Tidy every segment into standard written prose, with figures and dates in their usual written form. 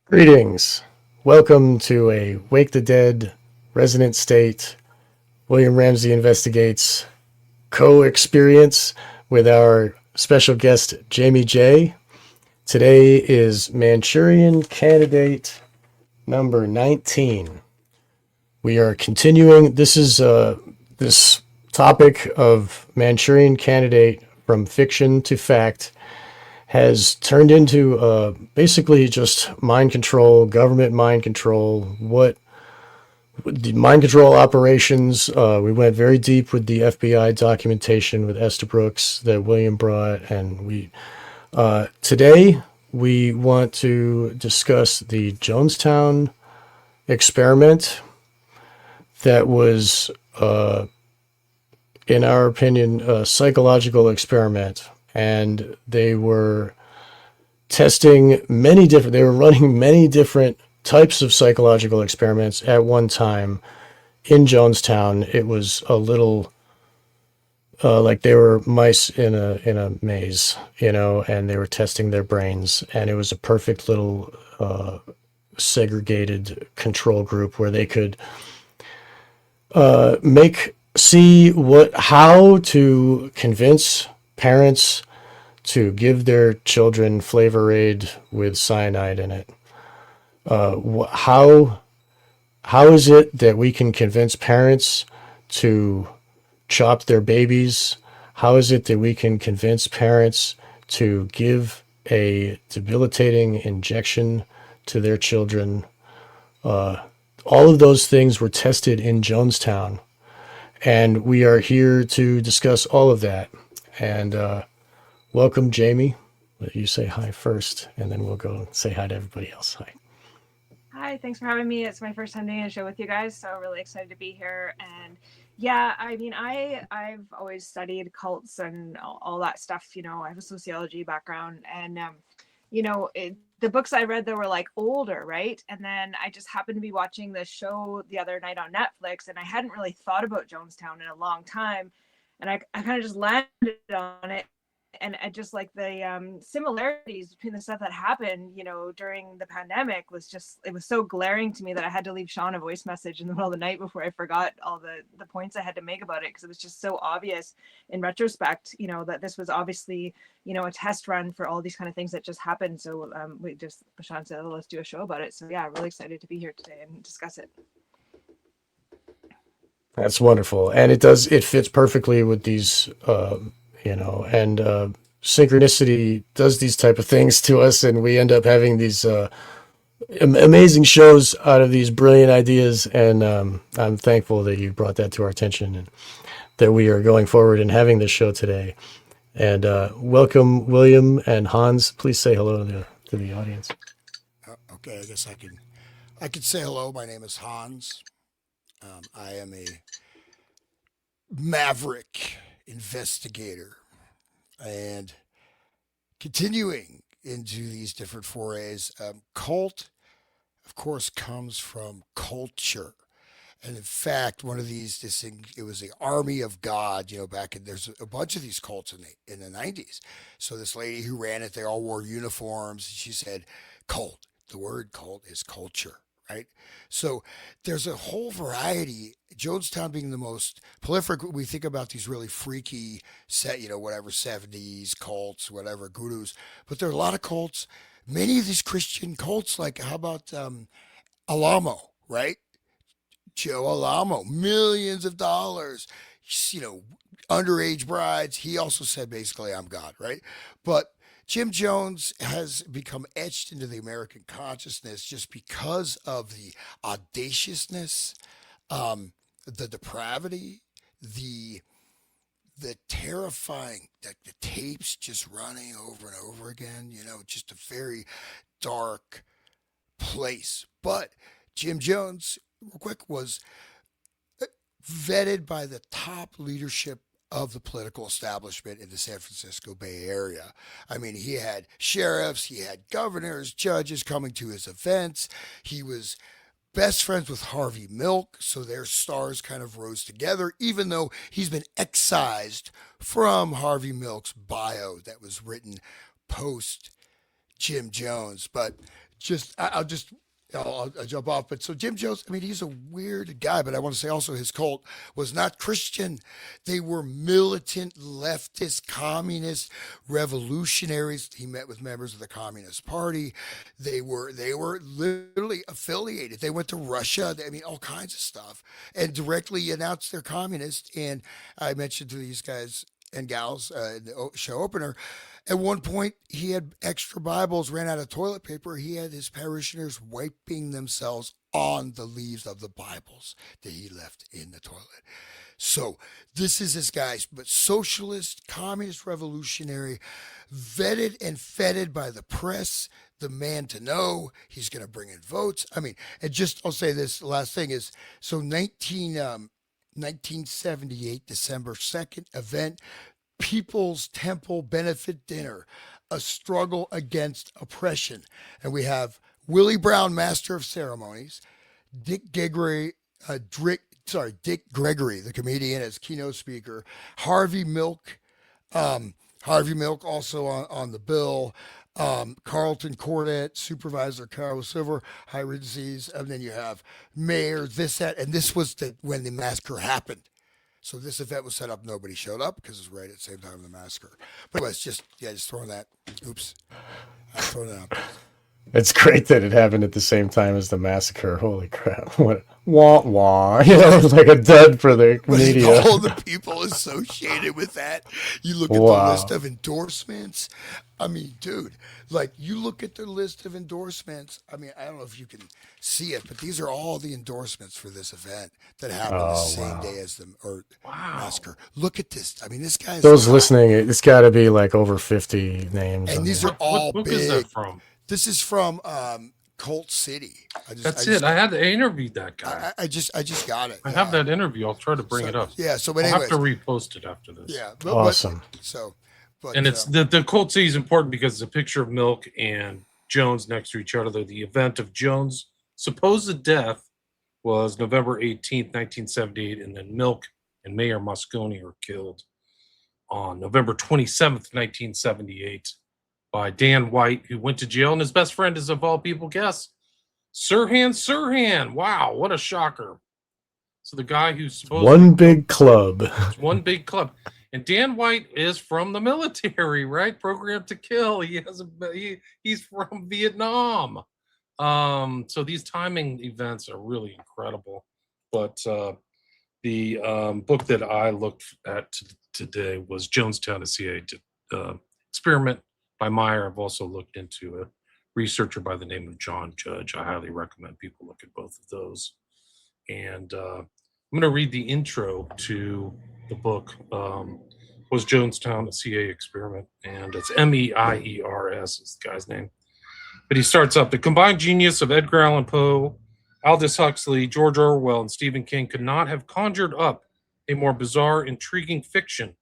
Greetings. Welcome to a Wake the Dead, Resonant State, William Ramsey Investigates co-experience with our special guest, Jamie J. Today is Manchurian candidate number 19. We are continuing. This topic of Manchurian candidate from fiction to fact has turned into basically just mind control, government mind control. What the mind control operations? We went very deep with the FBI documentation with Esther Brooks that William brought, and we today we want to discuss the Jonestown experiment that was, in our opinion, a psychological experiment, and they were running many different types of psychological experiments at one time in Jonestown. It was a little like they were mice in a maze, and they were testing their brains, and it was a perfect little segregated control group where they could make see how to convince parents to give their children Flavor Aid with cyanide in it. How is it that we can convince parents to chop their babies? How is it that we can convince parents to give a debilitating injection to their children? All of those things were tested in Jonestown, and we are here to discuss all of that. And welcome, Jamie. Let you say hi first, and then we'll go and say hi to everybody else. Hi. Hi, thanks for having me. It's my first time doing a show with you guys, so really excited to be here. And yeah, I've always studied cults and all that stuff. I have a sociology background, and the books I read, they were like older, right? And then I just happened to be watching this show the other night on Netflix, and I hadn't really thought about Jonestown in a long time, and I kind of just landed on it, and I just like the similarities between the stuff that happened, during the pandemic it was so glaring to me that I had to leave Sean a voice message in the middle of the night before I forgot all the points I had to make about it, because it was just so obvious in retrospect, that this was obviously, a test run for all these kind of things that just happened. So Sean said, oh, let's do a show about it. So yeah, really excited to be here today and discuss it. That's wonderful, and it fits perfectly with these, and synchronicity does these type of things to us, and we end up having these amazing shows out of these brilliant ideas. And I'm thankful that you brought that to our attention, and that we are going forward and having this show today. And welcome, William and Hans. Please say hello to the audience. Okay, I guess I can say hello. My name is Hans. I am a maverick investigator, and continuing into these different forays. Cult, of course, comes from culture. And in fact, one of this thing, it was the Army of God, back in, there's a bunch of these cults in the 90s. So this lady who ran it, they all wore uniforms. She said, cult, the word cult is culture, right? So there's a whole variety. Jonestown being the most prolific, we think about these really freaky set, whatever 70s cults, whatever gurus, but there are a lot of cults. Many of these Christian cults, like how about Alamo, right? Joe Alamo, millions of dollars, you know, underage brides. He also said basically, I'm God, right? But Jim Jones has become etched into the American consciousness just because of the audaciousness, the depravity, the the terrifying, the tapes just running over and over again. Just a very dark place. But Jim Jones, real quick, was vetted by the top leadership of the political establishment in the San Francisco Bay Area. I mean, he had sheriffs, he had governors, judges coming to his events. He was best friends with Harvey Milk, so their stars kind of rose together, even though he's been excised from Harvey Milk's bio that was written post Jim Jones. But I'll jump off. But so Jim Jones, I mean, he's a weird guy, but I want to say also his cult was not Christian. They were militant, leftist, communist, revolutionaries. He met with members of the Communist Party. They were literally affiliated. They went to Russia. I mean, all kinds of stuff, and directly announced they're communist. And I mentioned to these guys and gals in the show opener, at one point, he had extra Bibles, ran out of toilet paper. He had his parishioners wiping themselves on the leaves of the Bibles that he left in the toilet. So this is this guy's, but socialist, communist, revolutionary, vetted and feted by the press, the man to know. He's going to bring in votes. I mean, and just I'll say this last thing is so 1978, December 2nd event. People's Temple Benefit Dinner, a struggle against oppression. And we have Willie Brown, Master of Ceremonies, Dick Gregory, the comedian, as keynote speaker, Harvey Milk, Harvey Milk also on the bill, Carlton Cordet, Supervisor Carol Silver, High Disease, and then you have Mayor, this, that, and this was when the massacre happened. So this event was set up. Nobody showed up because it was right at the same time of the massacre. But anyways, just throwing that. Oops, I'm throwing it out. It's great that it happened at the same time as the massacre. Holy crap! What wah wah? You know, it's like a dud for the media. All the people associated with that. You look at the list of endorsements. I mean, dude, like you look at the list of endorsements. I mean, I don't know if you can see it, but these are all the endorsements for this event that happened the same day as the massacre. Look at this. I mean, this guy's those listening. It's got to be like over 50 names. And these are all what book big. Is that from? This is from Colt City. I interviewed that guy. I just got it. I have that interview. I'll try to bring it up. Yeah. So, I'll anyways, have to repost it after this. Yeah. Awesome. And it's the Colt City is important because it's a picture of Milk and Jones next to each other. The event of Jones' supposed death was November 18th, 1978, and then Milk and Mayor Moscone are killed on November 27th, 1978, by Dan White, who went to jail, and his best friend is, of all people, guess, Sirhan. Wow, what a shocker. So the guy who's supposed one big club. One big club. And Dan White is from the military, right? Programmed to kill. He's from Vietnam. So these timing events are really incredible. But the book that I looked at today was Jonestown, a CIA experiment by Meyer. I've also looked into a researcher by the name of John Judge. I highly recommend people look at both of those. And I'm going to read the intro to the book. Was Jonestown a CIA experiment? And it's Meiers is the guy's name. But he starts up, the combined genius of Edgar Allan Poe, Aldous Huxley, George Orwell, and Stephen King could not have conjured up a more bizarre, intriguing fiction.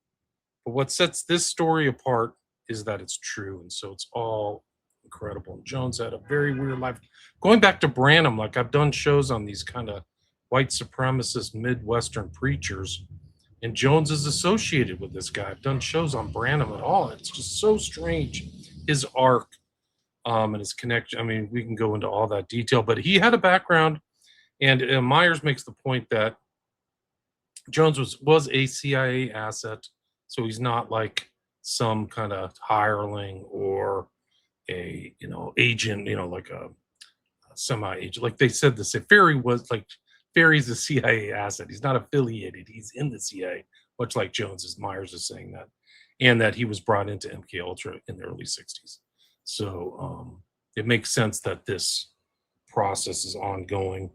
But what sets this story apart is that it's true. And so it's all incredible. And Jones had a very weird life. Going back to Branham, like I've done shows on these kind of white supremacist Midwestern preachers, and Jones is associated with this guy. I've done shows on Branham at all. It's just so strange. His arc and his connection. I mean, we can go into all that detail, but he had a background, and Myers makes the point that Jones was a CIA asset, so he's not like some kind of hireling or a agent, like a semi-agent. Like they said, Ferry's a CIA asset. He's not affiliated. He's in the CIA, much like Myers is saying that, and that he was brought into MK Ultra in the early 60s. So it makes sense that this process is ongoing.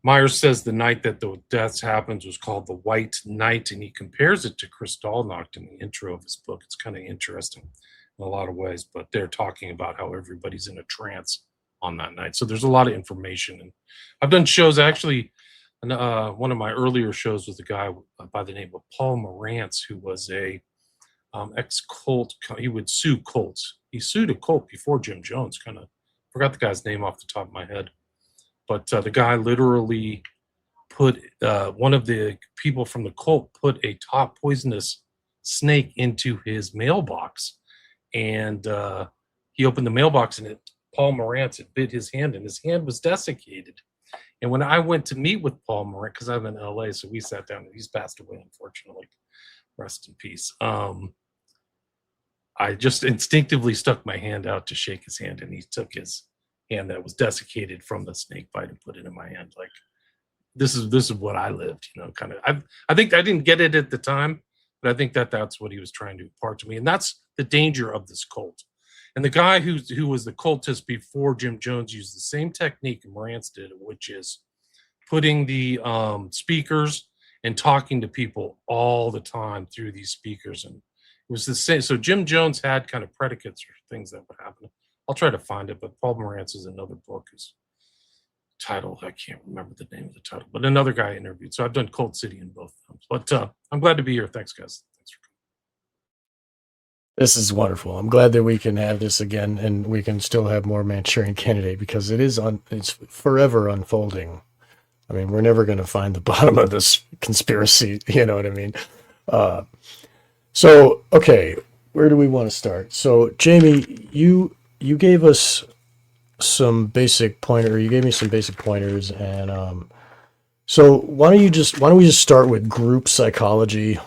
Myers says the night that the deaths happened was called the White Night, and he compares it to Kristallnacht in the intro of his book. It's kind of interesting in a lot of ways, but they're talking about how everybody's in a trance on that night. So there's a lot of information. And I've done shows, actually, one of my earlier shows was a guy by the name of Paul Morantz, who was a ex-cult. He would sue cults. He sued a cult before Jim Jones. Kind of forgot the guy's name off the top of my head. But the guy literally put one of the people from the cult put a top poisonous snake into his mailbox. And he opened the mailbox and Paul Morantz had bit his hand and his hand was desiccated. And when I went to meet with Paul Morantz, because I'm in LA, so we sat down, and he's passed away, unfortunately. Rest in peace. I just instinctively stuck my hand out to shake his hand, and he took his hand that was desiccated from the snake bite and put it in my hand. Like, this is what I lived, kind of. I think I didn't get it at the time, but I think that's what he was trying to impart to me. And that's the danger of this cult. And the guy who was the cultist before Jim Jones used the same technique Morantz did, which is putting the speakers and talking to people all the time through these speakers. And it was the same. So Jim Jones had kind of predicates or things that would happen. I'll try to find it, but Paul Morantz is another book. His title, I can't remember the name of the title, but another guy interviewed. So I've done Cult City in both of them. But I'm glad to be here. Thanks, guys. Thanks for coming. This is wonderful. I'm glad that we can have this again, and we can still have more Manchurian Candidate, because it's forever unfolding. I mean, we're never going to find the bottom of this conspiracy. You know what I mean? So, okay, where do we want to start? So, Jamie, you gave us some basic pointer. You gave me some basic pointers, and so why don't we just start with group psychology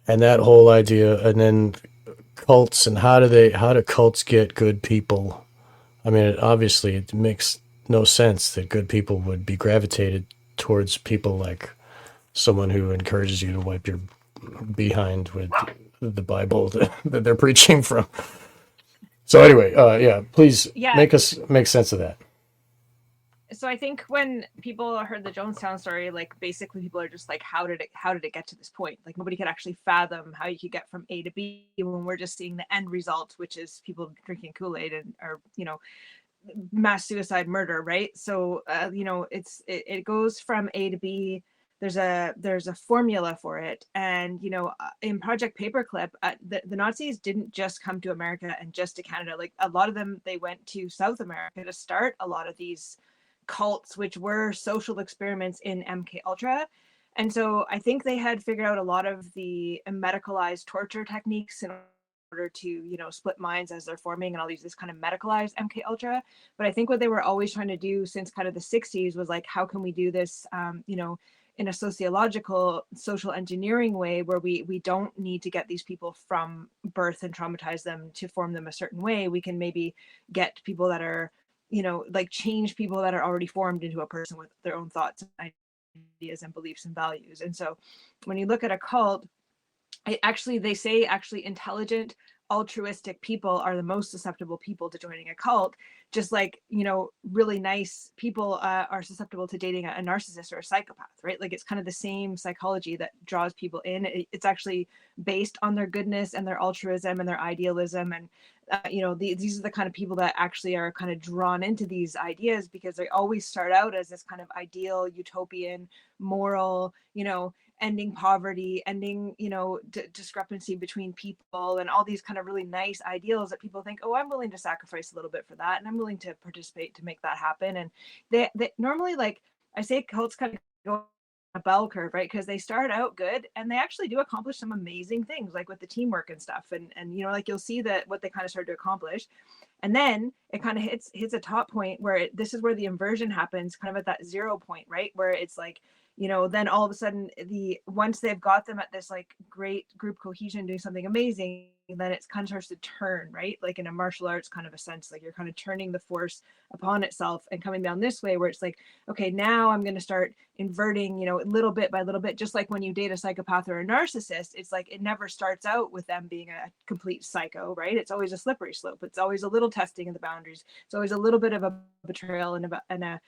and that whole idea, and then cults, and how do cults get good people? I mean, obviously, it makes no sense that good people would be gravitated towards people like someone who encourages you to wipe your behind with the Bible that they're preaching from. So anyway, please make sense of that. So I think when people heard the Jonestown story, like basically people are just like, how did it get to this point? Like nobody could actually fathom how you could get from A to B when we're just seeing the end result, which is people drinking Kool-Aid or mass suicide, murder, right? So it goes from A to B. There's a formula for it, and in Project Paperclip, the Nazis didn't just come to America and just to Canada. Like a lot of them, they went to South America to start a lot of these cults, which were social experiments in MK Ultra. And so I think they had figured out a lot of the medicalized torture techniques in order to split minds as they're forming, and all this kind of medicalized MK Ultra. But I think what they were always trying to do since kind of the 60s was like, how can we do this in a sociological social engineering way where we don't need to get these people from birth and traumatize them to form them a certain way. We can maybe get people that are like change people that are already formed into a person with their own thoughts and ideas and beliefs and values. And so when you look at a cult, they say intelligent, altruistic people are the most susceptible people to joining a cult, just like really nice people are susceptible to dating a narcissist or a psychopath, right? Like it's kind of the same psychology that draws people in. It's actually based on their goodness and their altruism and their idealism, and these are the kind of people that actually are kind of drawn into these ideas, because they always start out as this kind of ideal, utopian, moral, ending poverty, ending discrepancy between people, and all these kind of really nice ideals that people think, oh, I'm willing to sacrifice a little bit for that, and I'm willing to participate to make that happen. And they normally, like I say, cults kind of go a bell curve, right? Because they start out good and they actually do accomplish some amazing things, like with the teamwork and stuff, and like you'll see that what they kind of start to accomplish, and then it kind of hits a top point where this is where the inversion happens, kind of at that 0 point, right? Where it's like, then all of a sudden once they've got them at this like great group cohesion doing something amazing, then it's kind of starts to turn, right? Like in a martial arts kind of a sense, like you're kind of turning the force upon itself and coming down this way, where it's like, okay, now I'm going to start inverting, little bit by little bit, just like when you date a psychopath or a narcissist. It's like it never starts out with them being a complete psycho, right? It's always a slippery slope. It's always a little testing of the boundaries. It's always a little bit of a betrayal and then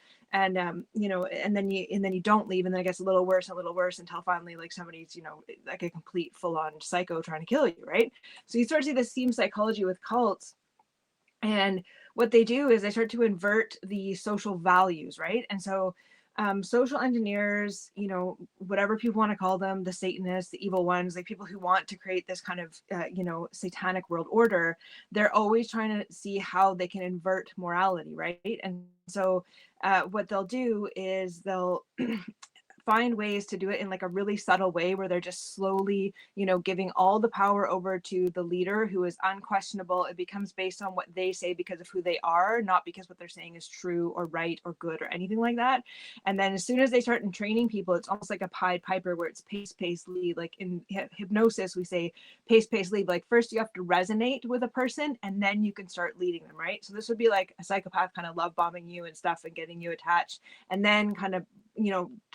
you don't leave, and then it gets a little worse until finally like somebody's like a complete full-on psycho trying to kill you, right? So you start to see this same psychology with cults, and what they do is they start to invert the social values, right? And so social engineers, whatever people want to call them, the Satanists, the evil ones, like people who want to create this kind of, satanic world order, they're always trying to see how they can invert morality, right? And so what they'll do is they'll find ways to do it in like a really subtle way where they're just slowly, giving all the power over to the leader who is unquestionable. It becomes based on what they say because of who they are, not because what they're saying is true or right or good or anything like that. And then as soon as they start training people, it's almost like a Pied Piper where it's pace, pace, lead. Like in hypnosis, we say pace, pace, lead. Like first you have to resonate with a person and then you can start leading them, right? So this would be like a psychopath kind of love bombing you and stuff and getting you attached and then kind of,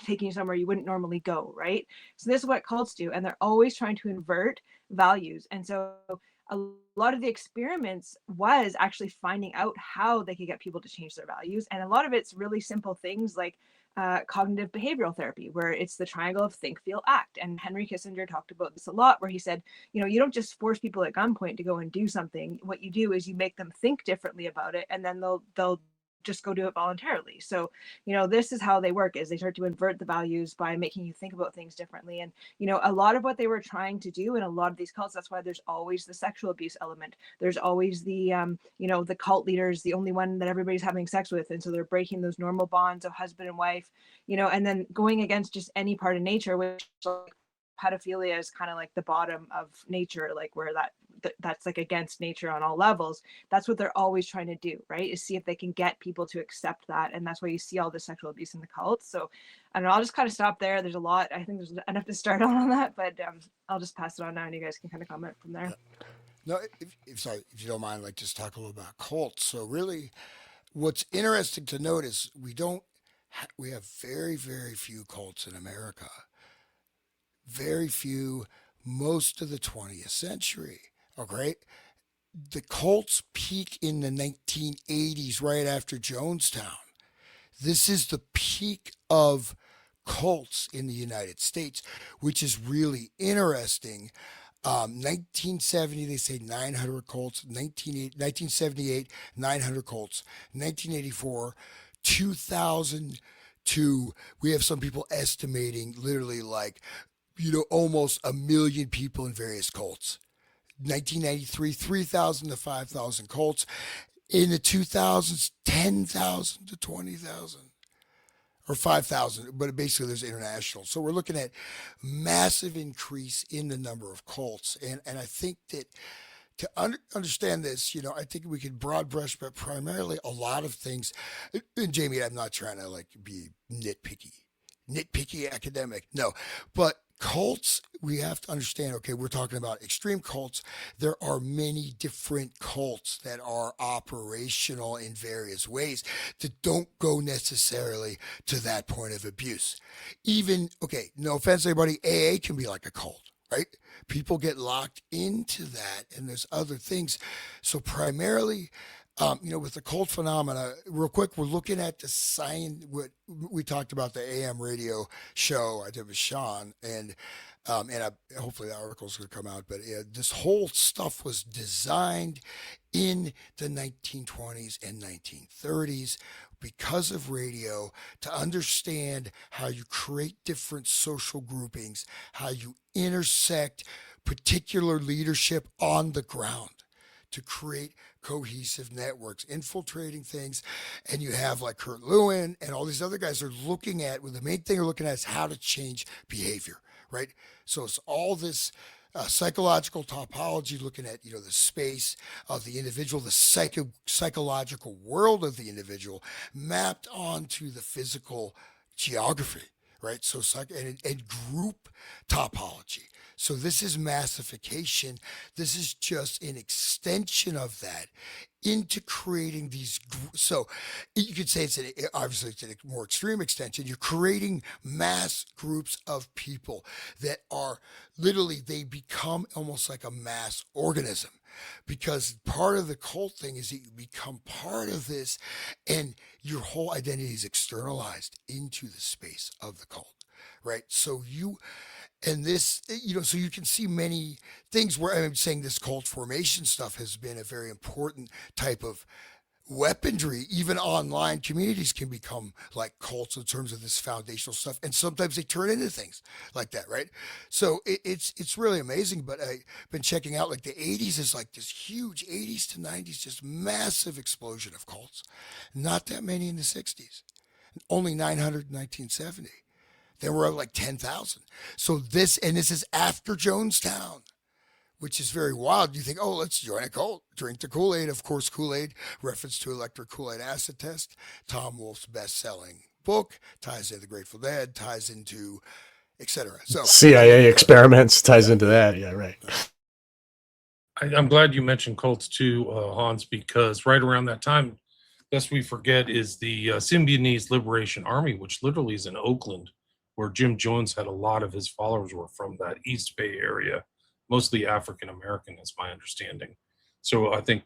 taking you somewhere you wouldn't normally go, right? So this is what cults do. And they're always trying to invert values. And so a lot of the experiments was actually finding out how they could get people to change their values. And a lot of it's really simple things like cognitive behavioral therapy, where it's the triangle of think, feel, act. And Henry Kissinger talked about this a lot, where he said, you don't just force people at gunpoint to go and do something. What you do is you make them think differently about it, and then they'll just go do it voluntarily. So, this is how they work, is they start to invert the values by making you think about things differently. And, a lot of what they were trying to do in a lot of these cults, that's why there's always the sexual abuse element. There's always the, the cult leaders, the only one that everybody's having sex with. And so they're breaking those normal bonds of husband and wife, and then going against just any part of nature, which like, pedophilia is kind of like the bottom of nature, like where that's like against nature on all levels. That's what they're always trying to do, right? Is see if they can get people to accept that. And that's why you see all the sexual abuse in the cults. So I don't know, I'll just kind of stop there. There's a lot. I think there's enough to start on that, but I'll just pass it on now and you guys can kind of comment from there. No, if you don't mind, like just talk a little about cults. So really, what's interesting to note is we have very, very few cults in America. Very few, most of the 20th century. Okay. The cults peak in the 1980s, right after Jonestown. This is the peak of cults in the United States, which is really interesting. 1970, they say 900 cults. 1978, 900 cults. 1984, 2002, we have some people estimating literally like, almost a million people in various cults. 1993, 3,000 to 5,000 cults. In the 2000s, 10,000 to 20,000 or 5,000, but basically there's international. So we're looking at massive increase in the number of cults. And I think that to understand this, I think we could broad brush, but primarily a lot of things. And Jamie, I'm not trying to like be nitpicky academic. No, but cults, we have to understand, okay, we're talking about extreme cults. There are many different cults that are operational in various ways that don't go necessarily to that point of abuse. Even, okay, no offense to anybody, AA can be like a cult, right? People get locked into that, and there's other things. So primarily, with the cult phenomena, real quick, we're looking at the science. What we talked about the AM radio show I did with Sean, and hopefully the article's going to come out. But this whole stuff was designed in the 1920s and 1930s because of radio to understand how you create different social groupings, how you intersect particular leadership on the ground to create cohesive networks, infiltrating things. And you have like Kurt Lewin and all these other guys are looking at, well, the main thing they're looking at is how to change behavior, right? So it's all this psychological topology, looking at, the space of the individual, the psychological world of the individual mapped onto the physical geography, right? So and group topology. So this is massification. This is just an extension of that into creating these. So you could say obviously it's a more extreme extension. You're creating mass groups of people that are literally, they become almost like a mass organism, because part of the cult thing is that you become part of this and your whole identity is externalized into the space of the cult, right? So so you can see many things where I'm saying this cult formation stuff has been a very important type of weaponry. Even online communities can become like cults in terms of this foundational stuff. And sometimes they turn into things like that, right? So it's really amazing. But I've been checking out like the 80s is like this huge 80s to 90s, just massive explosion of cults. Not that many in the 60s. Only 900 in 1970. Then we're at like 10,000. So this is after Jonestown, which is very wild. You think, oh, let's join a cult, drink the Kool-Aid. Of course, Kool-Aid, reference to electric Kool-Aid acid test, Tom Wolfe's best-selling book, ties into the Grateful Dead, ties into etc. So CIA experiments ties into that. Yeah, right. I'm glad you mentioned cults too, Hans, because right around that time, lest we forget, is the Symbionese Liberation Army, which literally is in Oakland, where Jim Jones had a lot of his followers were from that East Bay area, mostly African American, is my understanding. So I think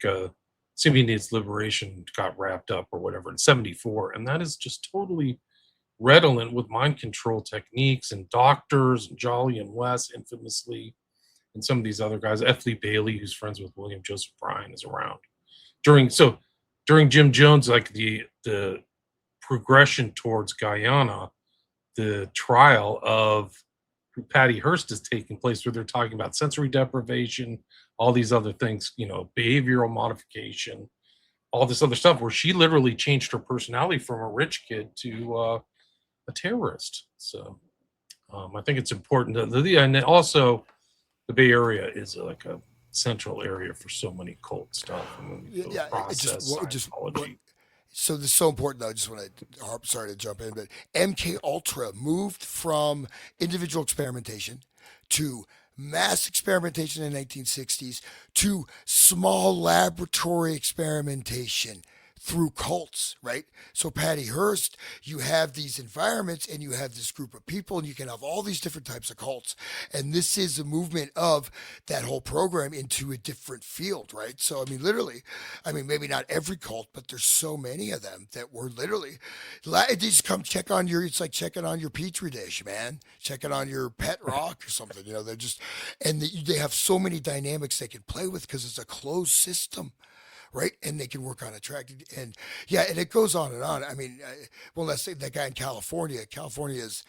Symbionese Liberation got wrapped up or whatever in '74, and that is just totally redolent with mind control techniques and doctors and Jolly and Wes infamously, and some of these other guys. F. Lee Bailey, who's friends with William Joseph Bryan, is around during Jim Jones, like the progression towards Guyana, the trial of Patty Hearst is taking place, where they're talking about sensory deprivation, all these other things, behavioral modification, all this other stuff, where she literally changed her personality from a rich kid to a terrorist. So I think it's important and also the Bay Area is like a central area for so many cult stuff. Yeah, Process, Scientology. So this is so important though. I just want to sorry to jump in, but MK Ultra moved from individual experimentation to mass experimentation in the 1960s to small laboratory experimentation through cults, right? So Patty Hearst, you have these environments and you have this group of people and you can have all these different types of cults. And this is a movement of that whole program into a different field, right? So, I mean, literally, maybe not every cult, but there's so many of them that were literally, they just come check on it's like checking on your Petri dish, man, checking on your pet rock or something, they're just, and they have so many dynamics they can play with because it's a closed system, right? And they can work on attracting, and yeah, and it goes on and on. Well, let's say that guy in California. California is,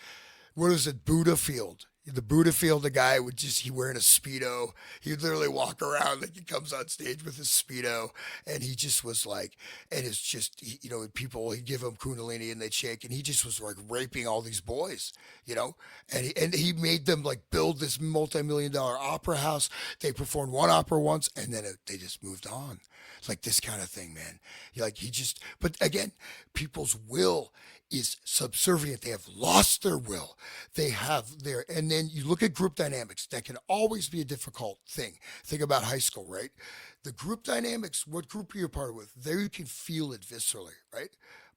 what is it, Buddha Field? The Buddha Field, the guy would he wearing a Speedo. He would literally walk around like he comes on stage with his Speedo, and he just was like, and it's just, people, he'd give him Kundalini and they'd shake, and he just was like raping all these boys, and he made them like build this multi-million-dollar opera house. They performed one opera once, and then they just moved on. Like this kind of thing, man. But again, people's will is subservient. They have lost their will. And then you look at group dynamics. That can always be a difficult thing. Think about high school, right? The group dynamics, what group are you part with? There you can feel it viscerally, right?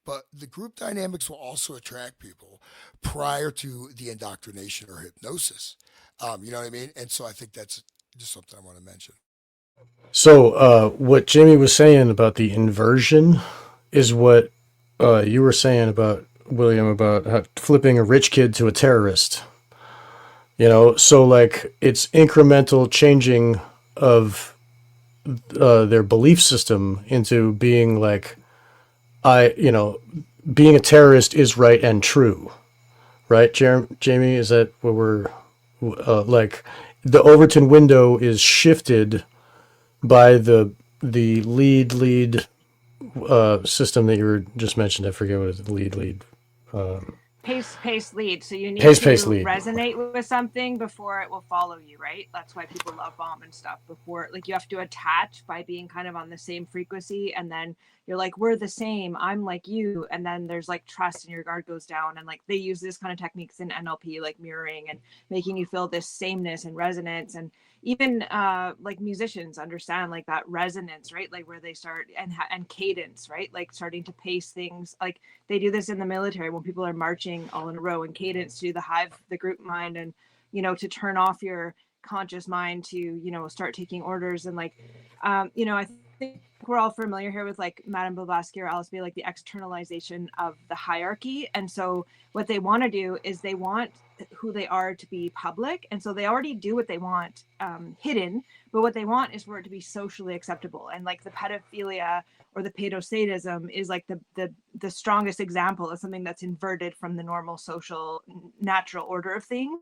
But the group dynamics will also attract people prior to the indoctrination or hypnosis. You know what I mean? And so I think that's just something I want to mention. So what Jamie was saying about the inversion is what you were saying about, William, about flipping a rich kid to a terrorist. So like it's incremental changing of their belief system into being like, being a terrorist is right and true, right? Jamie, is that what we're like? The Overton window is shifted by the lead system that you were just mentioned. I forget what it is. Lead. Pace lead. So you need pace to lead. resonate with something before it will follow you, right? That's why people love bomb and stuff. Before, like, you have to attach by being kind of on the same frequency, and then you're like, we're the same, I'm like you, and then there's like trust and your guard goes down. And like they use this kind of techniques in NLP, like mirroring and making you feel this sameness and resonance. And even like musicians understand like that resonance, right? Like where they start and cadence, right? Like starting to pace things. Like they do this in the military when people are marching all in a row in cadence to the hive, the group mind, and to turn off your conscious mind to start taking orders. And like I think we're all familiar here with like Madame Blavatsky or Alice Bay, like the externalization of the hierarchy. And so what they want to do is they want who they are to be public, and so they already do what they want hidden, but what they want is for it to be socially acceptable. And like the pedophilia or the pedosadism is like the strongest example of something that's inverted from the normal social natural order of things,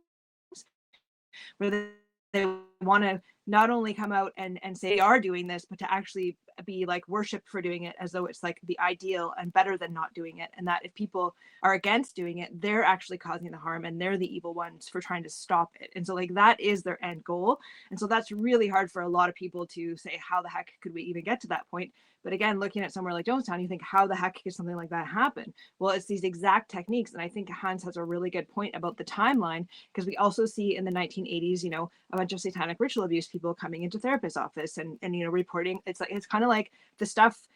where they want to not only come out and say they are doing this, but to actually be like worshiped for doing it as though it's like the ideal and better than not doing it. And that if people are against doing it, they're actually causing the harm and they're the evil ones for trying to stop it. And so like that is their end goal. And so that's really hard for a lot of people to say, how the heck could we even get to that point? But again, looking at somewhere like Jonestown, you think, how the heck could something like that happen? Well, it's these exact techniques. And I think Hans has a really good point about the timeline, because we also see in the 1980s, you know, a bunch of satanic ritual abuse people coming into therapist's office and you know, reporting. It's like, it's kind of like the stuff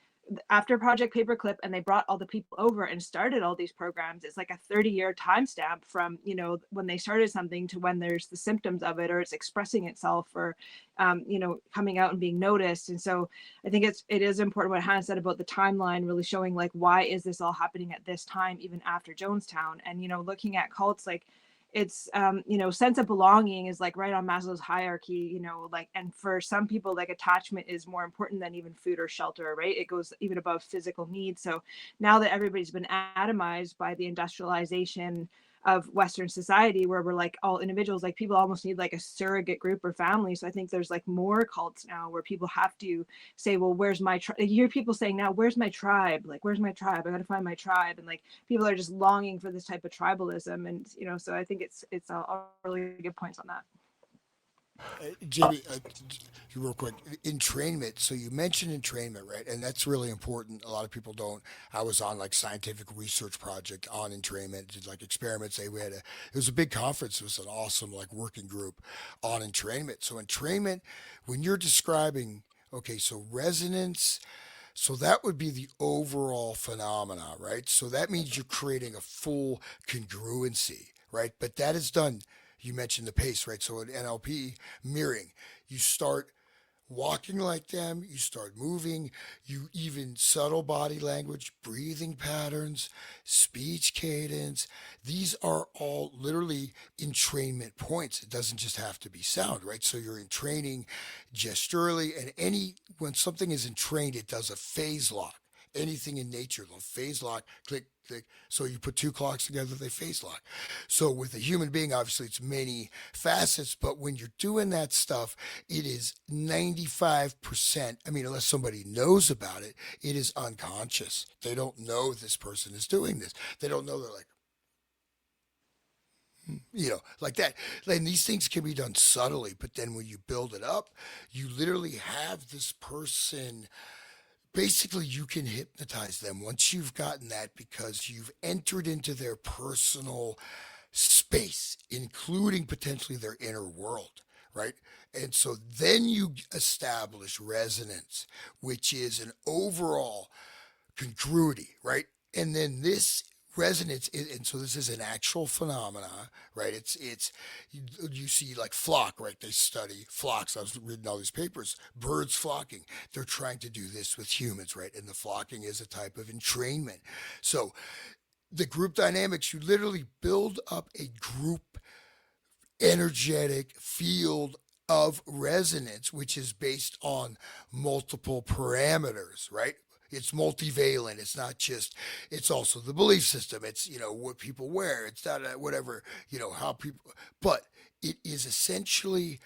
after Project Paperclip, and they brought all the people over and started all these programs. It's like a 30-year timestamp from, you know, when they started something to when there's the symptoms of it, or it's expressing itself, or you know, coming out and being noticed. And so I think it is important what Hannah said about the timeline, really showing like, why is this all happening at this time, even after Jonestown? And you know, looking at cults, like it's you know, sense of belonging is like right on Maslow's hierarchy, you know, like, and for some people, like attachment is more important than even food or shelter, right? It goes even above physical needs. So now that everybody's been atomized by the industrialization of Western society, where we're like all individuals, like people almost need like a surrogate group or family. So I think there's like more cults now where people have to say, well, where's my tribe? You hear people saying now, where's my tribe? Like, where's my tribe? I got to find my tribe. And like people are just longing for this type of tribalism. And, you know, so I think it's all really good points on that. Jamie, real quick, entrainment. So you mentioned entrainment, right? And that's really important. A lot of people don't. I was on like scientific research project on entrainment, did like experiments. It was a big conference. It was an awesome like working group on entrainment. So entrainment, when you're describing, okay, so resonance, so that would be the overall phenomena, right? So that means you're creating a full congruency, right? But that is done. You mentioned the pace, right? So in NLP mirroring, you start walking like them, you start moving, you even subtle body language, breathing patterns, speech cadence. These are all literally entrainment points. It doesn't just have to be sound, right? So you're entraining gesturally, and when something is entrained, it does a phase lock. Anything in nature, they'll phase lock, click, click. So you put two clocks together, they phase lock. So with a human being, obviously it's many facets, but when you're doing that stuff, it is 95%. I mean, unless somebody knows about it, it is unconscious. They don't know this person is doing this. They don't know. They're like, you know, like that. And these things can be done subtly, but then when you build it up, you literally have this person. Basically, you can hypnotize them once you've gotten that, because you've entered into their personal space, including potentially their inner world, right? And so then you establish resonance, which is an overall congruity, right? And then this resonance and so this is an actual phenomena, right? You see like flock, right? They study flocks. I was reading all these papers, birds flocking. They're trying to do this with humans, right? And the flocking is a type of entrainment. So the group dynamics, you literally build up a group energetic field of resonance, which is based on multiple parameters, right? It's multivalent. It's not just, it's also the belief system. It's, you know, what people wear. It's not whatever, you know, how people, but it is essentially,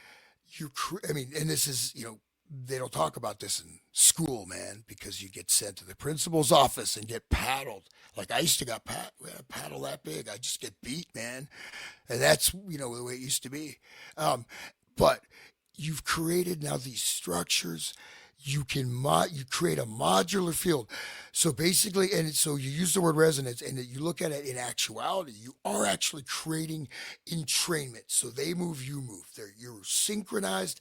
I mean, and this is, you know, they don't talk about this in school, man, because you get sent to the principal's office and get paddled. Like I used to got we had a paddle that big. I just get beat, man. And that's, you know, the way it used to be. But you've created now these structures. You create a modular field. So basically, so you use the word resonance, and you look at it in actuality, you are actually creating entrainment. So they move, you move. You're synchronized.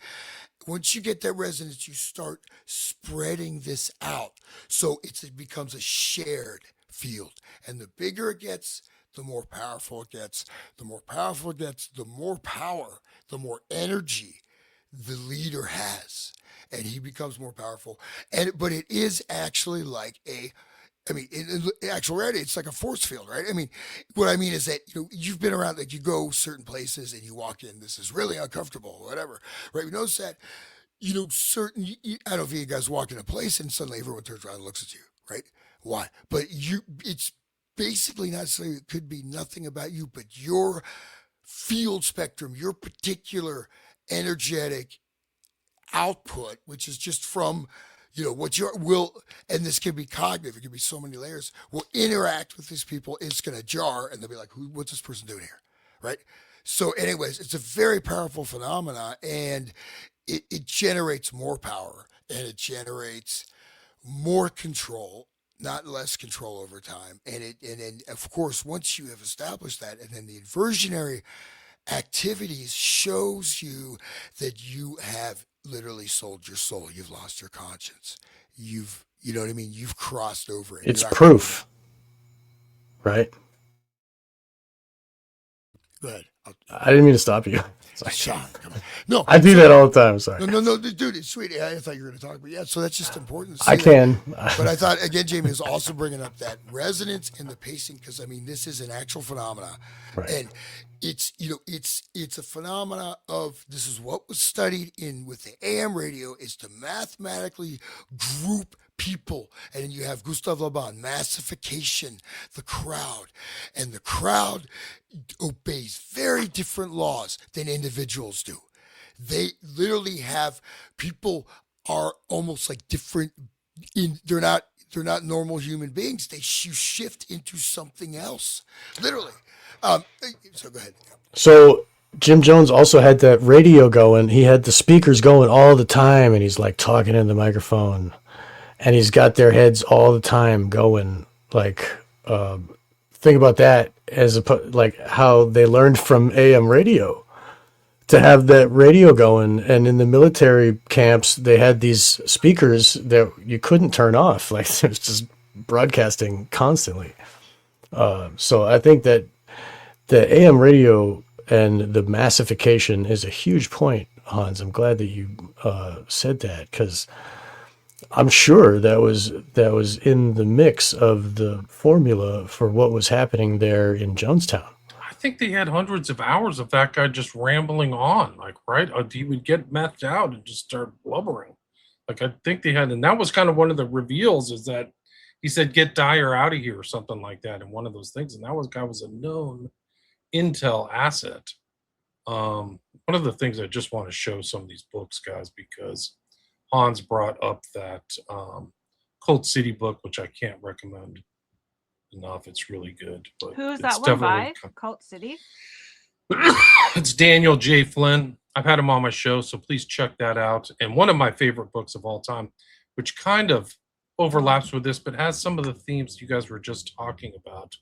Once you get that resonance, you start spreading this out. So it becomes a shared field. And the bigger it gets, the more powerful it gets. The more powerful it gets, the more power, the more energy the leader has. And he becomes more powerful. But it is actually like in actual reality, it's like a force field, right? I mean, what I mean is that, you know, you've been around, like you go certain places and you walk in, this is really uncomfortable, whatever, right? We notice that, you know, I don't know if you guys walk in a place and suddenly everyone turns around and looks at you, right? Why? But it's basically not necessarily, it could be nothing about you, but your field spectrum, your particular energetic output, which is just from, what your will, and this can be cognitive, it can be so many layers, will interact with these people. It's going to jar, and they'll be like, what's this person doing here? Right? So, anyways, it's a very powerful phenomena, and it generates more power, and it generates more control, not less control over time. And then of course, once you have established that, and then the inversionary activities shows you that you have literally sold your soul. You've lost your conscience. You know what I mean? You've crossed over it. It's You're not proof, right? Go ahead. I didn't mean to stop you. Sorry. Sean, come on. No, I do that all the time. Sorry. no, dude, it's sweet. I thought you were going to talk, but yeah, so that's just important to see I that. can. But I thought, again, Jamie is also bringing up that resonance and the pacing, because I mean, this is an actual phenomena, Right. and it's a phenomena of, this is what was studied in with the AM radio, is to mathematically group people, and then you have Gustav Le Bon, massification, the crowd, and the crowd obeys very different laws than individuals do. They literally have, people are almost like different, they're not normal human beings. You shift into something else, literally. So go ahead. So Jim Jones also had that radio going. He had the speakers going all the time, and he's like talking in the microphone, and he's got their heads all the time going. Like, think about that as like how they learned from AM radio to have that radio going. And in the military camps, they had these speakers that you couldn't turn off. Like, it was just broadcasting constantly. So I think that the AM radio and the massification is a huge point, Hans. I'm glad that you said that, because I'm sure that was in the mix of the formula for what was happening there in Jonestown. I think they had hundreds of hours of that guy just rambling on, like, right? He would get methed out and just start blubbering. Like, I think they had, and that was kind of one of the reveals, is that he said, "Get Dyer out of here," or something like that, in one of those things. And that guy was a known intel asset. One of the things I just want to show some of these books, guys, because Hans brought up that Cold City book, which I can't recommend enough. It's really good. But Who is it's that one by? definitely Cult City? it's Daniel J. Flynn. I've had him on my show, so please check that out. And one of my favorite books of all time, which kind of overlaps with this, but has some of the themes you guys were just talking about,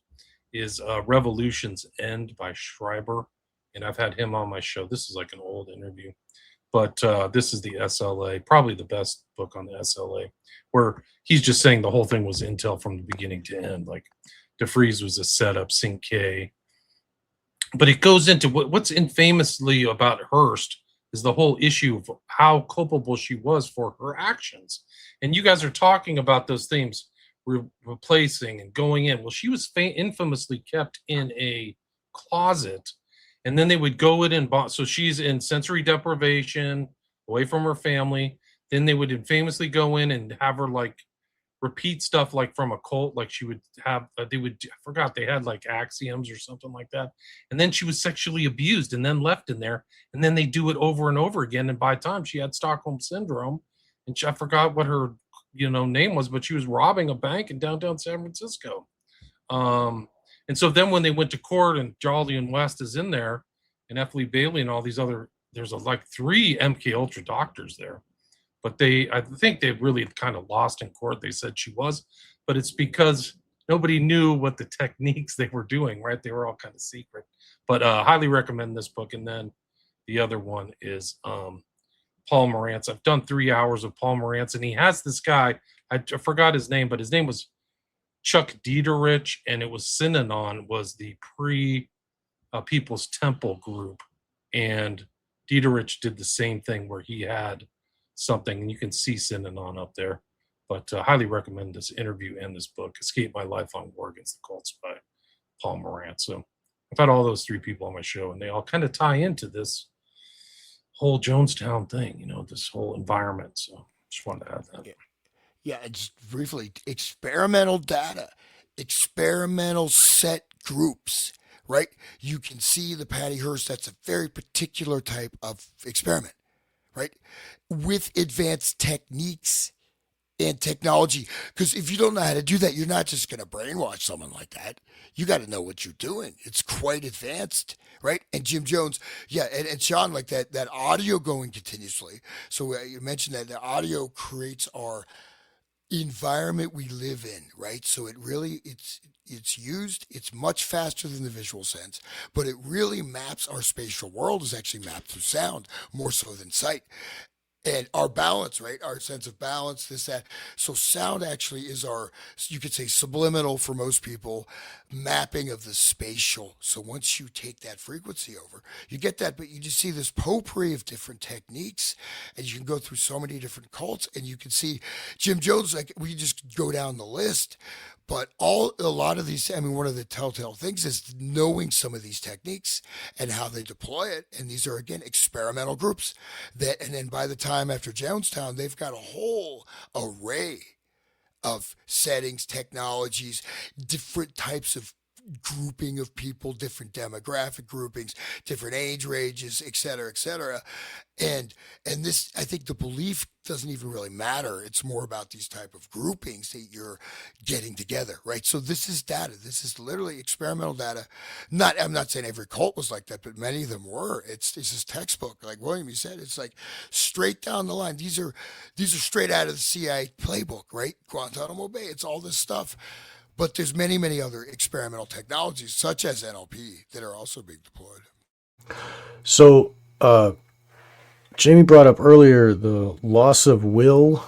is Revolution's End by Schreiber. And I've had him on my show. This is like an old interview. But this is the SLA, probably the best book on the SLA, where he's just saying the whole thing was intel from the beginning to end. Like, DeFreeze was a setup, Sync K. But it goes into what's infamously about Hearst is the whole issue of how culpable she was for her actions. And you guys are talking about those themes, replacing and going in. Well, she was infamously kept in a closet, and then they would go in and so she's in sensory deprivation, away from her family. Then they would infamously go in and have her like repeat stuff like from a cult. Like, she would have, I forgot, they had like axioms or something like that. And then she was sexually abused and then left in there. And then they do it over and over again. And by the time she had Stockholm syndrome, and I forgot what her name was, but she was robbing a bank in downtown San Francisco. And so then when they went to court, and Jolly and West is in there, and F. Lee Bailey and all these other, there's like 3 MK Ultra doctors there. But I think they really kind of lost in court. They said she was, but it's because nobody knew what the techniques they were doing, right? They were all kind of secret. But highly recommend this book. And then the other one is Paul Morantz. I've done 3 hours of Paul Morantz, and he has this guy, I forgot his name, but his name was Chuck Dieterich, and it was Synanon, was the People's Temple group. And Dieterich did the same thing, where he had something, and you can see Synanon up there. But highly recommend this interview and this book, Escape My Lifelong War Against the Cults by Paul Morantz. So I've had all those 3 people on my show, and they all kind of tie into this whole Jonestown thing, this whole environment. So just wanted to add that. Yeah, and just briefly, experimental data, experimental set groups, right? You can see the Patty Hearst. That's a very particular type of experiment, right? With advanced techniques and technology. Because if you don't know how to do that, you're not just going to brainwash someone like that. You got to know what you're doing. It's quite advanced, right? And Jim Jones, yeah, and Sean, like that audio going continuously. So you mentioned that the audio creates our environment we live in, right? So it's used, it's much faster than the visual sense, but it really maps our spatial world is actually mapped through sound more so than sight. And our balance, right? Our sense of balance, this, that. So sound actually is our, you could say subliminal for most people, mapping of the spatial. So once you take that frequency over, you get that, but you just see this potpourri of different techniques, and you can go through so many different cults, and you can see Jim Jones, like we just go down the list. But a lot of these, I mean, one of the telltale things is knowing some of these techniques and how they deploy it. And these are, again, experimental groups and then by the time after Jonestown, they've got a whole array of settings, technologies, different types of grouping of people, different demographic groupings, different age ranges, et cetera, et cetera. And this, I think the belief doesn't even really matter. It's more about these type of groupings that you're getting together, right? So this is data. This is literally experimental data. I'm not saying every cult was like that, but many of them were. It's this textbook, like William, you said, it's like straight down the line. These are straight out of the CIA playbook, right? Guantanamo Bay. It's all this stuff. But there's many, many other experimental technologies, such as NLP, that are also being deployed. So, Jamie brought up earlier the loss of will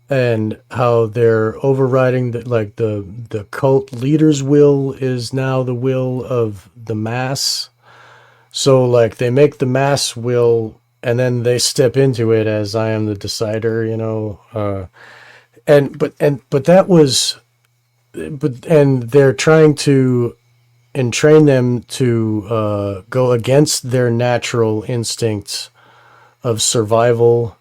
and how they're overriding the cult leader's will is now the will of the mass. So like they make the mass will and then they step into it as I am the decider, you know. And they're trying to entrain them to go against their natural instincts of survival.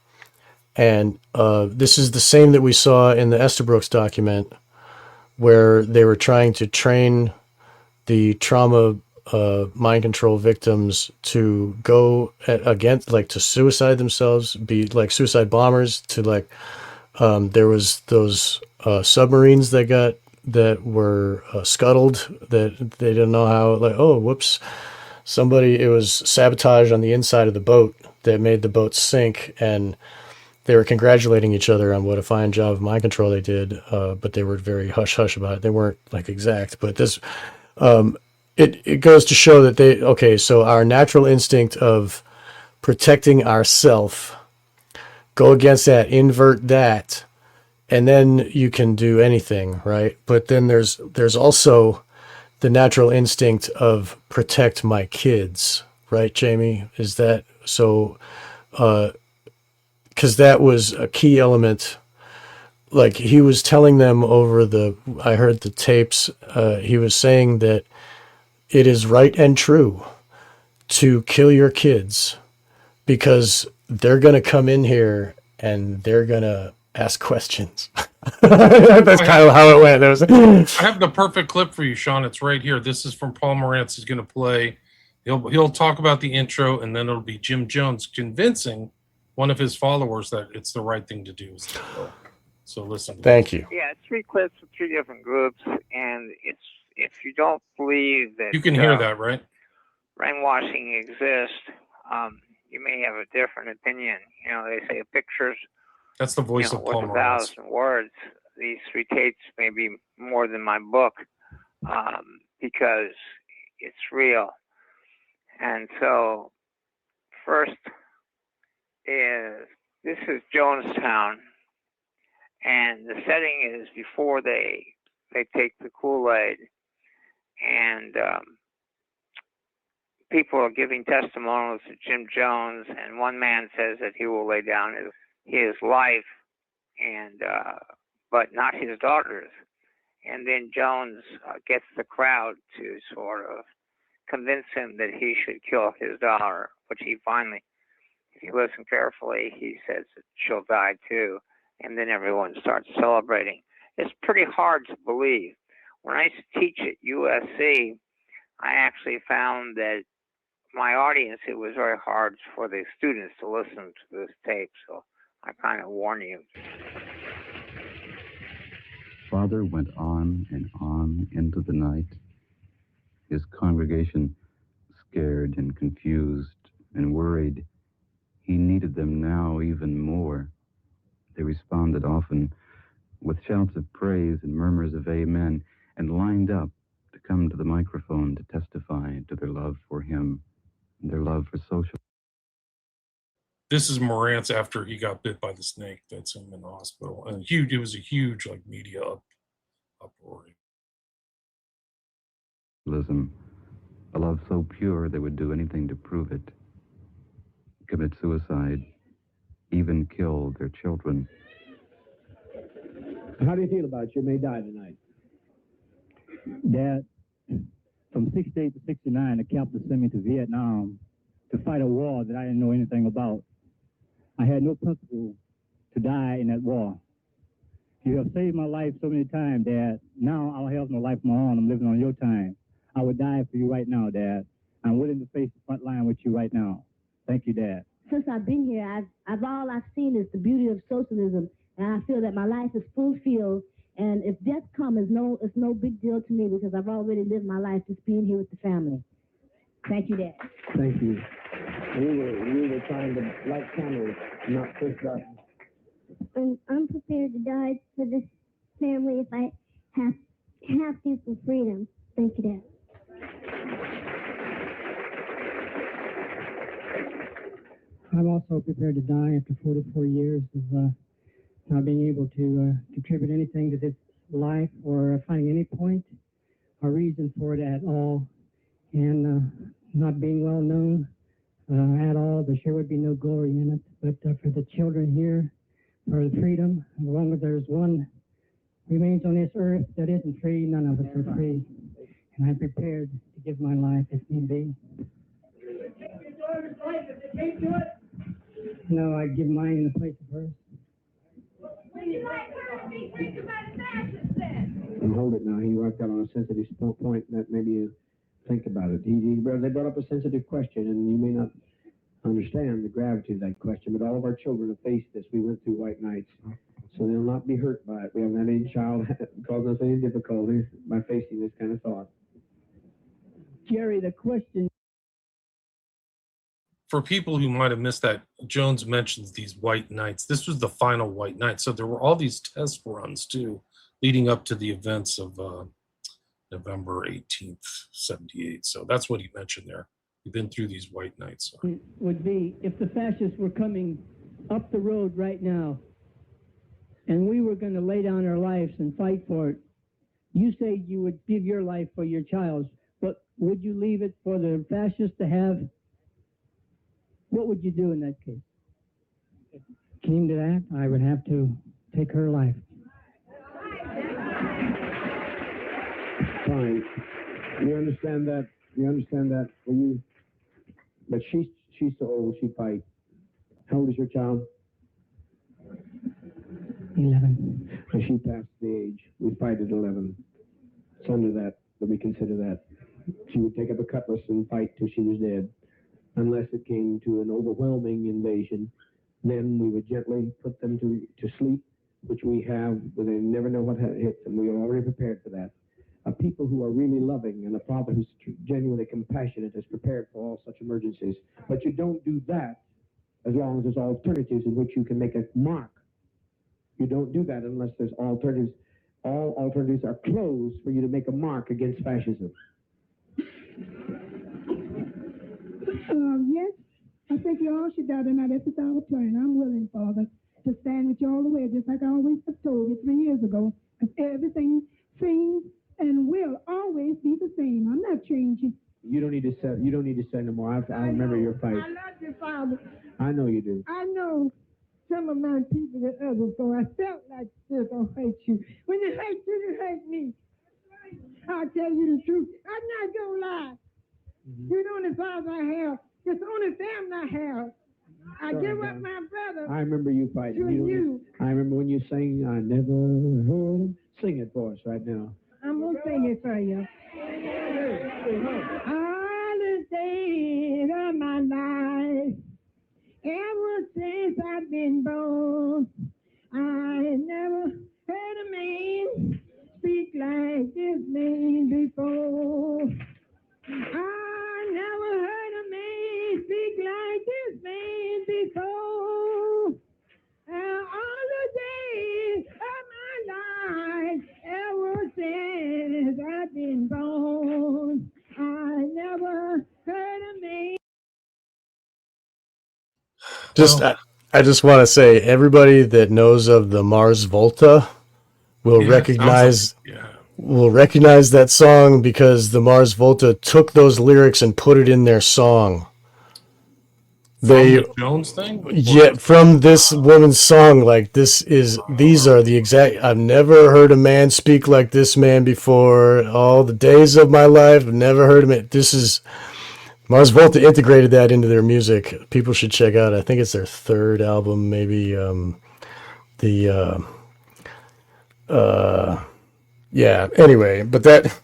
And this is the same that we saw in the Estabrooks document, where they were trying to train the trauma mind control victims to go against, like, to suicide themselves, be like suicide bombers. To like, there was those submarines that were scuttled that they didn't know how. Like, oh, whoops! It was sabotage on the inside of the boat that made the boat sink, and they were congratulating each other on what a fine job of mind control they did, but they were very hush-hush about it. They weren't like exact, but this, it goes to show that so our natural instinct of protecting ourself, go against that, invert that, and then you can do anything, right? But then there's also the natural instinct of protect my kids, right, Jamie? Is that so? Because that was a key element. Like he was telling them I heard the tapes, he was saying that it is right and true to kill your kids because they're going to come in here and they're going to ask questions. That's kind of how it went. I have the perfect clip for you, Sean. It's right here. This is from Paul Morantz. He's going to play. He'll talk about the intro, and then it'll be Jim Jones convincing one of his followers that it's the right thing to do. So listen. Thank you. Yeah, 3 clips of 3 different groups, and it's if you don't believe that You can hear that, right? brainwashing exists, you may have a different opinion. You know, they say pictures. That's the voice of Paul worth Morantz. 1,000 words. These 3 tapes may be more than my book because it's real. And so, first this is Jonestown, and the setting is before they take the Kool-Aid, and people are giving testimonials to Jim Jones, and one man says that he will lay down his life, and but not his daughter's. And then Jones gets the crowd to sort of convince him that he should kill his daughter, which he finally, if you listen carefully, he says that she'll die too. And then everyone starts celebrating. It's pretty hard to believe. When I used to teach at USC, I actually found that my audience, it was very hard for the students to listen to this tape, so I kind of warn you. Father went on and on into the night, his congregation scared and confused and worried. He needed them now even more. They responded often with shouts of praise and murmurs of amen, and lined up to come to the microphone to testify to their love for him and their love for social. This is Morantz after he got bit by the snake that's him in the hospital. And huge, it was a huge like media uproar. A love so pure they would do anything to prove it, commit suicide, even kill their children. How do you feel about you may die tonight? Dad, from 68 to 69, the captain sent me to Vietnam to fight a war that I didn't know anything about. I had no principle to die in that war. You have saved my life so many times, Dad. Now I'll have no life of my own. I'm living on your time. I would die for you right now, Dad. I'm willing to face the front line with you right now. Thank you, Dad. Since I've been here, all I've seen is the beauty of socialism, and I feel that my life is fulfilled. And if death comes, it's no big deal to me because I've already lived my life just being here with the family. Thank you, Dad. Thank you. We were trying to light candles, not push buttons. And I'm prepared to die for this family if I have to for freedom. Thank you, Dad. I'm also prepared to die after 44 years of not being able to contribute anything to this life or finding any point or reason for it at all, and not being well known at all. There sure would be no glory in it. But for the children here, for the freedom, as long as there's one remains on this earth that isn't free, none of us are free. And I'm prepared to give my life if need be. No, I'd give mine in the place of hers. And hold it now. He walked out on a sensitive point that maybe you think about it. They brought up a sensitive question, and you may not understand the gravity of that question, but all of our children have faced this. We went through white nights, so they'll not be hurt by it. We haven't had any child cause us any difficulties by facing this kind of thought. Jerry, the question. For people who might have missed that, Jones mentions these white nights. This was the final white night. So there were all these test runs too, leading up to the events of November 18th, 78. So that's what he mentioned there. We've been through these white nights. Would be if the fascists were coming up the road right now and we were going to lay down our lives and fight for it. You say you would give your life for your child's, but would you leave it for the fascists to have? What would you do in that case? If it came to that, I would have to take her life. Fine. You understand that? You understand that? Will you? But she's so old. She fight. How old is your child? 11. And she passed the age. We fight at 11. It's under that we consider that. She would take up a cutlass and fight till she was dead. Unless it came to an overwhelming invasion, then we would gently put them to sleep, which we have, but they never know what hits them. We are already prepared for that. People who are really loving and a father who's genuinely compassionate is prepared for all such emergencies. But you don't do that as long as there's alternatives in which you can make a mark. You don't do that unless there's alternatives. All alternatives are closed for you to make a mark against fascism. Yes, I think you all should die tonight. This is our plan. I'm willing, Father, to stand with you all the way, just like I always have told you 3 years ago. Everything seems and will always be the same. I'm not changing. You don't need to say. You don't need to say no more. I remember your fight. I love you, Father. I know you do. I know some of my people that others go. I felt like they're gonna hate you. When you hate you, you hate me. I'll tell you the truth. I'm not gonna lie. You're the only father I have. It's the only family I have. I give up my brother. I remember you fighting. You. I remember when you sang, I never heard him. Sing it for us right now. I'm going to sing it for you. All the days of my life, ever since I've been born, I never heard a man speak like this man before. I never heard a man speak like this man before. All the days of my life, ever since I've been born, I never heard a man. Just I just want to say, everybody that knows of the Mars Volta will Yeah, sounds recognize like, yeah. will recognize that song because the Mars Volta took those lyrics and put it in their song. From They the Jones thing? Yeah, from this woman's song, like these are the exact. I've never heard a man speak like this man before. All the days of my life, I've never heard him. This is Mars Volta integrated that into their music. People should check out. I think it's their third album, maybe. The yeah. Anyway, but that.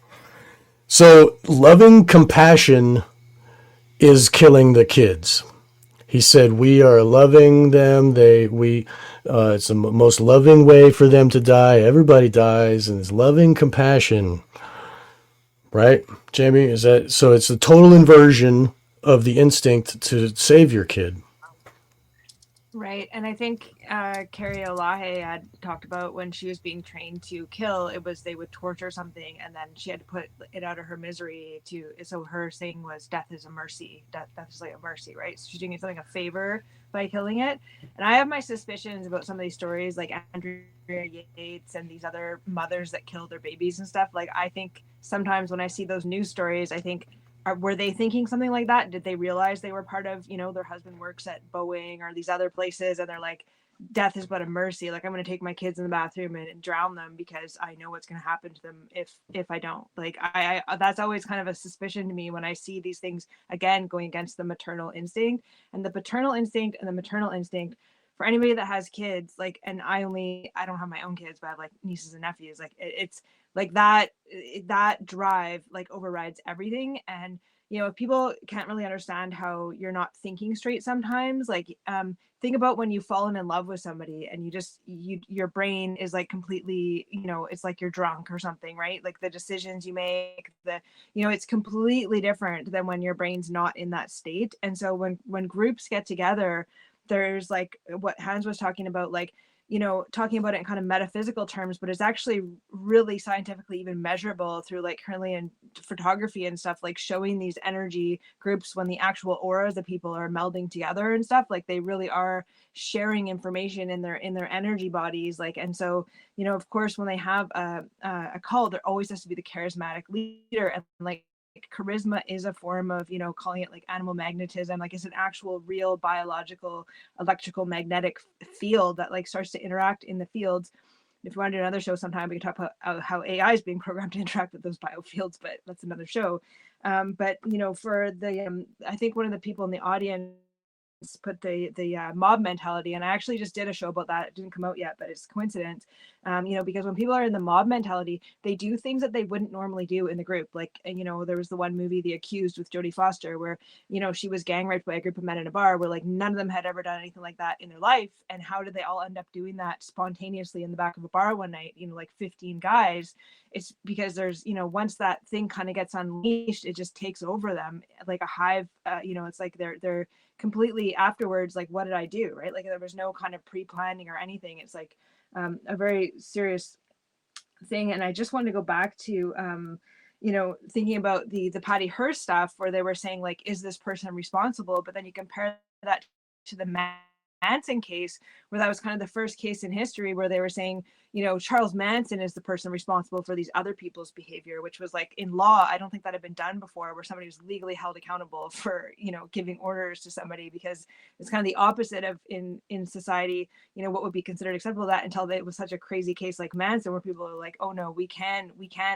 So loving compassion is killing the kids. He said, "We are loving them. It's the most loving way for them to die. Everybody dies, and it's loving compassion." Right, Jamie? Is that so? It's a total inversion of the instinct to save your kid. Right. And I think Carrie Olahe had talked about when she was being trained to kill, it was they would torture something and then she had to put it out of her misery to. So her saying was death is a mercy. Death is like a mercy, right? So she's doing something a favor by killing it. And I have my suspicions about some of these stories like Andrea Yates and these other mothers that kill their babies and stuff. Like I think sometimes when I see those news stories, I think, were they thinking something like that? Did they realize they were part of, their husband works at Boeing or these other places and they're like, death is but a mercy. Like I'm going to take my kids in the bathroom and drown them because I know what's going to happen to them if I don't. Like I that's always kind of a suspicion to me when I see these things again going against the maternal instinct and the paternal instinct and the maternal instinct. For anybody that has kids, like, and I don't have my own kids, but I have like nieces and nephews. Like it's like that drive like overrides everything. And if people can't really understand how you're not thinking straight sometimes, like think about when you've fallen in love with somebody and your brain is like completely, it's like you're drunk or something, right? Like the decisions you make, it's completely different than when your brain's not in that state. And so when groups get together, there's like what Hans was talking about, like talking about it in kind of metaphysical terms, but it's actually really scientifically even measurable through like Kirlian photography and stuff, like showing these energy groups when the actual auras of people are melding together and stuff, like they really are sharing information in their energy bodies. Like, and so, of course, when they have a cult, there always has to be the charismatic leader, and like charisma is a form of, calling it like animal magnetism, like it's an actual real biological electrical magnetic field that like starts to interact in the fields. If you want to do another show sometime, we can talk about how AI is being programmed to interact with those biofields, but that's another show. But for the I think one of the people in the audience put the mob mentality, and I actually just did a show about that. It didn't come out yet, but it's coincidence. Because when people are in the mob mentality, they do things that they wouldn't normally do in the group. Like, there was the one movie, The Accused, with Jodie Foster, where she was gang raped by a group of men in a bar, where like none of them had ever done anything like that in their life. And how did they all end up doing that spontaneously in the back of a bar one night? Like 15 guys. It's because there's once that thing kind of gets unleashed, it just takes over them like a hive. It's like they're completely afterwards, like, what did I do, right? Like there was no kind of pre-planning or anything. It's like a very serious thing. And I just wanted to go back to thinking about the Patty Hearst stuff, where they were saying like, is this person responsible? But then you compare that to the Manson case, where that was kind of the first case in history where they were saying, Charles Manson is the person responsible for these other people's behavior, which was like, in law, I don't think that had been done before, where somebody was legally held accountable for, giving orders to somebody, because it's kind of the opposite of in society, what would be considered acceptable, that until it was such a crazy case like Manson, where people are like, oh no, we can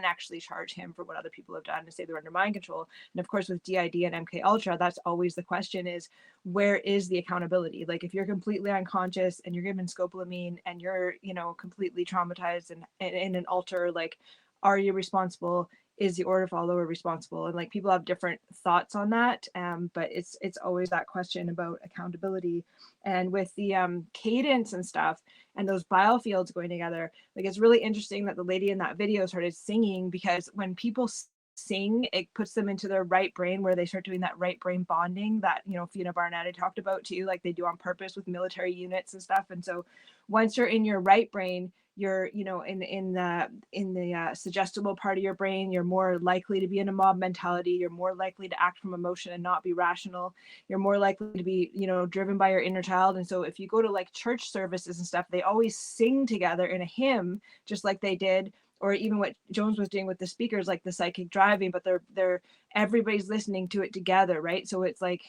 actually charge him for what other people have done to say they're under mind control. And of course with DID and MK Ultra, that's always the question, is where is the accountability? Like if you're completely unconscious and you're given scopolamine and you're completely traumatized and in an altar, like, are you responsible? is the order follower responsible? And like people have different thoughts on that, but it's always that question about accountability. And with the cadence and stuff and those biofields going together, like it's really interesting that the lady in that video started singing, because when people sing, it puts them into their right brain, where they start doing that right brain bonding that, you know, Fina Barnett talked about too, like they do on purpose with military units and stuff. And so once you're in your right brain, you're, you know, in the suggestible part of your brain, you're more likely to be in a mob mentality. You're more likely to act from emotion and not be rational. You're more likely to be, you know, driven by your inner child. And so if you go to like church services and stuff, they always sing together in a hymn, just like they did, or even what Jones was doing with the speakers, like the psychic driving, but they're everybody's listening to it together, right? So it's like,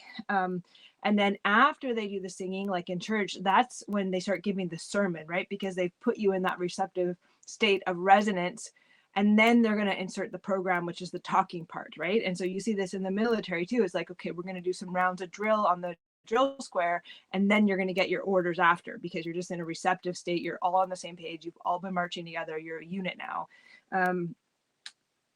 and then after they do the singing, like in church, that's when they start giving the sermon, right? Because they've put you in that receptive state of resonance, and then they're going to insert the program, which is the talking part, right? And so you see this in the military too. It's like, okay, we're going to do some rounds of drill on the drill square, and then you're going to get your orders after, because you're just in a receptive state. You're all on the same page. You've all been marching together. You're a unit now.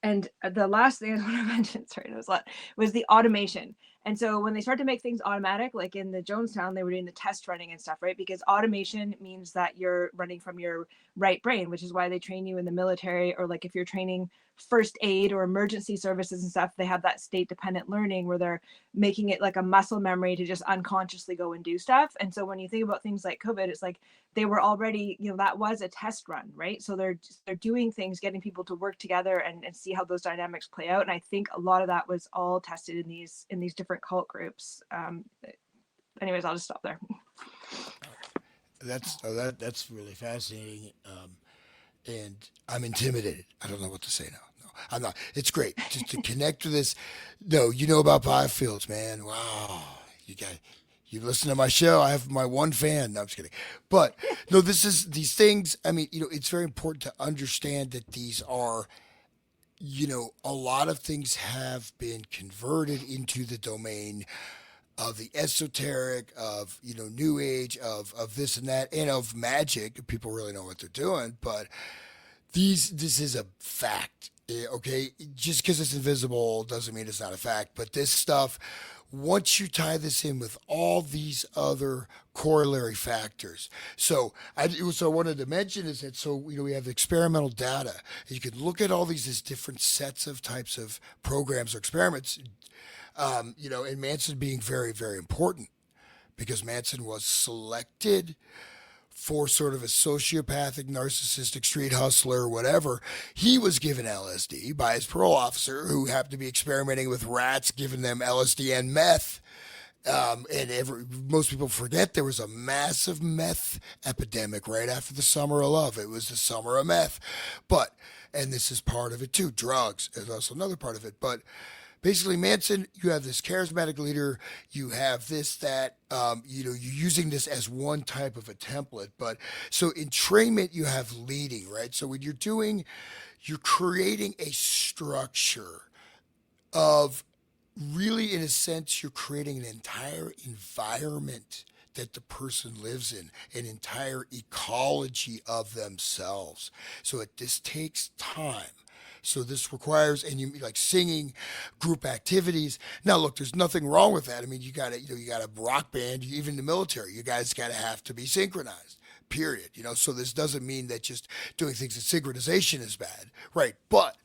And the last thing I want to mention, sorry, it was a lot, was the automation. And so when they start to make things automatic, like in the Jonestown, they were doing the test running and stuff, right? Because automation means that you're running from your right brain, which is why they train you in the military, or like if you're training first aid or emergency services and stuff, they have that state dependent learning where they're making it like a muscle memory to just unconsciously go and do stuff. And so when you think about things like COVID, it's like they were already, you know, that was a test run, right? So they're doing things, getting people to work together and see how those dynamics play out. And I think a lot of that was all tested in these different cult groups. Anyways, I'll just stop there. That's really fascinating. And I'm intimidated. I don't know what to say now. No, I'm not. It's great just to connect to this. No, you know about biofields, man. Wow, you listen to my show. I have my one fan. No, I'm just kidding. But no, these things. I mean, you know, it's very important to understand that these are, you know, a lot of things have been converted into the domain of the esoteric, of, you know, new age, of this and that, and of magic. People really know what they're doing, but this is a fact. Okay, just because it's invisible doesn't mean it's not a fact. But this stuff, once you tie this in with all these other corollary factors, so I wanted to mention is that, so, you know, we have experimental data. You can look at all these as different sets of types of programs or experiments. You know, and Manson being very, very important, because Manson was selected for sort of a sociopathic, narcissistic street hustler, whatever. He was given LSD by his parole officer, who happened to be experimenting with rats, giving them LSD and meth. Most people forget there was a massive meth epidemic right after the Summer of Love. It was the Summer of Meth. And this is part of it too. Drugs is also another part of it. But basically, Manson, you have this charismatic leader, you have this, that, you know, you're using this as one type of a template. But so entrainment, you have leading, right? So when you're creating a structure of, really, in a sense, you're creating an entire environment that the person lives in, an entire ecology of themselves. So this takes time. So this requires, and you like singing, group activities. Now, look, there's nothing wrong with that. I mean, you got a rock band, even the military, you guys got to have to be synchronized, period. You know, so this doesn't mean that just doing things in synchronization is bad, right? But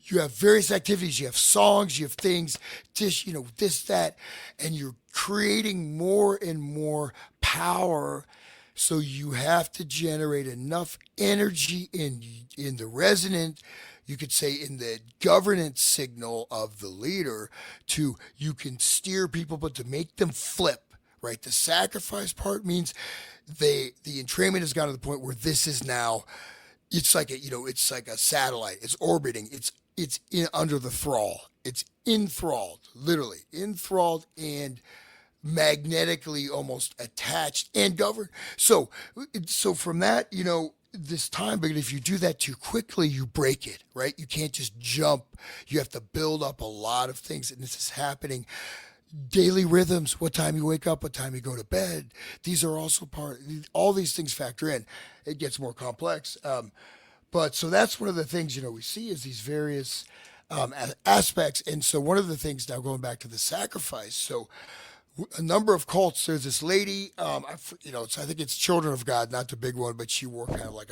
you have various activities, you have songs, you have things, you know, this, that, and you're creating more and more power. So you have to generate enough energy in the resonant, you could say, in the governance signal of the leader, you can steer people, but to make them flip, right? The sacrifice part means the entrainment has gotten to the point where this is now, it's like it's like a satellite. It's orbiting. It's under the thrall. It's enthralled, literally enthralled and magnetically almost attached and governed. So from that, you know, this time, but if you do that too quickly, you break it, right? You can't just jump. You have to build up a lot of things, and this is happening. Daily rhythms, what time you wake up, what time you go to bed. These are also all these things factor in. It gets more complex. But so that's one of the things, you know, we see is these various aspects. And so one of the things, now going back to the sacrifice, so a number of cults. There's this lady, I think it's Children of God, not the big one, but she wore kind of like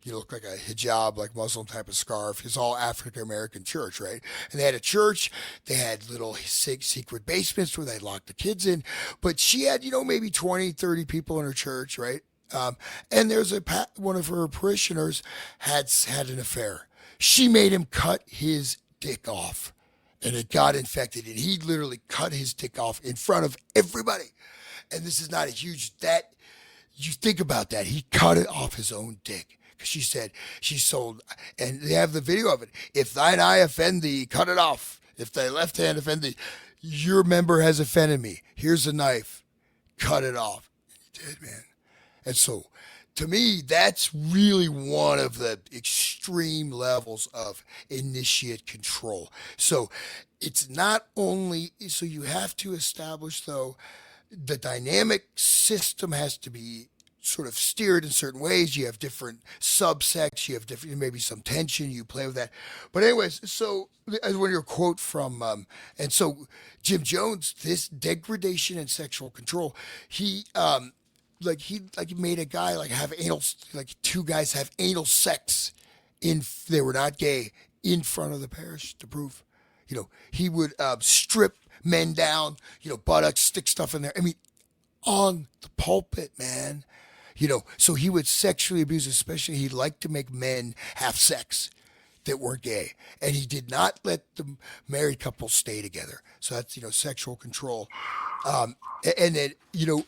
look like a hijab, like Muslim type of scarf. It's all African American church, right? And they had a church. They had little secret basements where they locked the kids in. But she had, maybe 20, 30 people in her church, right? And there's one of her parishioners had an affair. She made him cut his dick off. And it got infected, and he literally cut his dick off in front of everybody. And this is not you think about that. He cut it off his own dick. Because she said, she sold, and they have the video of it. If thine eye offend thee, cut it off. If thy left hand offend thee, your member has offended me. Here's a knife. Cut it off. He did, man. And so, to me, that's really one of the extreme levels of initiate control. So it's not only, so you have to establish, though, the dynamic system has to be sort of steered in certain ways. You have different subsects, you have different, maybe some tension, you play with that. But anyways, so as one of your quote from, and so Jim Jones, this degradation and sexual control, he made a guy have two guys have anal sex they were not gay in front of the parish to prove, he would strip men down, buttocks, stick stuff in there. I mean, on the pulpit, man, so he would sexually abuse, especially he liked to make men have sex that weren't gay. And he did not let the married couple stay together. So that's, sexual control. And then,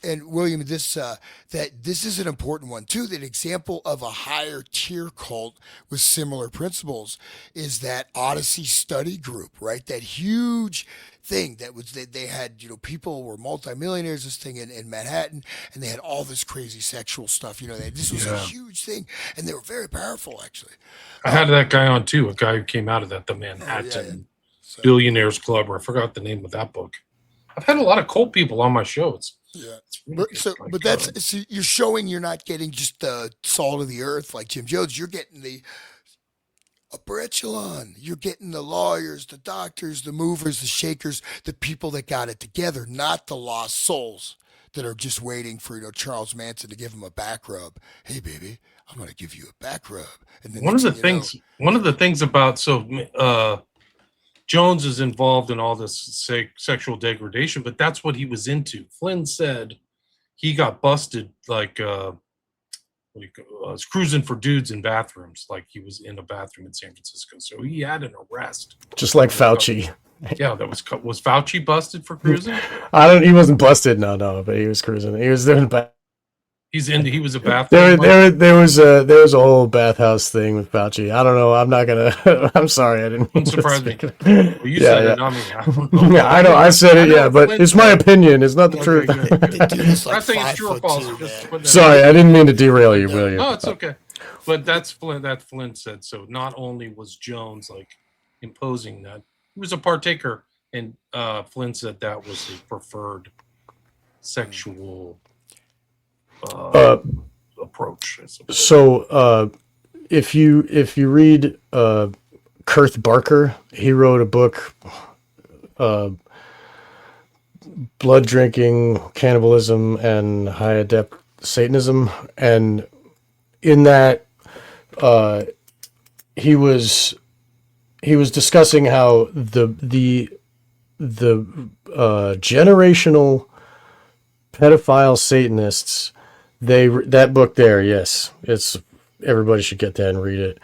and William, this is an important one too. That example of a higher tier cult with similar principles is that Odyssey study group, right? That huge thing that they had, people were multimillionaires, this thing in Manhattan, and they had all this crazy sexual stuff. This was a huge thing, and they were very powerful, actually. I had that guy on too, a guy who came out of that, the Manhattan Billionaires Club, or I forgot the name of that book. I've had a lot of cult people on my show. It's really so you're showing you're not getting just the salt of the earth like Jim Jones. You're getting the upper echelon. You're getting the lawyers, the doctors, the movers, the shakers, the people that got it together, not the lost souls that are just waiting for Charles Manson to give them a back rub. Hey, baby, I'm going to give you a back rub. And then one of the things about Jones is involved in all this sexual degradation, but that's what he was into. Flynn said he got busted was cruising for dudes in bathrooms, like he was in a bathroom in San Francisco. So he had an arrest. Just like Fauci. Yeah, was Fauci busted for cruising? He wasn't busted, no, but he was cruising. He was doing he was a bathroom. There was a whole bathhouse thing with Fauci. I don't know. I'm not gonna. I'm sorry. I didn't. Surprise me. Well, you said it, not me. Yeah, I know. I said it. Yeah, but it's my opinion. It's not the truth. I think it's true or false. Sorry, I didn't mean to derail you, William. No, it's okay. But that's Flynn. That Flynn said. So not only was Jones imposing that, he was a partaker, and Flynn said that was his preferred sexual approach. So if you read Kurt Barker, he wrote a book, Blood Drinking, Cannibalism, and High Adept Satanism, and in that he was discussing how the generational pedophile Satanists, that book there, yes, it's everybody should get that and read it.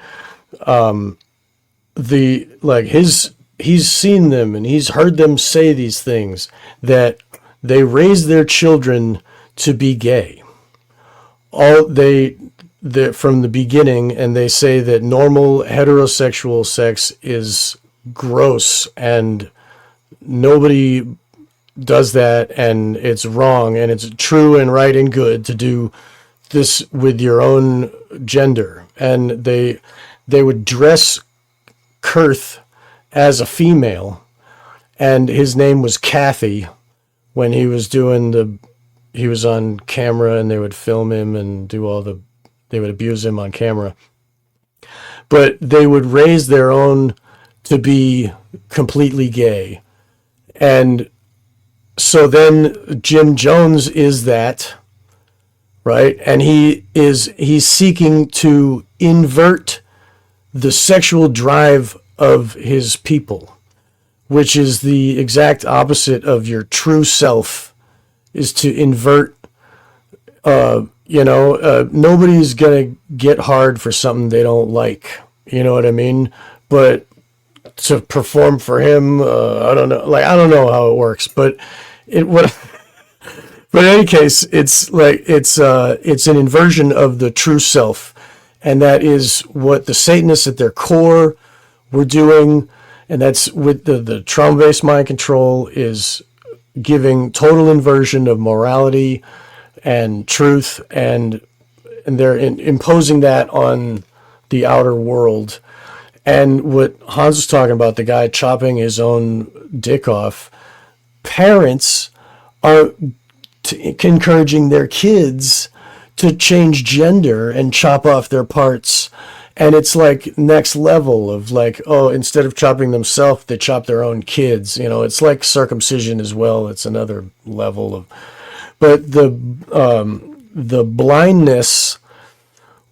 He's seen them and he's heard them say these things, that they raise their children to be gay. From the beginning, and they say that normal heterosexual sex is gross and nobody does that, and it's wrong, and it's true and right and good to do this with your own gender. And they would dress Kurth as a female, and his name was Kathy when he was he was on camera, and they would film him and they would abuse him on camera. But they would raise their own to be completely gay. And so then Jim Jones is that, right? And he's seeking to invert the sexual drive of his people, which is the exact opposite of your true self, is to invert. Nobody's gonna get hard for something they don't like. You know what I mean? But to perform for him, I don't know. Like, I don't know how it works, but it what. But in any case, it's an inversion of the true self, and that is what the Satanists at their core were doing, and that's with the trauma-based mind control is giving total inversion of morality and truth, and they're imposing that on the outer world. And what Hans was talking about, the guy chopping his own dick off, parents are encouraging their kids to change gender and chop off their parts. And it's like next level of like, oh, instead of chopping themselves, they chop their own kids. You know, it's like circumcision as well. It's another level of, but the blindness,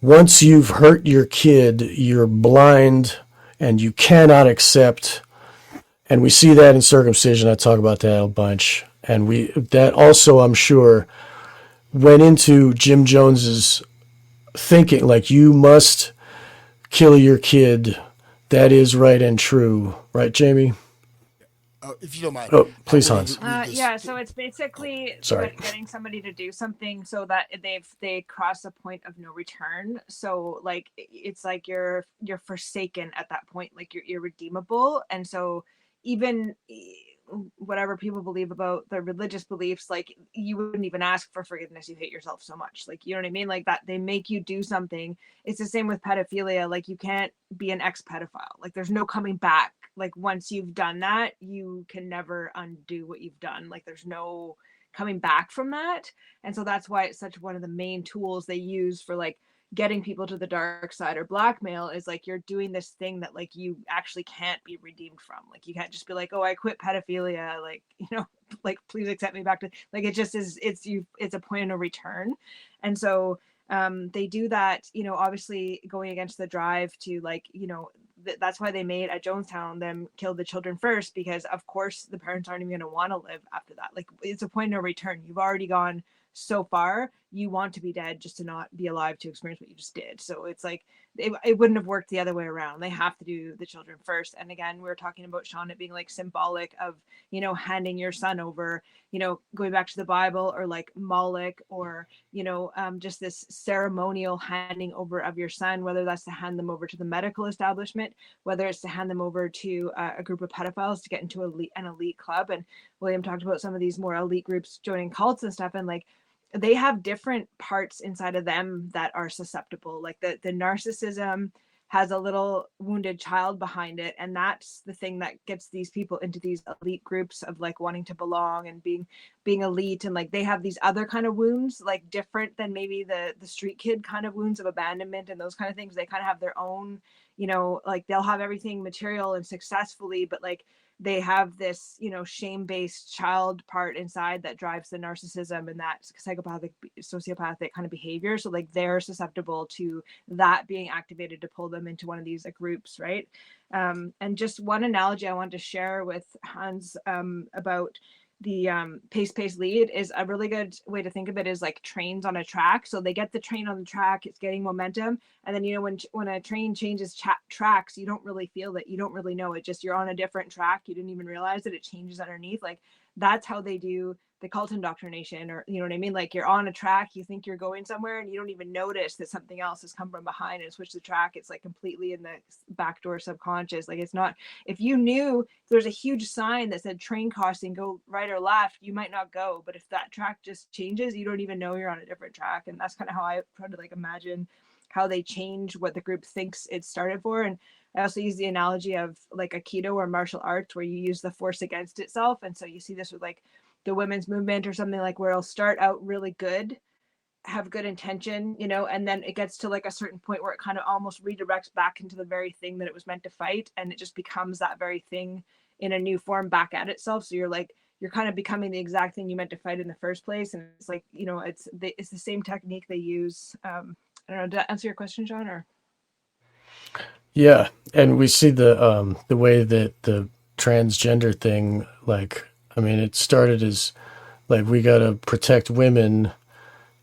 once you've hurt your kid, you're blind and you cannot accept. And we see that in circumcision. I talk about that a bunch. And that also, I'm sure, went into Jim Jones's thinking, like, you must kill your kid. That is right and true. Right, Jamie? If you don't mind. Oh, please, Hans. Yeah, so it's basically getting somebody to do something so that they cross a point of no return. So like it's like you're forsaken at that point, like you're irredeemable. And so even whatever people believe about their religious beliefs, like you wouldn't even ask for forgiveness. You hate yourself so much, like, you know what I mean? Like that they make you do something. It's the same with pedophilia. Like you can't be an ex-pedophile. Like there's no coming back. Like once you've done that, you can never undo what you've done. Like there's no coming back from that. And so that's why it's such one of the main tools they use for like getting people to the dark side or blackmail, is like you're doing this thing that like you actually can't be redeemed from. Like you can't just be like, oh, I quit pedophilia, like, you know, like please accept me back to, like, it just is, it's a point of no return. And so they do that, you know, obviously going against the drive to like, you know, that's why they made at Jonestown them kill the children first, because of course the parents aren't even going to want to live after that. Like it's a point of no return. You've already gone so far, you want to be dead just to not be alive to experience what you just did. So it's like it wouldn't have worked the other way around. They have to do the children first. And again, we were talking about Sean, it being like symbolic of, you know, handing your son over, you know, going back to the Bible, or like Moloch, or, you know, just this ceremonial handing over of your son, whether that's to hand them over to the medical establishment, whether it's to hand them over to a group of pedophiles to get into an elite club. And William talked about some of these more elite groups joining cults and stuff. And like, they have different parts inside of them that are susceptible. Like the narcissism has a little wounded child behind it, and that's the thing that gets these people into these elite groups of like wanting to belong and being elite. And like they have these other kind of wounds, like different than maybe the street kid kind of wounds of abandonment and those kind of things. They kind of have their own, you know, like they'll have everything material and successfully, but like they have this, you know, shame-based child part inside that drives the narcissism and that psychopathic, sociopathic kind of behavior. So like they're susceptible to that being activated to pull them into one of these groups, right? And just one analogy I wanted to share with Hans about the pace lead is a really good way to think of it is like trains on a track. So they get the train on the track, it's getting momentum, and then, you know, when a train changes tracks, you don't really feel that, you don't really know it, just you're on a different track, you didn't even realize that it changes underneath. Like that's how they do the cult indoctrination, or you know what I mean? Like you're on a track, you think you're going somewhere, and you don't even notice that something else has come from behind and switched the track. It's like completely in the backdoor subconscious. Like it's not, if you knew there's a huge sign that said train crossing, go right or left, you might not go. But if that track just changes, you don't even know you're on a different track. And that's kind of how I try to like imagine how they change what the group thinks it started for. And I also use the analogy of like Aikido or martial arts, where you use the force against itself. And so you see this with like the women's movement or something, like where it'll start out really good, have good intention, you know, and then it gets to like a certain point where it kind of almost redirects back into the very thing that it was meant to fight, and it just becomes that very thing in a new form back at itself. So you're kind of becoming the exact thing you meant to fight in the first place, and it's like, you know, it's the same technique they use. I don't know, did that answer your question, John? Or Yeah, and we see the way that the transgender thing, like, I mean, it started as like we gotta protect women,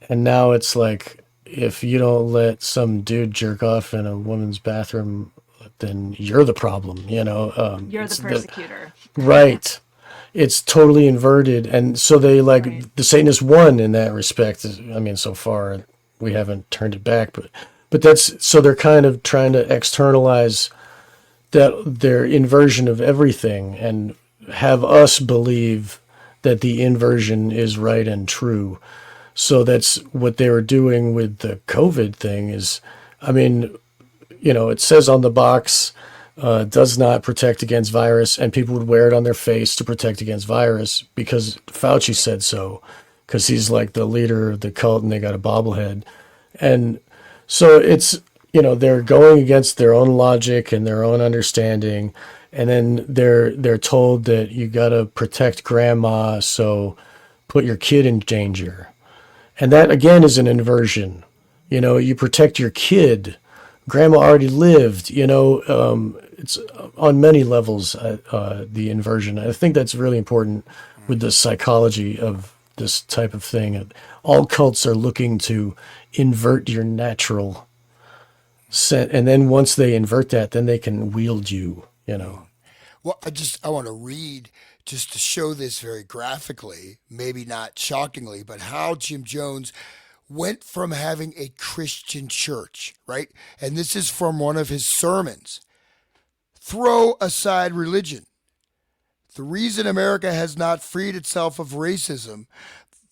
and now it's like if you don't let some dude jerk off in a woman's bathroom, then you're the problem, you know. you're the It's persecutor. right. It's totally inverted, and so they like Right. the Satanists won in that respect. I mean, so far we haven't turned it back, but that's so they're kind of trying to externalize that their inversion of everything and have us believe that the inversion is right and true. So that's what they were doing with the COVID thing is, I mean, you know, it says on the box, does not protect against virus, and people would wear it on their face to protect against virus because Fauci said so, because he's like the leader of the cult and they got a bobblehead. And so it's, you know, they're going against their own logic and their own understanding. And then they're told that you got to protect grandma, so put your kid in danger. And that again is an inversion. You know, you protect your kid. Grandma already lived. You know, it's on many levels the inversion. I think that's really important with the psychology of this type of thing. All cults are looking to invert your natural set, and then once they invert that, then they can wield you. You know. Well, I want to read just to show this very graphically, maybe not shockingly, but how Jim Jones went from having a Christian church, right? And this is from one of his sermons. Throw aside religion. The reason America has not freed itself of racism,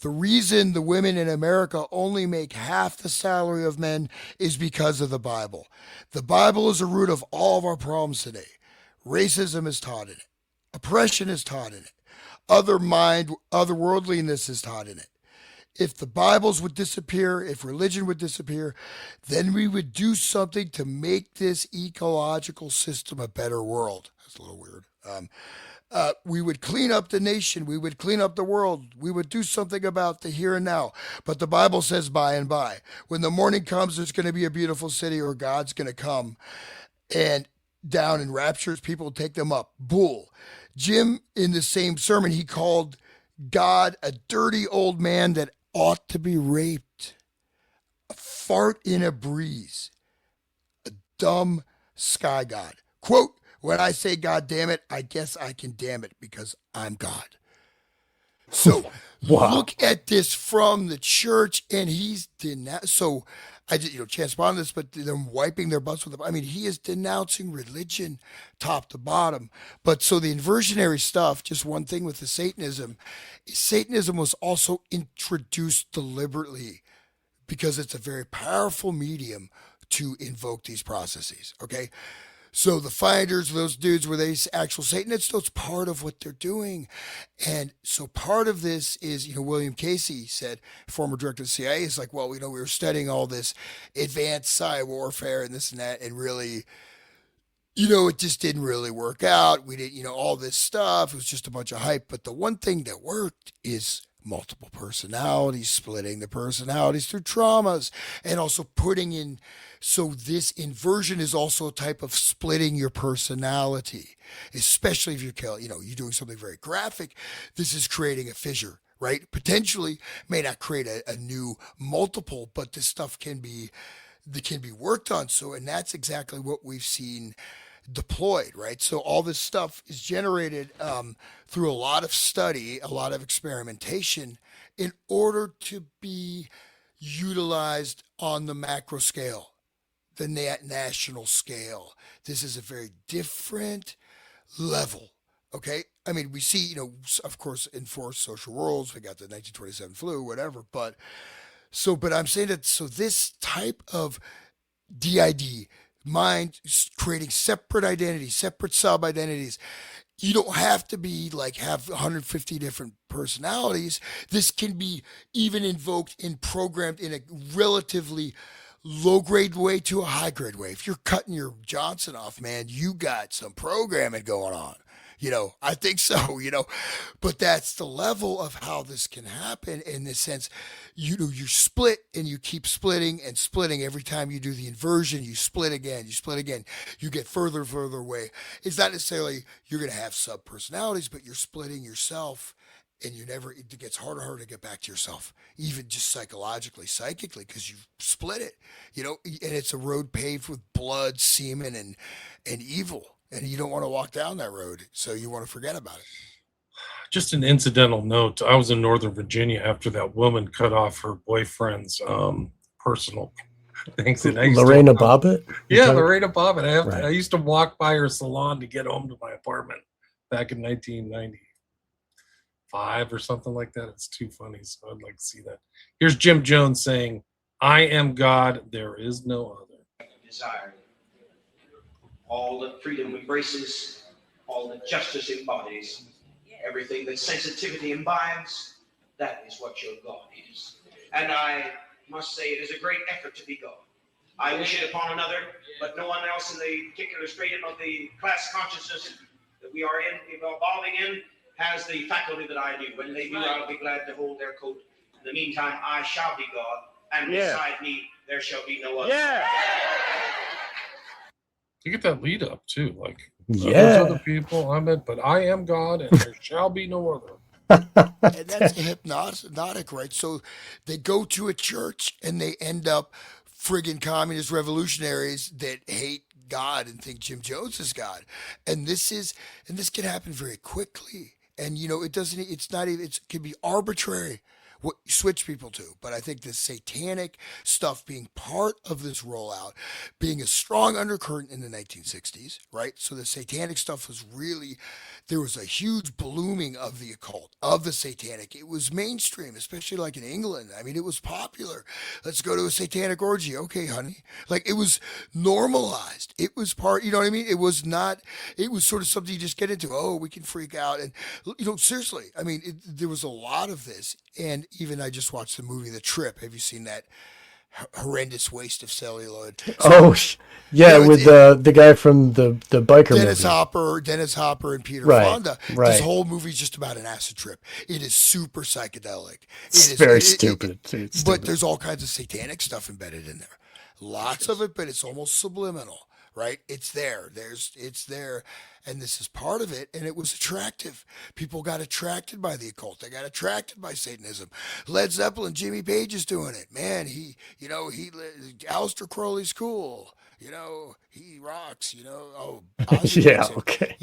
the reason the women in America only make half the salary of men is because of the Bible. The Bible is the root of all of our problems today. Racism is taught in it. Oppression is taught in it. Otherworldliness is taught in it. If the Bibles would disappear, if religion would disappear, then we would do something to make this ecological system a better world. That's a little weird. We would clean up the nation. We would clean up the world. We would do something about the here and now. But the Bible says by and by. When the morning comes, there's going to be a beautiful city, or God's going to come and down and raptures people, take them up. Bull. Jim, in the same sermon, he called God a dirty old man that ought to be raped, a fart in a breeze, a dumb sky god. Quote, when I say God damn it, I guess I can damn it because I'm God. So Wow. Look at this from the church, and he's so I just chance upon this, but them wiping their butts with them. I mean, he is denouncing religion top to bottom. But so the inversionary stuff, just one thing with the Satanism was also introduced deliberately because it's a very powerful medium to invoke these processes. Okay. So the finders, those dudes, were they actual Satanists? That's part of what they're doing. And so part of this is, William Casey said, former director of the CIA, is like, well, we were studying all this advanced psi warfare and this and that, and really, it just didn't really work out. We didn't, all this stuff. It was just a bunch of hype. But the one thing that worked is multiple personalities, splitting the personalities through traumas, and also putting in. So this inversion is also a type of splitting your personality, especially if you're doing something very graphic. This is creating a fissure, right? Potentially may not create a new multiple, but this stuff can be worked on. So, and that's exactly what we've seen deployed, right? So all this stuff is generated through a lot of study, a lot of experimentation in order to be utilized on the macro scale, the national scale. This is a very different level. Okay. I mean, we see, of course, enforced social rules. We got the 1927 flu, whatever. But I'm saying that, so this type of DID, mind creating separate identities, separate sub identities, you don't have to be like have 150 different personalities. This can be even invoked and programmed in a relatively low grade way to a high grade way. If you're cutting your Johnson off, man, you got some programming going on. I think so, but that's the level of how this can happen in this sense. You split and you keep splitting and splitting every time you do the inversion. You split again, you split again, you get further, further away. It's not necessarily you're going to have sub personalities, but you're splitting yourself and it gets harder and harder to get back to yourself, even just psychologically, psychically, because you've split it, and it's a road paved with blood, semen, and evil. And you don't want to walk down that road, so you want to forget about it. Just an incidental note. I was in Northern Virginia after that woman cut off her boyfriend's personal things. And Lorena Bobbitt? Yeah, Lorena Bobbitt. Right. I used to walk by her salon to get home to my apartment back in 1995 or something like that. It's too funny, so I'd like to see that. Here's Jim Jones saying, "I am God, there is no other." Desire. All that freedom embraces, all that justice embodies, everything that sensitivity imbibes, that is what your God is. And I must say it is a great effort to be God. I wish it upon another, but no one else in the particular stratum of the class consciousness that we are evolving in has the faculty that I do. When they do, I'll be glad to hold their coat. In the meantime, I shall be God, and beside me there shall be no other. Yeah. You get that lead up too, like yeah, those other people. But I am God, and there shall be no other. And that's hypnotic, right? So they go to a church and they end up friggin' communist revolutionaries that hate God and think Jim Jones is God. And this can happen very quickly. And it can be arbitrary what you switch people to. But I think the satanic stuff being part of this rollout, being a strong undercurrent in the 1960s, right? So the satanic stuff was really, there was a huge blooming of the occult, of the satanic. It was mainstream, especially like in England. I mean, it was popular. Let's go to a satanic orgy. Okay, honey. Like it was normalized. It was part, you know what I mean? It was sort of something you just get into. Oh, we can freak out. And, seriously, I mean, there was a lot of this. And even I just watched the movie The Trip. Have you seen that horrendous waste of celluloid? With the guy from the biker Dennis movie. Dennis Hopper and Peter Right, Fonda. right. This whole movie is just about an acid trip. It is super psychedelic. It's very stupid. But there's all kinds of satanic stuff embedded in there. Lots of it, but it's almost subliminal, right? It's there. It's there. And this is part of it. And it was attractive. People got attracted by the occult. They got attracted by Satanism. Led Zeppelin, Jimmy Page is doing it. Man, Aleister Crowley's cool. He rocks, Ozzy Yeah, rocks it. okay.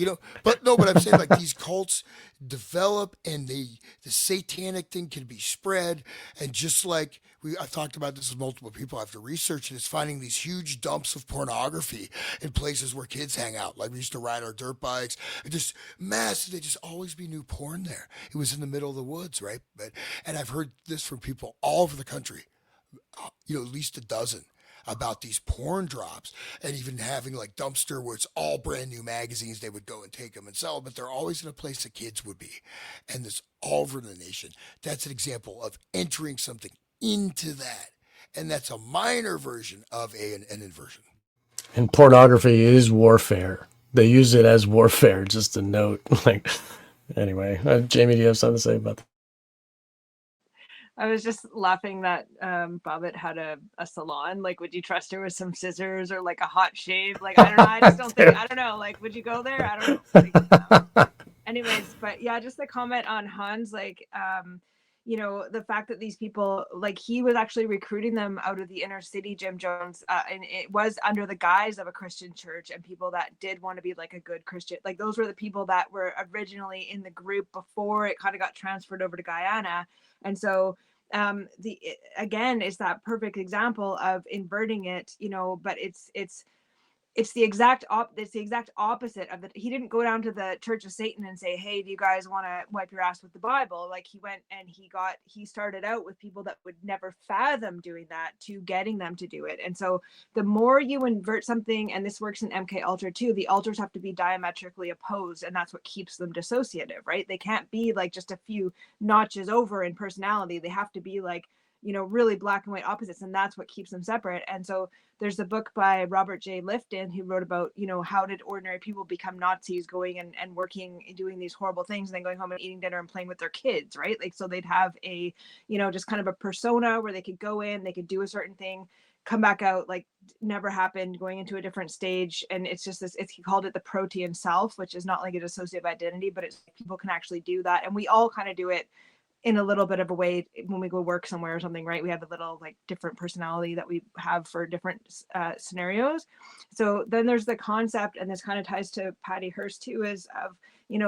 But I'm saying like these cults develop and the satanic thing can be spread. And just like I've talked about this with multiple people after research, and it's finding these huge dumps of pornography in places where kids hang out. Like we used to ride our dirt bikes, and just massive, there'd just always be new porn there. It was in the middle of the woods, right? And I've heard this from people all over the country, at least a dozen, about these porn drops, and even having like dumpster where it's all brand new magazines. They would go and take them and sell them, but they're always in a place the kids would be. And this all over the nation. That's an example of entering something into that. And that's a minor version of an inversion. And pornography is warfare. They use it as warfare, just a note. Anyway, Jamie, do you have something to say about that? I was just laughing that Bobbitt had a salon. Like, would you trust her with some scissors or like a hot shave? Like, I don't know. I just don't think, I don't know. Like, would you go there? I don't know. Anyways, but yeah, just the comment on Hans, like, the fact that these people, like, he was actually recruiting them out of the inner city, Jim Jones, and it was under the guise of a Christian church, and people that did want to be like a good Christian, like those were the people that were originally in the group before it kind of got transferred over to Guyana. And so again, it's that perfect example of inverting it, but it's it's the exact opposite of he didn't go down to the Church of Satan and say, hey, do you guys want to wipe your ass with the Bible? Like, he went and he started out with people that would never fathom doing that, to getting them to do it. And so the more you invert something, and this works in MK Ultra too, the ultras have to be diametrically opposed, and that's what keeps them dissociative, right? They can't be like just a few notches over in personality. They have to be like, really black and white opposites, and that's what keeps them separate. And so there's a book by Robert J. Lifton who wrote about, how did ordinary people become Nazis, going and working and doing these horrible things, and then going home and eating dinner and playing with their kids, right? Like, so they'd have a, just kind of a persona where they could go in, they could do a certain thing, come back out like never happened, going into a different stage. And it's just this, he called it the protean self, which is not like a dissociative identity, but it's people can actually do that. And we all kind of do it in a little bit of a way when we go work somewhere or something, right? We have a little like different personality that we have for different scenarios. So then there's the concept, and this kind of ties to Patty Hearst too, is of,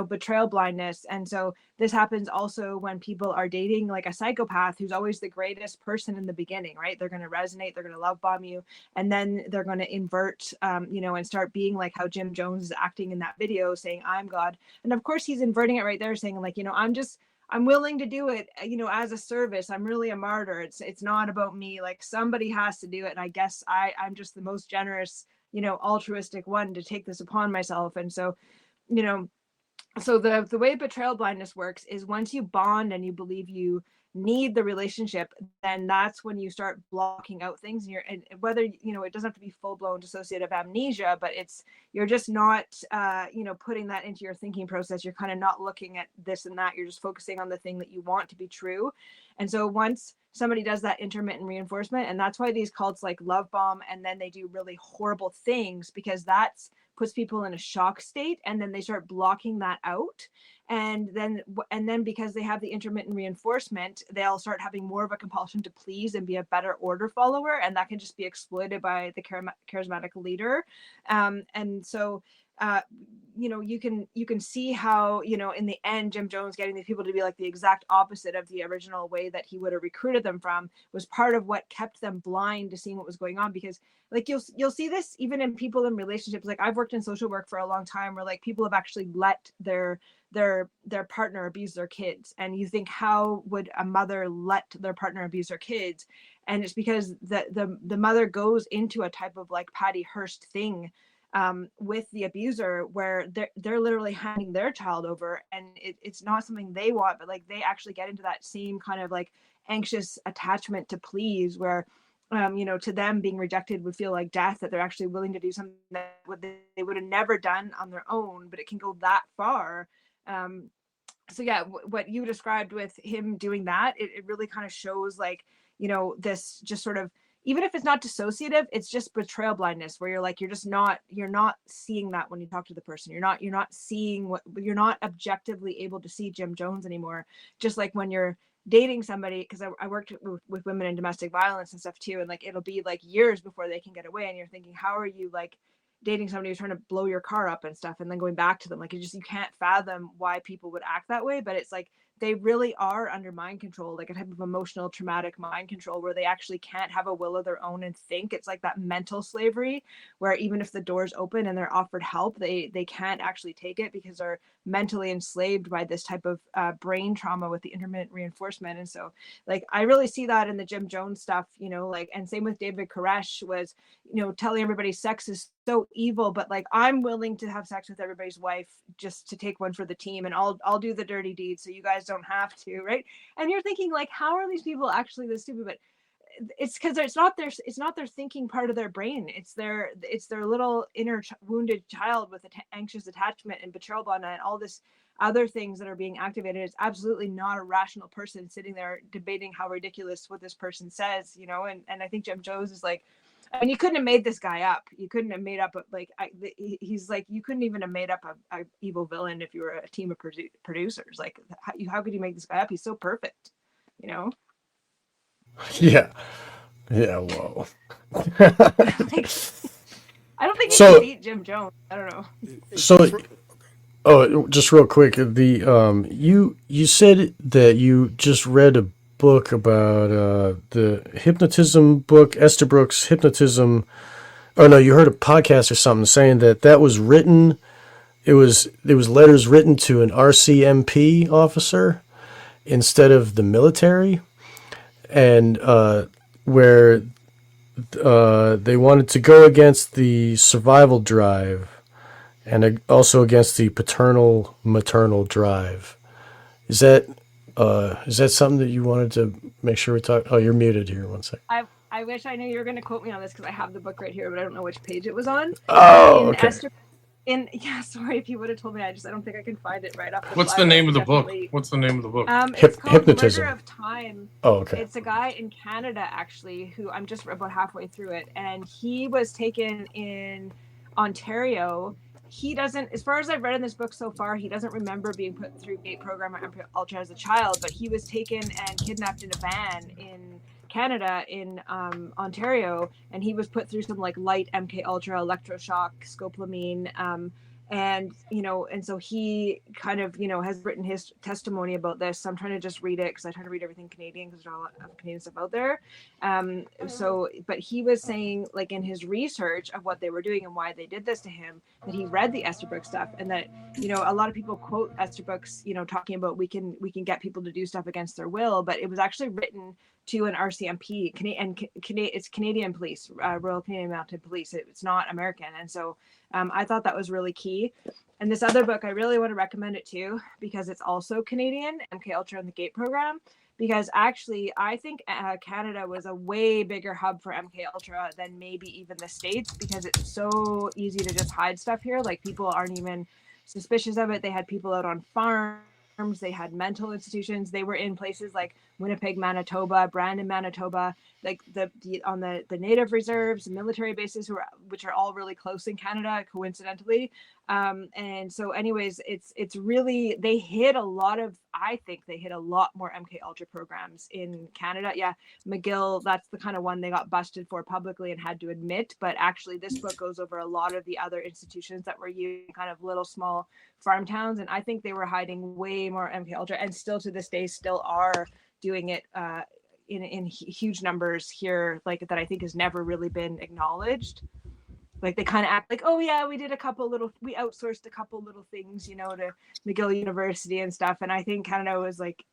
betrayal blindness. And so this happens also when people are dating like a psychopath who's always the greatest person in the beginning, right? They're going to resonate, they're going to love bomb you, and then they're going to invert, and start being like how Jim Jones is acting in that video, saying, I'm God. And of course he's inverting it right there, saying like, I'm willing to do it, as a service. I'm really a martyr. It's not about me. Like, somebody has to do it. And I guess I'm just the most generous, altruistic one to take this upon myself. And so, so the way betrayal blindness works is once you bond and you believe you need the relationship, then that's when you start blocking out things, and whether it doesn't have to be full-blown dissociative amnesia, but you're just not putting that into your thinking process. You're kind of not looking at this and that. You're just focusing on the thing that you want to be true. And so once somebody does that intermittent reinforcement, and that's why these cults like love bomb, and then they do really horrible things, because that's puts people in a shock state, and then they start blocking that out. And then because they have the intermittent reinforcement, they'll start having more of a compulsion to please and be a better order follower, and that can just be exploited by the charismatic leader. And so you can see how, in the end, Jim Jones getting these people to be like the exact opposite of the original way that he would have recruited them from was part of what kept them blind to seeing what was going on. Because like you'll see this even in people in relationships. Like, I've worked in social work for a long time, where like people have actually let their partner abuse their kids, and you think, how would a mother let their partner abuse their kids? And it's because the mother goes into a type of like Patty Hearst thing with the abuser, where they're literally handing their child over, and it's not something they want, but like they actually get into that same kind of like anxious attachment to please, where to them being rejected would feel like death, that they're actually willing to do something that they would have never done on their own, but it can go that far. So yeah, what you described with him doing that, it really kind of shows like, this just sort of, even if it's not dissociative, it's just betrayal blindness, where you're not seeing that when you talk to the person. You're not seeing you're not objectively able to see Jim Jones anymore. Just like when you're dating somebody, because I worked with women in domestic violence and stuff too, and like it'll be like years before they can get away, and you're thinking, how are you like dating somebody who's trying to blow your car up and stuff, and then going back to them? Like, you can't fathom why people would act that way. But it's like they really are under mind control, like a type of emotional traumatic mind control, where they actually can't have a will of their own and think. It's like that mental slavery, where even if the door's open and they're offered help, they can't actually take it, because they're mentally enslaved by this type of brain trauma with the intermittent reinforcement. And so like I really see that in the Jim Jones stuff, like, and same with David Koresh, was telling everybody sex is so evil, but like I'm willing to have sex with everybody's wife just to take one for the team, and I'll do the dirty deeds so you guys don't have to, right? And you're thinking like, how are these people actually this stupid? But it's because it's not their thinking part of their brain. It's their little inner wounded child with anxious attachment and betrayal bond and all this other things that are being activated. It's absolutely not a rational person sitting there debating how ridiculous what this person says, and I think Jim Jones is like, I mean, you couldn't have made this guy up. You couldn't have made up he's like, you couldn't even have made up a evil villain if you were a team of producers. Like, how could you make this guy up? He's so perfect, Yeah. Whoa. Like, I don't think you can beat Jim Jones. I don't know. So, just real quick, you said that you just read a book about the hypnotism book, Esther Brooks' Hypnotism, Oh no, you heard a podcast or something saying that was written. It was letters written to an RCMP officer instead of the military, and where they wanted to go against the survival drive and also against the paternal maternal drive. Is that something that you wanted to make sure we talk? Oh, you're muted here. One sec. I wish I knew you were going to quote me on this because I have the book right here, but I don't know which page it was on. Oh, okay. Sorry if you would have told me. I don't think I can find it right off the What's fly, the name of the definitely... book? What's the name of the book? It's called Hypnotism. Murder of Time. Oh, okay. It's a guy in Canada, actually, who I'm just about halfway through it, and he was taken in Ontario. He doesn't, as far as I've read in this book so far, he doesn't remember being put through gate program or MK Ultra as a child, but he was taken and kidnapped in a van in Canada, in Ontario, and he was put through some like light MK Ultra, electroshock, scopolamine, and so he kind of has written his testimony about this. So I'm trying to just read it because I try to read everything Canadian because there's a lot of Canadian stuff out there. But he was saying, like, in his research of what they were doing and why they did this to him, that he read the Esterbrook stuff, and that a lot of people quote Esterbrook's talking about we can get people to do stuff against their will, but it was actually written to an RCMP, it's Canadian Police, Royal Canadian Mounted Police. It's not American, and so I thought that was really key. And this other book, I really want to recommend it too because it's also Canadian, MK Ultra and the Gate Program. Because actually, I think Canada was a way bigger hub for MK Ultra than maybe even the States, because it's so easy to just hide stuff here. Like, people aren't even suspicious of it. They had people out on farms. They had mental institutions. They were in places like Winnipeg, Manitoba, Brandon, Manitoba, like on the native reserves, military bases, which are all really close in Canada, coincidentally. And so, anyways, it's really, I think they hit a lot more MK Ultra programs in Canada. Yeah, McGill, that's the kind of one they got busted for publicly and had to admit. But actually, this book goes over a lot of the other institutions that were using kind of little small farm towns, and I think they were hiding way more MK Ultra, and still to this day still are doing it in huge numbers here, like, that I think has never really been acknowledged. Like, they kind of act like, oh yeah, we outsourced a couple little things, to McGill University and stuff. And I think Canada was like,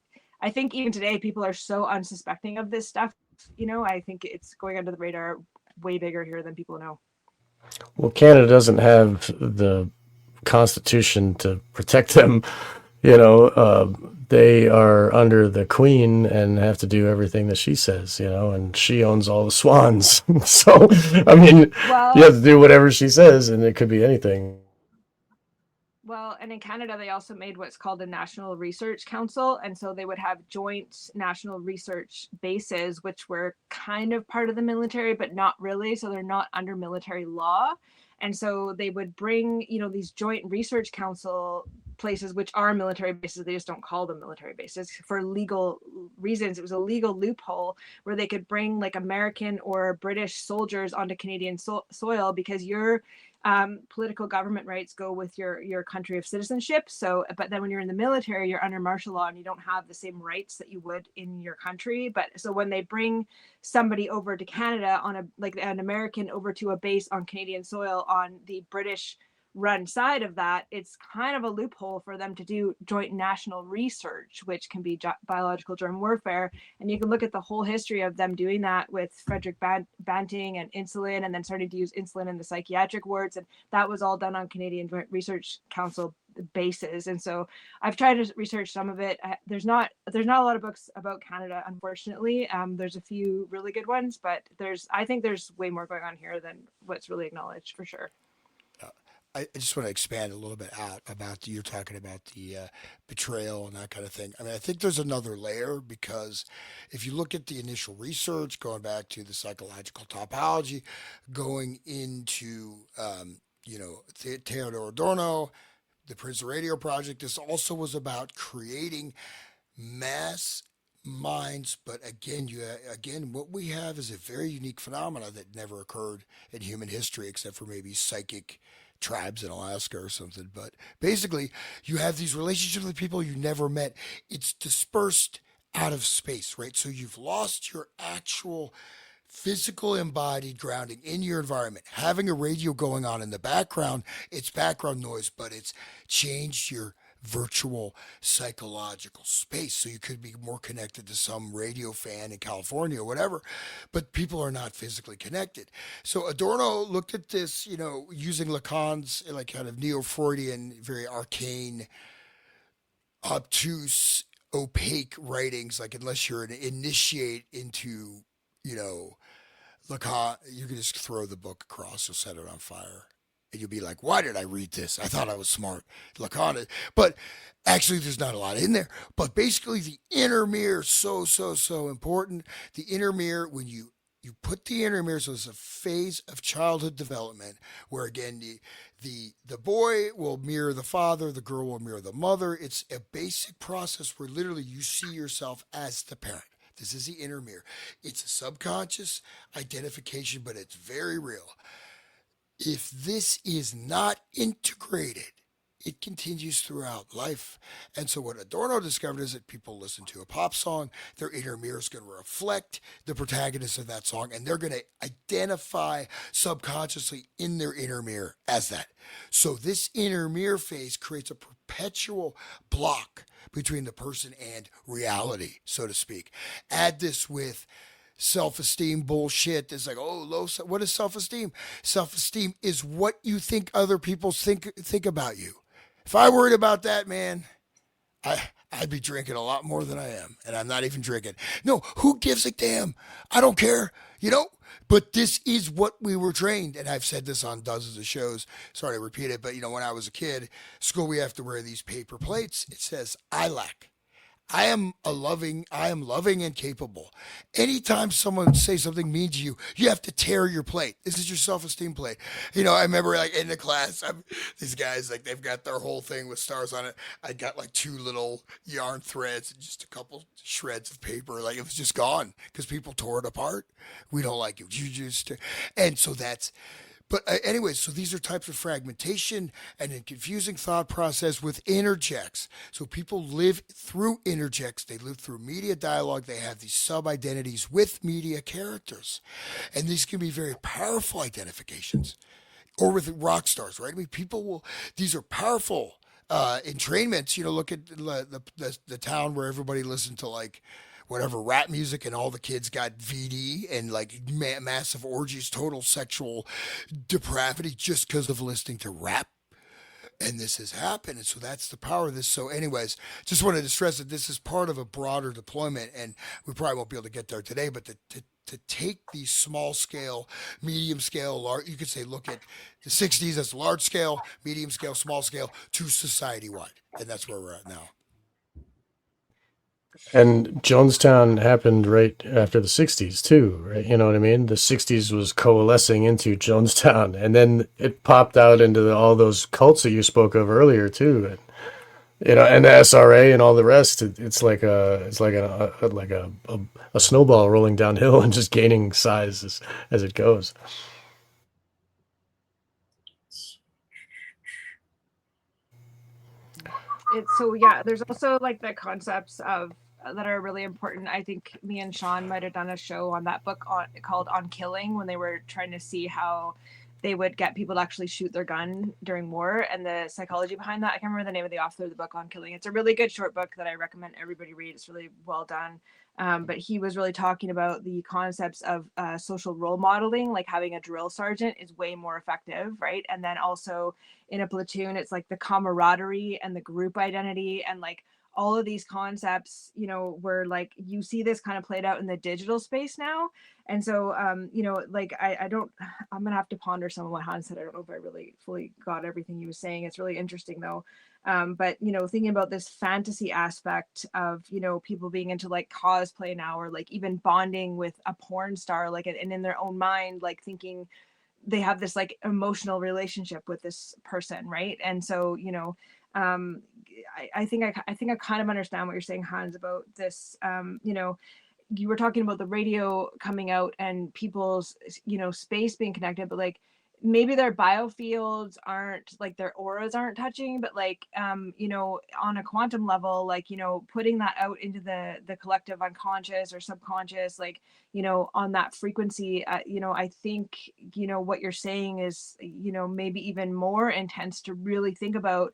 I think even today people are so unsuspecting of this stuff. I think it's going under the radar way bigger here than people know. Well, Canada doesn't have the Constitution to protect them. They are under the Queen and have to do everything that she says, and she owns all the swans. So, I mean, you have to do whatever she says, and it could be anything. Well, and in Canada, they also made what's called the National Research Council. And so they would have joint national research bases, which were kind of part of the military, but not really. So they're not under military law. And so they would bring, these joint research council places, which are military bases. They just don't call them military bases for legal reasons. It was a legal loophole where they could bring like American or British soldiers onto Canadian soil, because your political government rights go with your country of citizenship. So, but then when you're in the military, you're under martial law and you don't have the same rights that you would in your country. But so when they bring somebody over to Canada on an American over to a base on Canadian soil on the British run side of that, it's kind of a loophole for them to do joint national research, which can be biological germ warfare. And you can look at the whole history of them doing that with Frederick Banting and insulin, and then starting to use insulin in the psychiatric wards. And that was all done on Canadian Joint Research Council bases. And so I've tried to research some of it. There's not a lot of books about Canada, unfortunately. There's a few really good ones, but I think there's way more going on here than what's really acknowledged, for sure. I just want to expand a little bit out about you're talking about the betrayal and that kind of thing. I mean, I think there's another layer, because if you look at the initial research, going back to the psychological topology, going into, Theodore Adorno, the Prince Radio Project, this also was about creating mass minds. But again, what we have is a very unique phenomena that never occurred in human history, except for maybe psychic tribes in Alaska or something. But basically, you have these relationships with people you never met. It's dispersed out of space, right? So you've lost your actual physical embodied grounding in your environment. Having a radio going on in the background, it's background noise, but it's changed your virtual psychological space. So you could be more connected to some radio fan in California or whatever, but people are not physically connected. So Adorno looked at this, using Lacan's like kind of neo-Freudian, very arcane, obtuse, opaque writings, like unless you're an initiate into, you know, Lacan, you can just throw the book across, you'll set it on fire. And you'll be like, why did I read this? I thought I was smart. Lacan, but actually, there's not a lot in there. But basically, the inner mirror is so important. The inner mirror, when you put the inner mirror, so it's a phase of childhood development where again the boy will mirror the father, the girl will mirror the mother. It's a basic process where literally you see yourself as the parent. This is the inner mirror. It's a subconscious identification, but it's very real. If this is not integrated, it continues throughout life. And so what Adorno discovered is that people listen to a pop song, their inner mirror is going to reflect the protagonist of that song, and they're going to identify subconsciously in their inner mirror as that. So this inner mirror phase creates a perpetual block between the person and reality, so to speak. Add this with self-esteem bullshit. It's like, oh, what is self-esteem? Self-esteem is what you think other people think about you. If I worried about that, man, I'd be drinking a lot more than I am, and I'm not even drinking. No, who gives a damn? I don't care, But this is what we were trained, and I've said this on dozens of shows. Sorry to repeat it, but when I was a kid, school we have to wear these paper plates. It says I lack. I am loving and capable. Anytime someone says something mean to you, you have to tear your plate. This is your self-esteem plate. I remember like in the class, these guys, like they've got their whole thing with stars on it. I got like 2 little yarn threads and just a couple shreds of paper. Like it was just gone because people tore it apart. We don't like it. And so but anyways, so these are types of fragmentation and a confusing thought process with interjects. So people live through interjects. They live through media dialogue. They have these sub-identities with media characters. And these can be very powerful identifications. Or with rock stars, right? I mean, these are powerful entrainments. Look at the town where everybody listened to like whatever rap music and all the kids got VD and like massive orgies, total sexual depravity just because of listening to rap. And this has happened. And so that's the power of this. So anyways, just wanted to stress that this is part of a broader deployment, and we probably won't be able to get there today, but to take these small scale, medium scale, large, you could say, look at the 60s as large scale, medium scale, small scale to society wide. And that's where we're at now. And Jonestown happened right after the 60s too, right? You know what I mean? The 60s was coalescing into Jonestown, and then it popped out into all those cults that you spoke of earlier too. And the SRA and all the rest. It's like a snowball rolling downhill and just gaining size as it goes. There's also like the concepts of that are really important. I think me and Sean might have done a show on that book called On Killing, when they were trying to see how they would get people to actually shoot their gun during war and the psychology behind that. I can't remember the name of the author of the book On Killing. It's a really good short book that I recommend everybody read. It's really well done. But he was really talking about the concepts of social role modeling, like having a drill sergeant is way more effective, right? And then also in a platoon, it's like the camaraderie and the group identity and like all of these concepts, where like you see this kind of played out in the digital space now. And so, I'm going to have to ponder some of what Hans said. I don't know if I really fully got everything he was saying. It's really interesting though. But, thinking about this fantasy aspect of, people being into like cosplay now, or like even bonding with a porn star, like, and in their own mind, like thinking they have this like emotional relationship with this person. Right. And so, I think I kind of understand what you're saying, Hans, about this. You were talking about the radio coming out and people's, space being connected, but like maybe their biofields aren't like their auras aren't touching, but like you know, on a quantum level, like, you know, putting that out into the collective unconscious or subconscious, like, you know, on that frequency, you know, I think, you know, what you're saying is, you know, maybe even more intense to really think about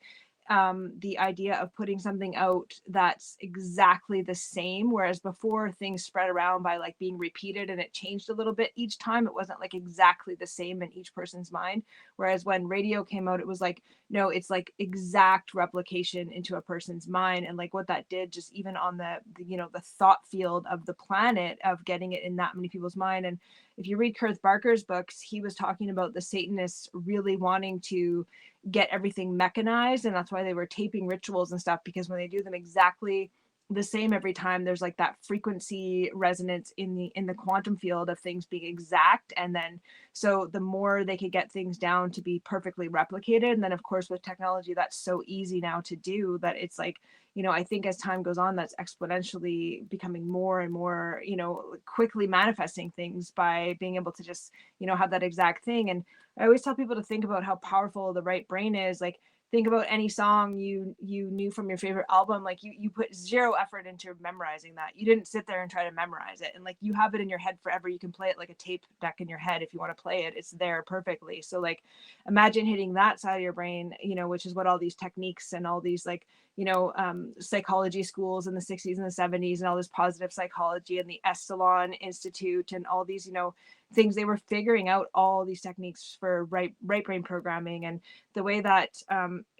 the idea of putting something out that's exactly the same, whereas before things spread around by like being repeated and it changed a little bit each time. It wasn't like exactly the same in each person's mind, whereas when radio came out, it was like, no, it's like exact replication into a person's mind. And like what that did, just even on the you know, the thought field of the planet, of getting it in that many people's mind. And if you read Kurt Barker's books, he was talking about the Satanists really wanting to get everything mechanized, and that's why they were taping rituals and stuff, because when they do them exactly the same every time, there's like that frequency resonance in the quantum field of things being exact. And then so the more they could get things down to be perfectly replicated, and then of course with technology that's so easy now to do, that it's like, you know, I think as time goes on, that's exponentially becoming more and more, you know, quickly manifesting things by being able to just, you know, have that exact thing. And I always tell people to think about how powerful the right brain is. Like, think about any song you knew from your favorite album. Like you put zero effort into memorizing that. You didn't sit there and try to memorize it, and like you have it in your head forever. You can play it like a tape deck in your head if you want to play it. It's there perfectly. So like, imagine hitting that side of your brain, you know, which is what all these techniques and all these like, you know, psychology schools in the 60s and the 70s and all this positive psychology and the Esalen Institute and all these, you know, things. They were figuring out all these techniques for right brain programming. And the way that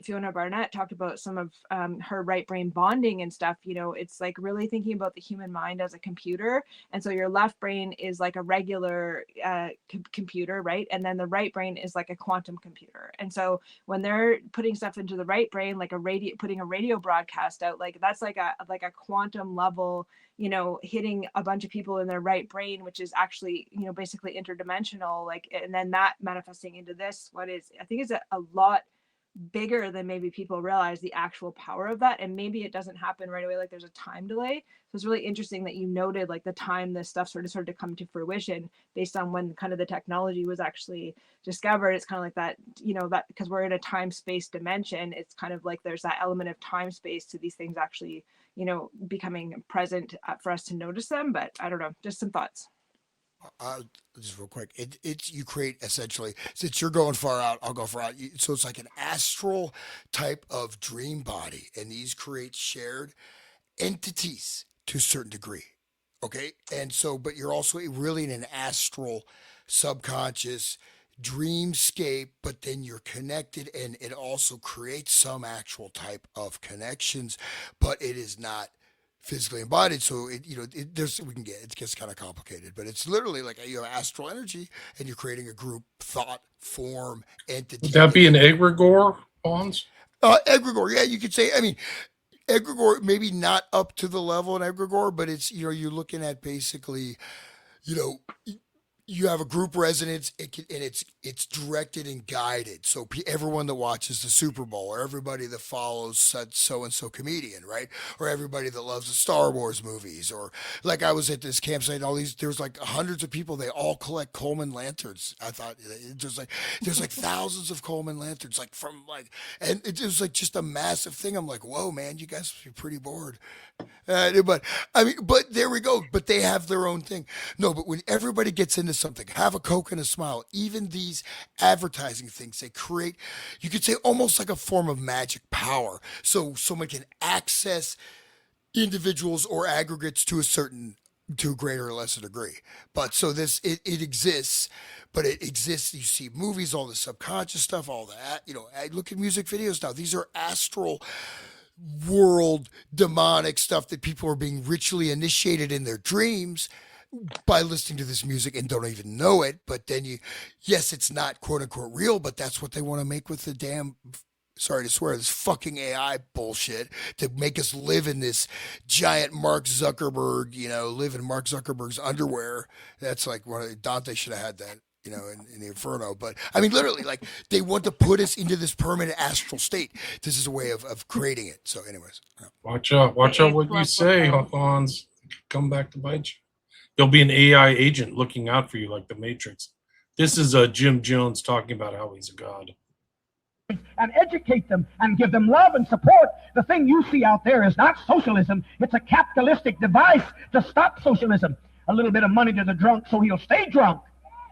Fiona Barnett talked about some of her right brain bonding and stuff, you know, it's like really thinking about the human mind as a computer. And so your left brain is like a regular computer, right? And then the right brain is like a quantum computer. And so when they're putting stuff into the right brain, like putting a radio broadcast out, like that's like a quantum level, you know, hitting a bunch of people in their right brain, which is actually, you know, basically interdimensional, like, and then that manifesting into this, what is, I think is a lot bigger than maybe people realize, the actual power of that. And maybe it doesn't happen right away, like there's a time delay. So it's really interesting that you noted like the time this stuff sort of to come to fruition based on when kind of the technology was actually discovered. It's kind of like that, you know, that because we're in a time space dimension, it's kind of like there's that element of time space to these things actually, you know, becoming present for us to notice them. But I don't know, just some thoughts. Just real quick, it's you create essentially, since you're going far out, I'll go far out. So it's like an astral type of dream body, and these create shared entities to a certain degree. Okay, and so, but you're also really in an astral, subconscious dreamscape, but then you're connected, and it also creates some actual type of connections, but it is not physically embodied. So it, you know, there's we can get it gets kind of complicated, but it's literally like you have astral energy, and you're creating a group thought form entity. Would that be an egregore, Pawns? Egregore, yeah, you could say. I mean, egregore maybe not up to the level in egregore, but it's, you know, you're looking at basically, you know, you have a group resonance, and it's directed and guided. So everyone that watches the Super Bowl, or everybody that follows such so and so comedian, right, or everybody that loves the Star Wars movies, or like I was at this campsite, and all these, there's like hundreds of people. They all collect Coleman lanterns. I thought there's like thousands of Coleman lanterns, like from like, and it was like just a massive thing. I'm like, whoa, man, you guys must be pretty bored. But I mean, but there we go. But they have their own thing. No, but when everybody gets into something, have a Coke and a smile. Even these advertising things, they create, you could say, almost like a form of magic power. So someone can access individuals or aggregates to a greater or lesser degree. But so it exists, but it exists. You see movies, all the subconscious stuff, all that. You know, I look at music videos now. These are astral world demonic stuff that people are being ritually initiated in their dreams by listening to this music and don't even know it. But then yes, it's not quote unquote real, but that's what they want to make with the damn, sorry to swear, this fucking AI bullshit, to make us live in this giant Mark Zuckerberg, you know, live in Mark Zuckerberg's underwear. That's like Dante should have had that, you know, in the Inferno. But I mean, literally, like, they want to put us into this permanent astral state. This is a way of creating it. So anyways. Yeah. Watch out what you say, Hans. Come back to bite you. There'll be an AI agent looking out for you like the Matrix. This is Jim Jones talking about how he's a god. And educate them and give them love and support. The thing you see out there is not socialism. It's a capitalistic device to stop socialism. A little bit of money to the drunk so he'll stay drunk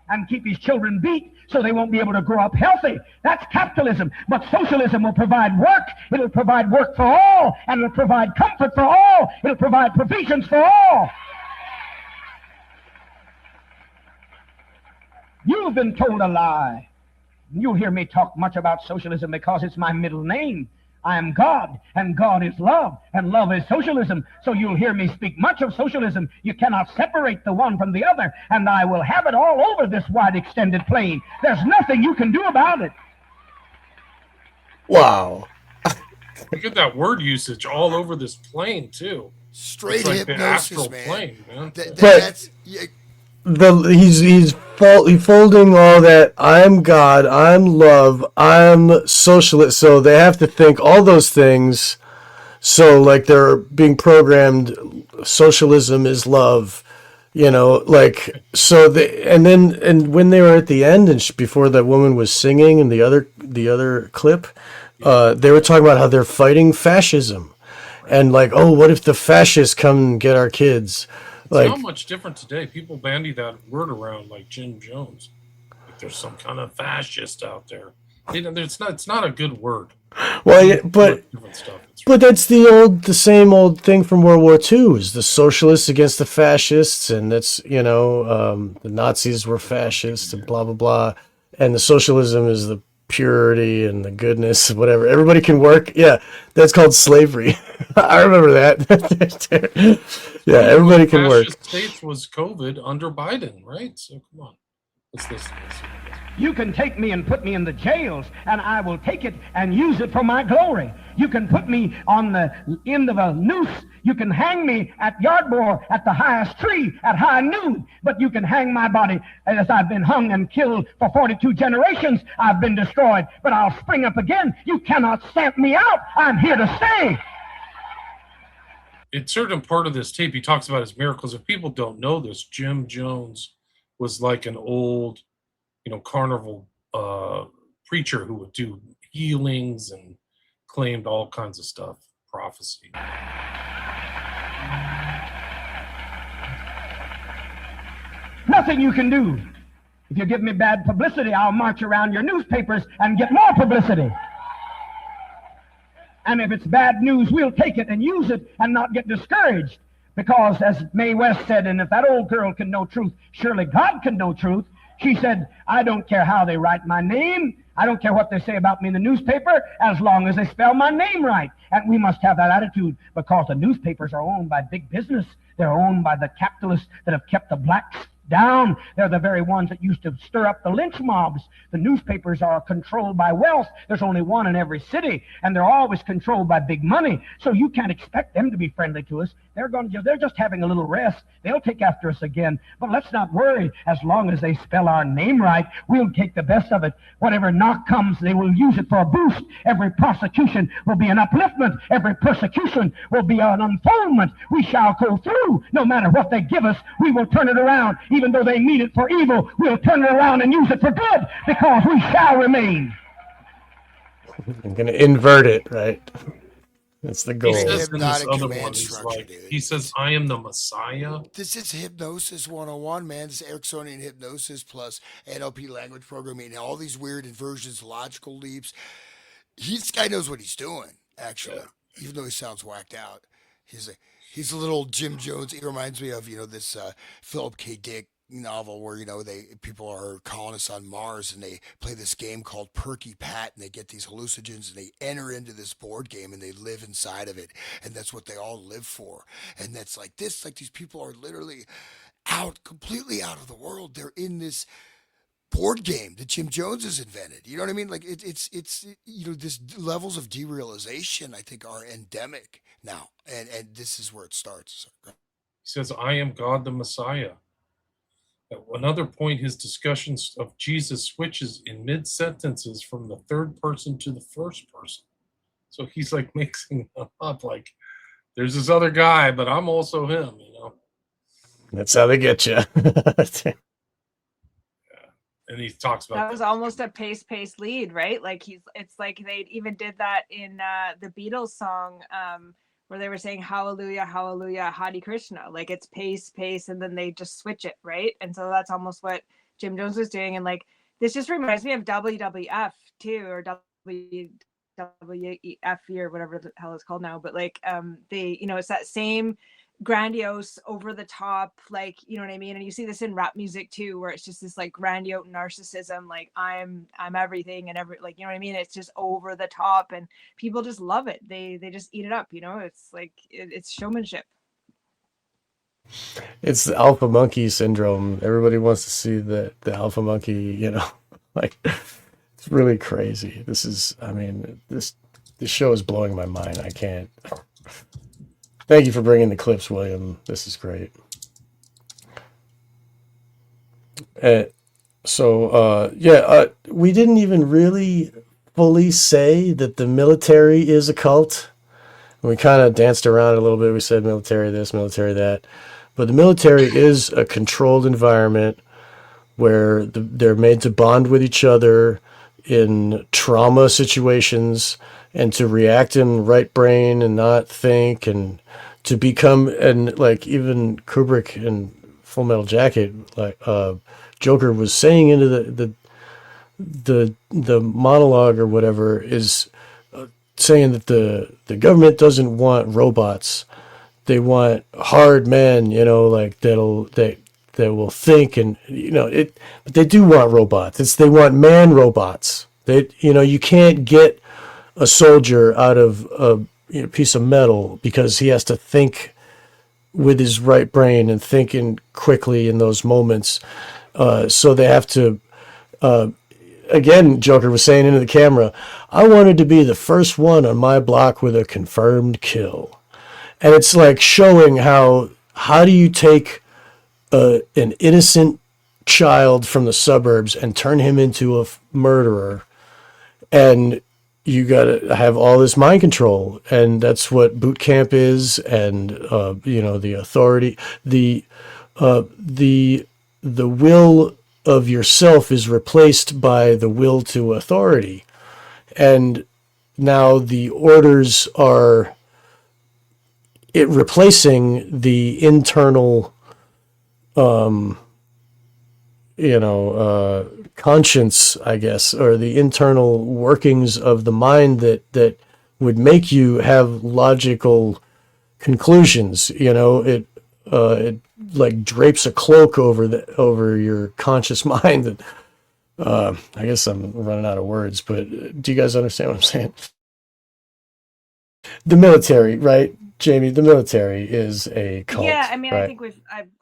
and keep his children beat so they won't be able to grow up healthy. That's capitalism. But socialism will provide work. It'll provide work for all, and it'll provide comfort for all. It'll provide provisions for all. You've been told a lie. You'll hear me talk much about socialism because it's my middle name. I am God, and God is love, and love is socialism. So you'll hear me speak much of socialism. You cannot separate the one from the other, and I will have it all over this wide extended plain. There's nothing you can do about it. Wow. Look at that word usage all over this plane, too. Straight like hypnosis, the man. Plane, man. That's... Yeah. He's folding all that. I'm God, I'm love, I'm socialist. So they have to think all those things. So like they're being programmed. Socialism is love, like so. And when they were at the end and before that woman was singing in the other clip, they were talking about how they're fighting fascism, and like, oh, what if the fascists come and get our kids? It's not much different today. People bandy that word around like Jim Jones. Like there's some kind of fascist out there. It's not a good word. Well, yeah, but that's the same old thing from World War II is the socialists against the fascists, and that's the Nazis were fascists and blah blah blah, and the socialism is the purity and the goodness, whatever. Everybody can work. Yeah, that's called slavery. I remember that. Yeah, everybody can work. States was COVID under Biden, right? So come on, let's listen. You can take me and put me in the jails, and I will take it and use it for my glory. You can put me on the end of a noose. You can hang me at Yardmore at the highest tree at high noon, but you can hang my body as I've been hung and killed for 42 generations. I've been destroyed, but I'll spring up again. You cannot stamp me out. I'm here to stay. In certain part of this tape, he talks about his miracles. If people don't know this, Jim Jones was like an old, carnival preacher who would do healings and claimed all kinds of stuff, prophecy. Nothing you can do. If you give me bad publicity, I'll march around your newspapers and get more publicity. And if it's bad news, we'll take it and use it and not get discouraged. Because as Mae West said, and if that old girl can know truth, surely God can know truth. She said, I don't care how they write my name. I don't care what they say about me in the newspaper, as long as they spell my name right. And we must have that attitude because the newspapers are owned by big business. They're owned by the capitalists that have kept the blacks down. They're the very ones that used to stir up the lynch mobs. The newspapers are controlled by wealth. There's only one in every city, and they're always controlled by big money. So you can't expect them to be friendly to us. They're just having a little rest. They'll take after us again. But let's not worry. As long as they spell our name right, we'll take the best of it. Whatever knock comes, they will use it for a boost. Every prosecution will be an upliftment. Every persecution will be an unfoldment. We shall go through. No matter what they give us, we will turn it around. Even though they mean it for evil, we'll turn it around and use it for good, because we shall remain. I'm going to invert it, right? That's the goal. He says in this other one, he says, I am the Messiah. This is Hypnosis 101, man. This is Ericksonian Hypnosis plus NLP language programming and all these weird inversions, logical leaps. This guy knows what he's doing, actually, even though he sounds whacked out. He's a little Jim Jones. He reminds me of, this Philip K. Dick novel where, people are colonists on Mars and they play this game called Perky Pat and they get these hallucinogens and they enter into this board game and they live inside of it. And that's what they all live for. And that's like this, like these people are literally completely out of the world. They're in this board game that Jim Jones has invented. You know what I mean? Like it's this levels of derealization, I think, are endemic now. And this is where it starts. He says, I am God the Messiah. At another point, his discussions of Jesus switches in mid-sentences from the third person to the first person. So he's like mixing them up, like, there's this other guy, but I'm also him, That's how they get you. And he talks about that was almost a pace lead, right? Like it's like they even did that in the Beatles song where they were saying hallelujah, hallelujah, Hare Krishna. Like it's pace, and then they just switch it, right? And so that's almost what Jim Jones was doing. And like this just reminds me of WWF too, or WWF or whatever the hell it's called now. But like they, you know, it's that same grandiose, over the top, like, you know what I mean? And you see this in rap music too, where it's just this like grandiose narcissism, like I'm everything and like, you know what I mean? It's just over the top and people just love it. They just eat it up, you know? It's like it's showmanship. It's the alpha monkey syndrome. Everybody wants to see the alpha monkey, you know. Like it's really crazy. This is, I mean, this show is blowing my mind. I can't. Thank you for bringing the clips, William. This is great. We didn't even really fully say that the military is a cult. We kind of danced around a little bit. We said military this, military that. But the military is a controlled environment where they're made to bond with each other in trauma situations and to react in right brain and not think, and to become, and like even Kubrick in Full Metal Jacket, like Joker was saying into the monologue or whatever, is saying that the government doesn't want robots. They want hard men, you know, like that will think, and you know it. But they do want robots. They want man robots. You know, you can't get a soldier out of a piece of metal because he has to think with his right brain and thinking quickly in those moments. So they have to. Again, Joker was saying into the camera, I wanted to be the first one on my block with a confirmed kill. And it's like showing how do you take an innocent child from the suburbs and turn him into a murderer? And you got to have all this mind control. And that's what boot camp is. And, you know, the authority, the will of yourself is replaced by the will to authority. And now the orders are replacing the internal, conscience, I guess, or the internal workings of the mind that would make you have logical conclusions. You know, it like drapes a cloak over your conscious mind. That I guess I'm running out of words, but do you guys understand what I'm saying? The military, right, Jamie? The military is a cult. Yeah, I mean, right? I think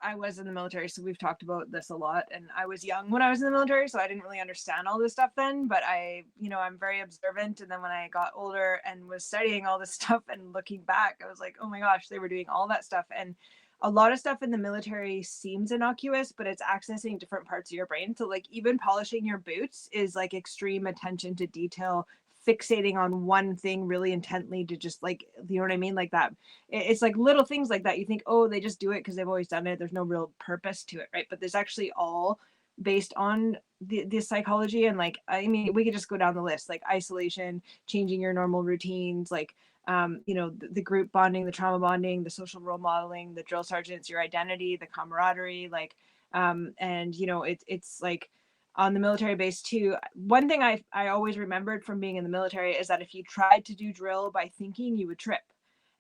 I was in the military, so we've talked about this a lot. And I was young when I was in the military, so I didn't really understand all this stuff then. But I'm very observant. And then when I got older and was studying all this stuff and looking back, I was like, oh my gosh, they were doing all that stuff. And a lot of stuff in the military seems innocuous, but it's accessing different parts of your brain. So like even polishing your boots is like extreme attention to detail, fixating on one thing really intently to just like, you know what I mean? Like that. It's like little things like that. You think, oh, they just do it because they've always done it. There's no real purpose to it, right? But there's actually all based on the psychology. And like, I mean, we could just go down the list, like isolation, changing your normal routines, like the group bonding, the trauma bonding, the social role modeling, the drill sergeants, your identity, the camaraderie, like, it's like on the military base too. One thing I always remembered from being in the military is that if you tried to do drill by thinking, you would trip.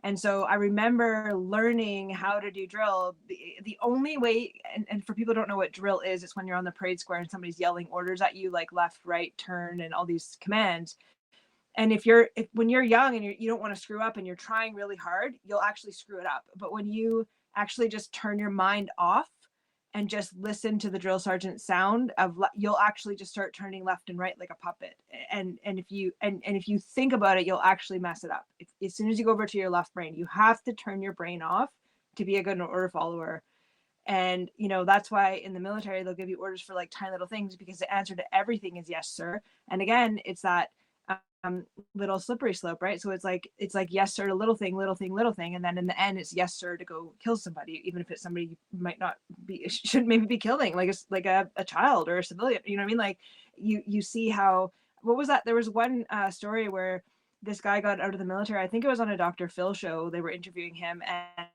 And so I remember learning how to do drill. The only way, and for people who don't know what drill is, it's when you're on the parade square and somebody's yelling orders at you, like left, right, turn, and all these commands. And when you're young and you don't want to screw up and you're trying really hard, you'll actually screw it up. But when you actually just turn your mind off and just listen to the drill sergeant sound you'll actually just start turning left and right like a puppet. And if you think about it, you'll actually mess it up. As soon as you go over to your left brain, you have to turn your brain off to be a good order follower. And that's why in the military they'll give you orders for like tiny little things, because the answer to everything is yes, sir. And again, it's that little slippery slope, right? So it's like yes sir to little thing, and then in the end it's yes sir to go kill somebody, even if it's somebody you might not be, shouldn't maybe be killing, like it's like a child or a civilian, you know what I mean? Like you see how, what was that? There was one story where this guy got out of the military. I think it was on a Dr. Phil show. They were interviewing him, and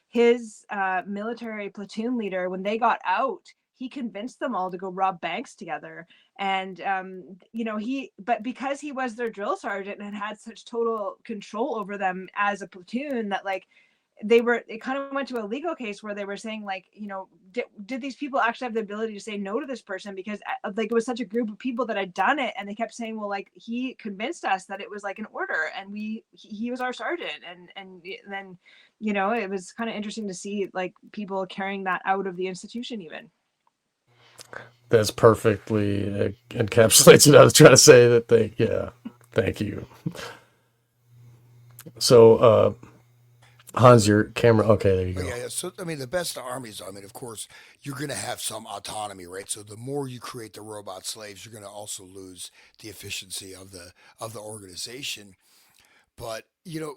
his military platoon leader, when they got out, he convinced them all to go rob banks together. And but because he was their drill sergeant and had such total control over them as a platoon, that like it kind of went to a legal case where they were saying, like, did these people actually have the ability to say no to this person, because like it was such a group of people that had done it, and they kept saying, well, like, he convinced us that it was like an order, and he was our sergeant, and then it was kind of interesting to see like people carrying that out of the institution even. That's perfectly encapsulates it. I was trying to say that yeah, thank you. So, Hans, your camera. Okay, there you go. Yeah. So, I mean, the best armies, I mean, of course, you're going to have some autonomy, right? So the more you create the robot slaves, you're going to also lose the efficiency of the organization. But,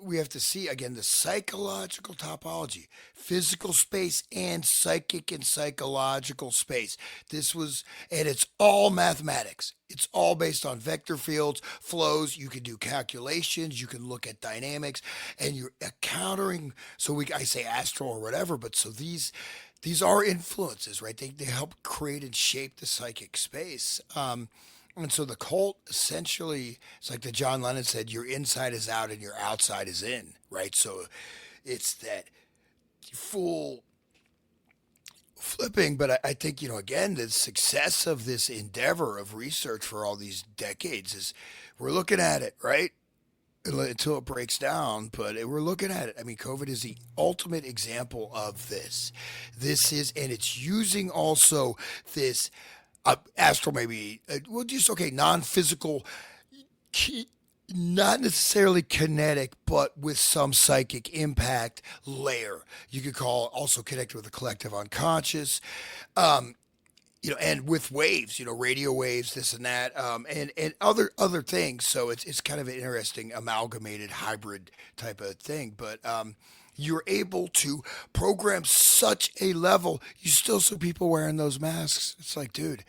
we have to see again the psychological topology, physical space and psychic and psychological space. And it's all mathematics. It's all based on vector fields, flows. You can do calculations, you can look at dynamics, and you're encountering. So I say astral or whatever, but so these are influences, right? They help create and shape the psychic space. And so the cult essentially, it's like the John Lennon said, your inside is out and your outside is in, right? So it's that full flipping. But I think, again, the success of this endeavor of research for all these decades is we're looking at it, right? Until it breaks down, but we're looking at it. I mean, COVID is the ultimate example of this. And it's using also this astral, maybe, non-physical, not necessarily kinetic, but with some psychic impact layer. You could call it also connected with the collective unconscious, and with waves, radio waves, this and that, and other things. So it's kind of an interesting amalgamated hybrid type of thing, but you're able to program such a level. You still see people wearing those masks. It's like, dude,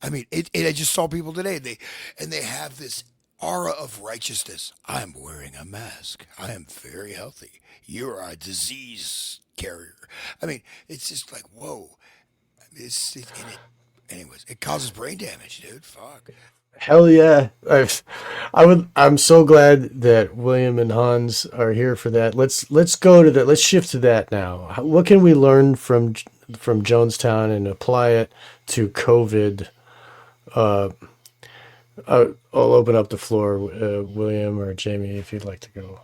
I mean, I just saw people today. They have this aura of righteousness. I'm wearing a mask. I am very healthy. You're a disease carrier. I mean, it's just like, whoa. I mean, anyways, it causes brain damage, dude. Fuck. Hell yeah. I'm so glad that William and Hans are here for that. Let's go to that. Let's shift to that now. What can we learn from Jonestown and apply it to COVID? I'll open up the floor, William or Jamie, if you'd like to go.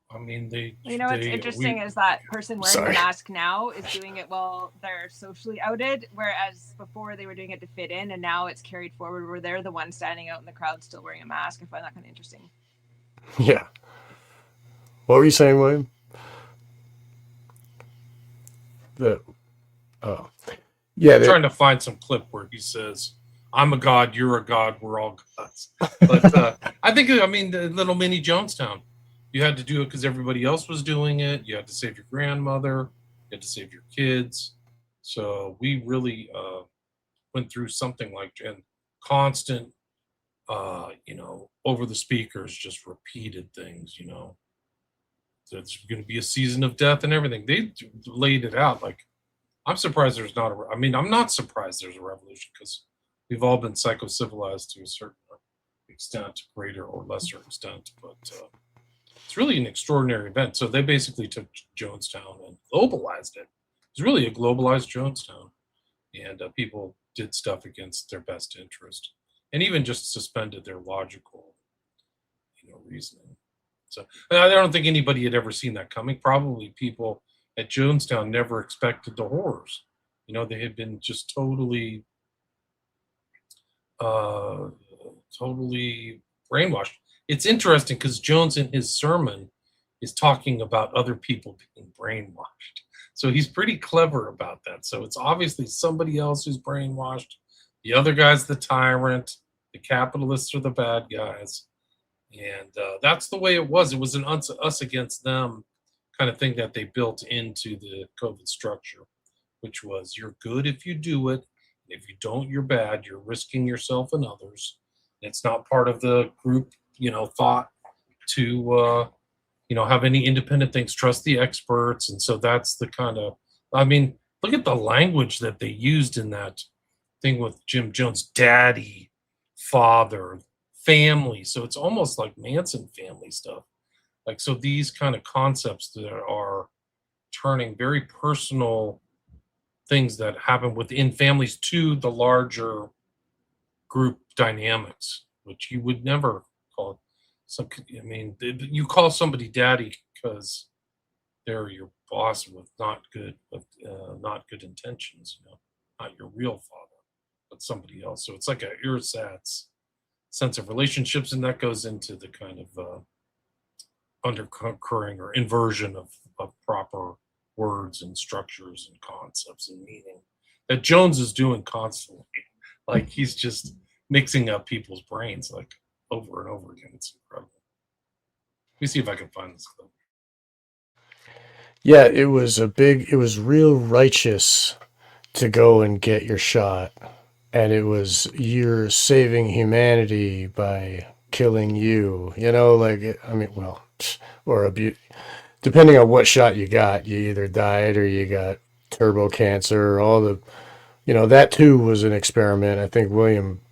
I mean, what's interesting is that person wearing the mask now is doing it while they're socially outed, whereas before they were doing it to fit in, and now it's carried forward where they're the one standing out in the crowd still wearing a mask. I find that kind of interesting. Yeah. What were you saying, William? I'm trying to find some clip where he says, "I'm a god, you're a god, we're all gods." But I think, the little mini Jonestown. You had to do it because everybody else was doing it. You had to save your grandmother. You had to save your kids. So we really went through something like constant, over the speakers, just repeated things, So it's going to be a season of death and everything. They laid it out. Like, I'm surprised there's not I'm not surprised there's a revolution, because we've all been psycho-civilized to a certain extent, greater or lesser extent, but it's really an extraordinary event. So they basically took Jonestown and globalized it. It's really a globalized Jonestown, and people did stuff against their best interest, and even just suspended their logical, reasoning. So I don't think anybody had ever seen that coming. Probably people at Jonestown never expected the horrors. They had been just totally brainwashed. It's interesting because Jones in his sermon is talking about other people being brainwashed. So he's pretty clever about that. So it's obviously somebody else who's brainwashed. The other guy's the tyrant. The capitalists are the bad guys. And that's the way it was. It was an us against them kind of thing that they built into the COVID structure, which was you're good if you do it. If you don't, you're bad. You're risking yourself and others. It's not part of the group, thought to, have any independent things. Trust the experts. And so that's the kind of, look at the language that they used in that thing with Jim Jones, daddy, father, family. So it's almost like Manson family stuff. Like, so these kind of concepts that are turning very personal things that happen within families to the larger group dynamics, which you would never call it. You call somebody daddy because they're your boss with not good intentions, not your real father, but somebody else. So it's like a ersatz sense of relationships, and that goes into the kind of undercurring or inversion of proper words and structures and concepts and meaning that Jones is doing constantly. Like, he's just mixing up people's brains like over and over again. It's incredible. Let me see if I can find this clip. Yeah, it was real righteous to go and get your shot. And it was, you're saving humanity by killing you, or depending on what shot you got, you either died or you got turbo cancer, or all the, that too was an experiment. I think, William,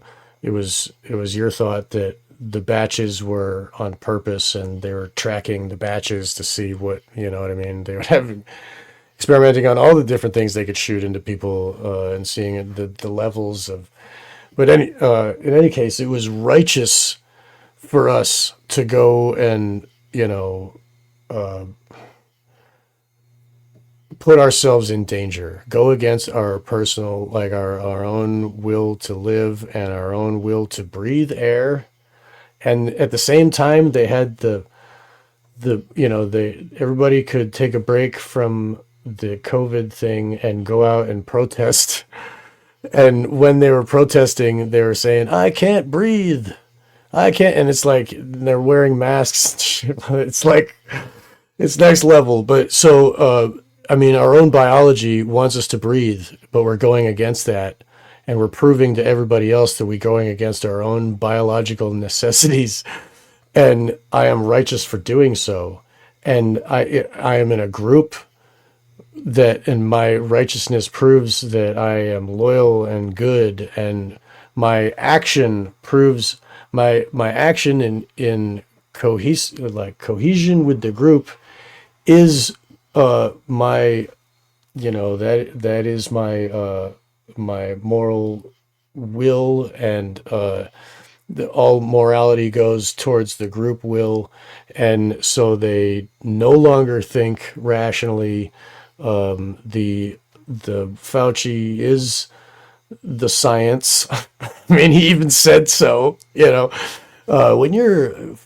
it was your thought that the batches were on purpose and they were tracking the batches to see what, they would have experimenting on all the different things they could shoot into people, and seeing the levels of, but in any case, it was righteous for us to go and, put ourselves in danger, go against our personal, like our own will to live and our own will to breathe air. And at the same time, they had everybody could take a break from the COVID thing and go out and protest. And when they were protesting, they were saying, I can't breathe. I can't. And it's like, they're wearing masks. It's like, it's next level. But so, our own biology wants us to breathe, but we're going against that. And we're proving to everybody else that we're going against our own biological necessities. And I am righteous for doing so. And I am in a group that, and my righteousness proves that I am loyal and good. And my action proves my action in cohesion with the group is my, that is my moral will, and all morality goes towards the group will. And so they no longer think rationally. The Fauci is the science. He even said so, when you're,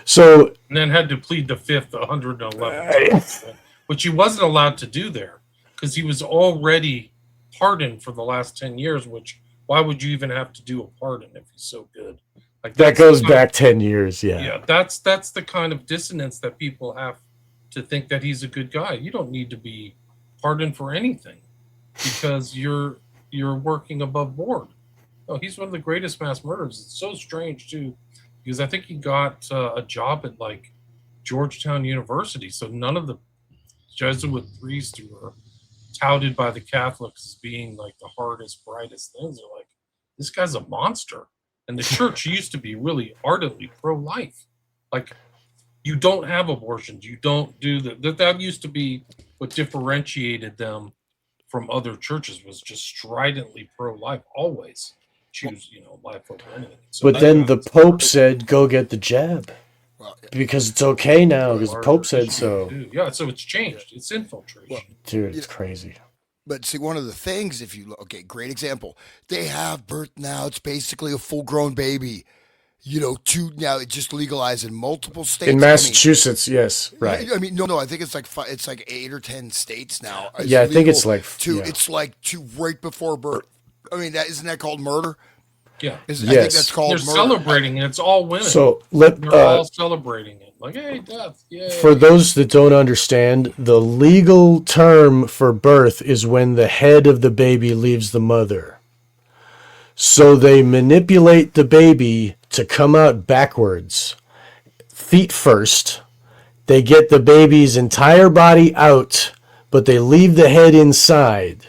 so. And then had to plead the fifth 111 times, which he wasn't allowed to do there because he was already pardoned for the last 10 years, which, why would you even have to do a pardon if he's so good? Like, that goes back 10 years. Yeah. That's the kind of dissonance that people have to think that he's a good guy. You don't need to be pardoned for anything because you're working above board. Oh, he's one of the greatest mass murderers. It's so strange too, because I think he got a job at like Georgetown University. So none of the Jesuit priests who were touted by the Catholics as being like the hardest, brightest things are like, this guy's a monster. And the church used to be really ardently pro-life. Like, you don't have abortions. You don't do that used to be what differentiated them from other churches, was just stridently pro-life, always choose, life over anything. So but then the Pope said, go get the jab. Because it's okay now, because the Pope said so. Yeah, so it's changed. It's infiltration. Well, dude, it's crazy. But see, one of the things, if you look, okay, great example. They have birth now. It's basically a full-grown baby. Now it's just legalized in multiple states. In Massachusetts, yes, right. No, I think it's like 8 or 10 states now. Yeah, I think it's like It's like right before birth. Isn't that called murder? Yeah. I think Yes. that's called They're murder. celebrating it. It's all women. So They're all celebrating it. Like, hey, death. Yay. for those that don't understand, the legal term for birth is when the head of the baby leaves the mother. So they manipulate the baby to come out backwards, feet first. They get the baby's entire body out, but they leave the head inside.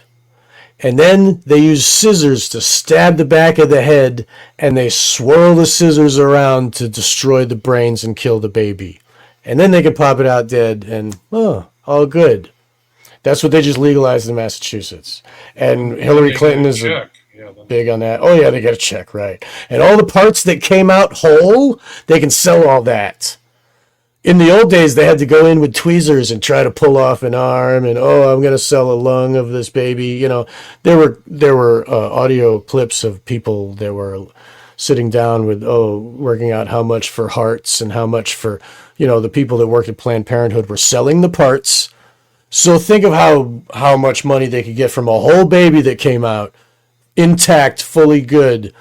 And then they use scissors to stab the back of the head, and they swirl the scissors around to destroy the brains and kill the baby. And then they can pop it out dead, and all good. That's what they just legalized in Massachusetts. And Hillary Clinton is big on that. Oh, yeah, they got a check, right. And all the parts that came out whole, they can sell all that. In the old days, they had to go in with tweezers and try to pull off an arm, and I'm going to sell a lung of this baby. You know, there were audio clips of people that were sitting down with working out how much for hearts and how much for, the people that work at Planned Parenthood were selling the parts. So think of how much money they could get from a whole baby that came out intact, fully good,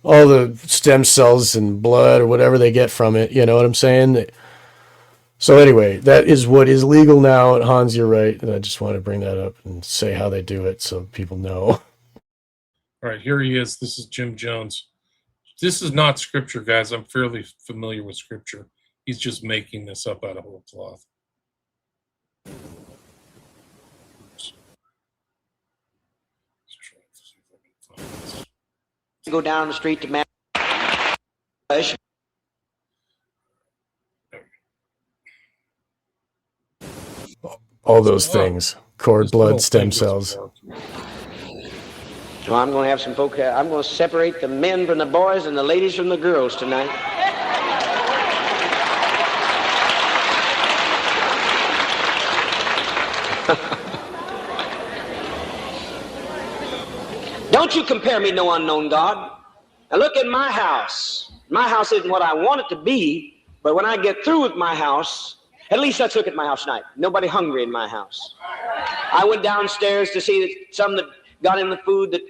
all the stem cells and blood or whatever they get from it. You know what I'm saying? So anyway, that is what is legal now. And Hans, you're right. And I just want to bring that up and say how they do it so people know. All right, here he is. This is Jim Jones. This is not scripture, guys. I'm fairly familiar with scripture. He's just making this up out of whole cloth. Go down the street to Man. All those things. Cord blood, stem cells. So I'm going to have some folk. I'm going to separate the men from the boys and the ladies from the girls tonight. Don't you compare me to no unknown God. Now look at my house. My house isn't what I want it to be, but when I get through with my house, at least let's look at my house tonight. Nobody hungry in my house. I went downstairs to see that some that got in the food that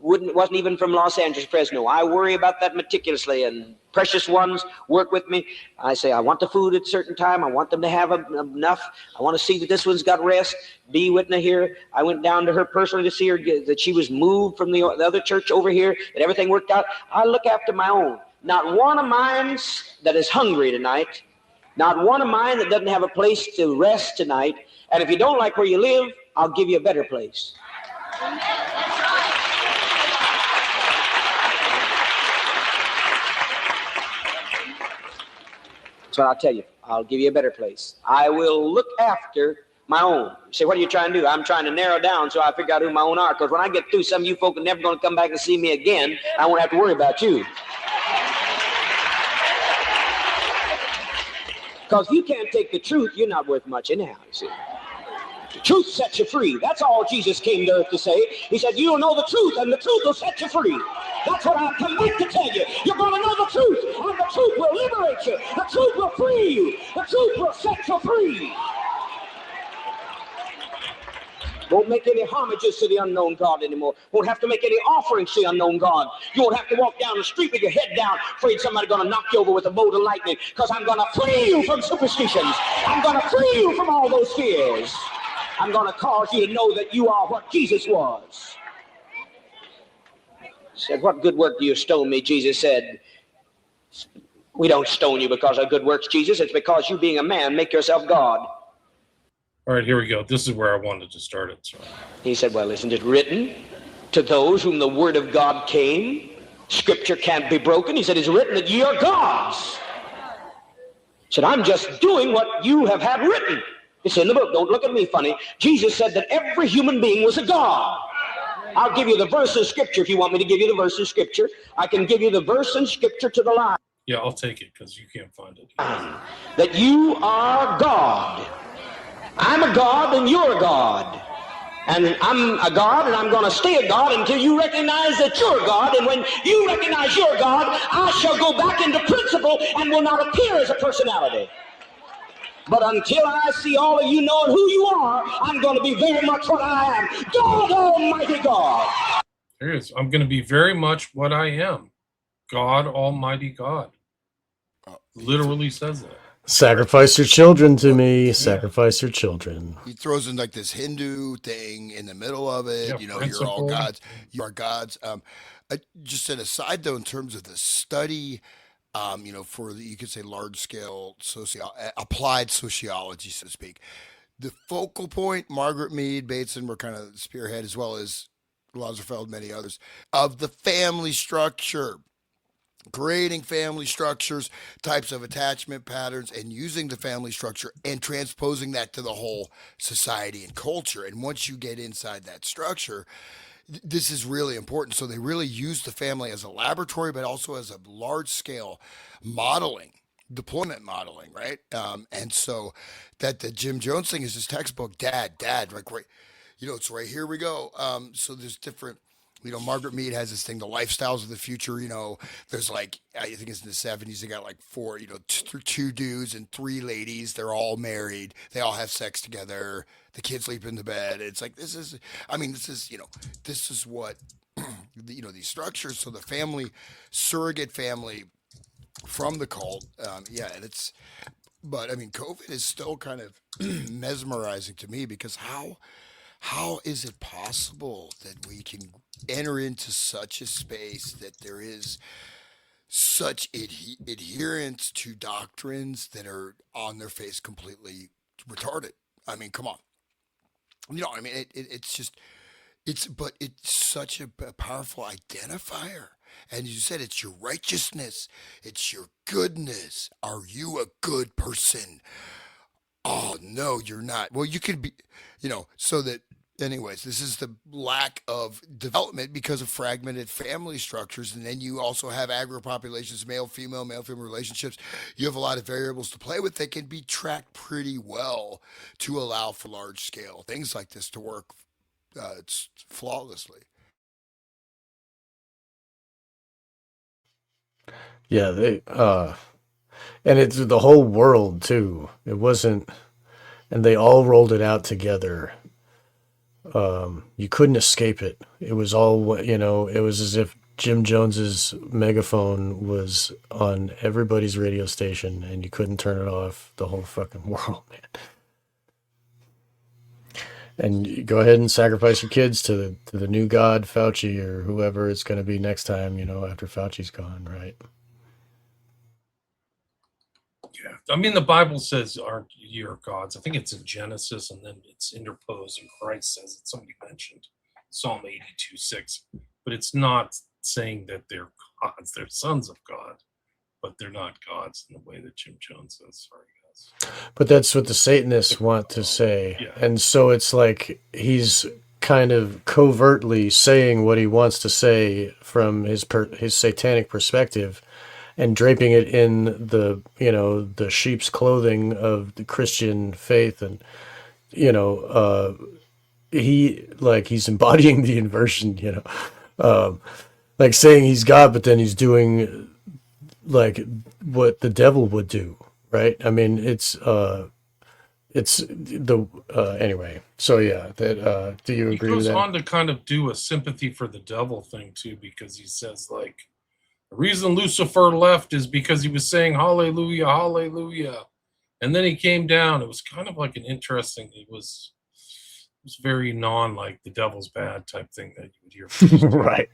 wasn't even from Los Angeles, Fresno. I worry about that meticulously, and precious ones work with me. I say, I want the food at a certain time. I want them to have enough. I want to see that this one's got rest. Be Whitney here. I went down to her personally to see her, that she was moved from the other church over here, that everything worked out. I look after my own. Not one of mine that is hungry tonight. Not one of mine that doesn't have a place to rest tonight. And if you don't like where you live, I'll give you a better place. So I'll tell you, I'll give you a better place. I will look after my own. You say, what are you trying to do? I'm trying to narrow down so I figure out who my own are. Because when I get through, some of you folk are never going to come back and see me again. I won't have to worry about you. Because if you can't take the truth, you're not worth much anyhow, you see. The truth sets you free. That's all Jesus came to earth to say. He said, you'll know the truth, and the truth will set you free. That's what I've come back to tell you. You're going to know the truth, and the truth will liberate you. The truth will free you. The truth will set you free. Won't make any homages to the unknown God anymore. Won't have to make any offerings to the unknown God. You won't have to walk down the street with your head down, afraid somebody's going to knock you over with a bolt of lightning, because I'm going to free you from superstitions. I'm going to free you from all those fears. I'm going to cause you to know that you are what Jesus was. He said, what good work do you stone me? Jesus said, we don't stone you because of good works, Jesus. It's because you being a man make yourself God. All right, here we go. This is where I wanted to start it. So. He said, well, isn't it written to those whom the word of God came? Scripture can't be broken. He said, it's written that ye are gods. He said, I'm just doing what you have had written. It's in the book. Don't look at me funny. Jesus said that every human being was a god. I'll give you the verse in Scripture if you want me to give you the verse in Scripture. I can give you the verse in Scripture to the lie. Yeah, I'll take it because you can't find it. That you are God. I'm a God and you're a God. And I'm a God and I'm going to stay a God until you recognize that you're God. And when you recognize you're God, I shall go back into principle and will not appear as a personality. But until I see all of you knowing who you are, I'm going to be very much what I am. God Almighty God. There it is. I'm going to be very much what I am. God, Almighty God. Literally says that. Sacrifice your children to me. Sacrifice your children. He throws in like this Hindu thing in the middle of it. Yeah, you know, you're all principle. gods. You are gods. Just an aside though, in terms of the study, you know, for the, you could say large scale applied sociology, so to speak. The focal point, Margaret Mead, Bateson were kind of the spearhead, as well as Lazarsfeld, many others, of the family structure, creating family structures, types of attachment patterns, and using the family structure and transposing that to the whole society and culture. And once you get inside that structure, this is really important. So they really use the family as a laboratory, but also as a large scale modeling, deployment modeling, right? And so that the Jim Jones thing is his textbook, dad, like right, you know, it's right here we go. So there's different, you know, Margaret Mead has this thing, the lifestyles of the future. You know, there's like, I think it's in the 70s, they got like four, you know, two dudes and three ladies. They're all married. They all have sex together. The kids sleep in the bed. It's like, this is, I mean, this is, you know, this is what, you know, these structures. So the family, surrogate family from the cult. Yeah. And it's, but I mean, COVID is still kind of mesmerizing to me because how is it possible that we can enter into such a space that there is such adherence to doctrines that are on their face completely retarded? I mean, come on. You know, I mean, it's just, but it's such a powerful identifier. And you said it's your righteousness, it's your goodness. Are you a good person? Oh, no, you're not. Well, you could be, you know, so that, anyways, this is the lack of development because of fragmented family structures. And then you also have agro-populations, male-female relationships. You have a lot of variables to play with that can be tracked pretty well to allow for large scale things like this to work flawlessly. Yeah, and it's the whole world too. It wasn't, and they all rolled it out together. You couldn't escape it. It was all, you know, it was as if Jim Jones's megaphone was on everybody's radio station and you couldn't turn it off. The whole fucking world, man. And you go ahead and sacrifice your kids to the new god, Fauci, or whoever it's going to be next time, you know, after Fauci's gone, right? Yeah, I mean, the Bible says, "Aren't your gods?" I think it's in Genesis, and then it's interposed, and Christ says it. Somebody mentioned Psalm 82:6, but it's not saying that they're gods. They're sons of God, but they're not gods in the way that Jim Jones says. Sorry, guys. But that's what the Satanists want to say, and so it's like he's kind of covertly saying what he wants to say from his satanic perspective, and draping it in the, you know, the sheep's clothing of the Christian faith. And, you know, he's embodying the inversion, you know, like saying he's God, but then he's doing like what the devil would do. Right. I mean, it's anyway. So yeah, that, do you agree with that? He goes on to kind of do a sympathy for the devil thing too, because he says like, the reason Lucifer left is because he was saying hallelujah, hallelujah. And then he came down. It was kind of like an interesting, it was very like the devil's bad type thing that you would hear. Right.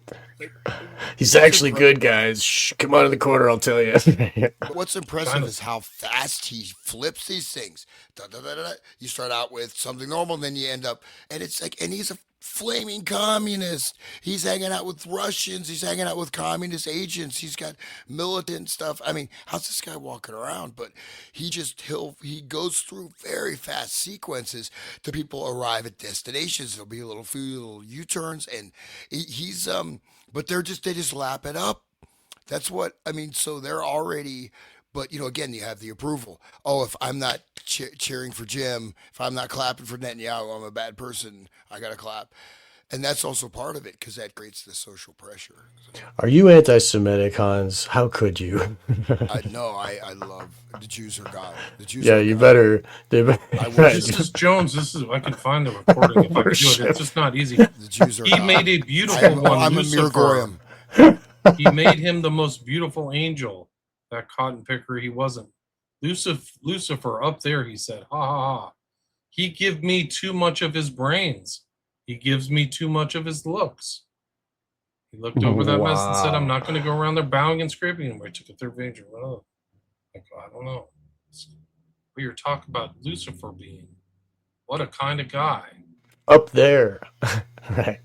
He's actually good, guys. Shh, come on in the corner, I'll tell you. What's impressive is how fast he flips these things. Da, da, da, da, da. You start out with something normal, then you end up, and it's like, and he's a flaming communist. He's hanging out with Russians. He's hanging out with communist agents. He's got militant stuff. I mean, how's this guy walking around? But he goes through very fast sequences to people arrive at destinations. There'll be a few little U-turns, and he's but they just lap it up. That's what I mean. So they're already. But, you know, again, you have the approval. Oh, if I'm not cheering for Jim, if I'm not clapping for Netanyahu, I'm a bad person. I got to clap. And that's also part of it because that creates the social pressure. Are you anti-Semitic, Hans? How could you? No, I love the Jews are God. The Jews yeah, are you God. better. This is Jones. I can find the recording if I can do it. It's just not easy. The Jews are He God. made a beautiful one. I'm a Lucifer. Mirgoyim. He made him the most beautiful angel. That cotton picker, he wasn't. Lucifer up there, he said, ha ha ha. He give me too much of his brains. He gives me too much of his looks. He looked over that mess and said, I'm not going to go around there bowing and scraping him. I took a third page and went, oh, I don't know. We were talking about Lucifer being what a kind of guy. Up there. Right.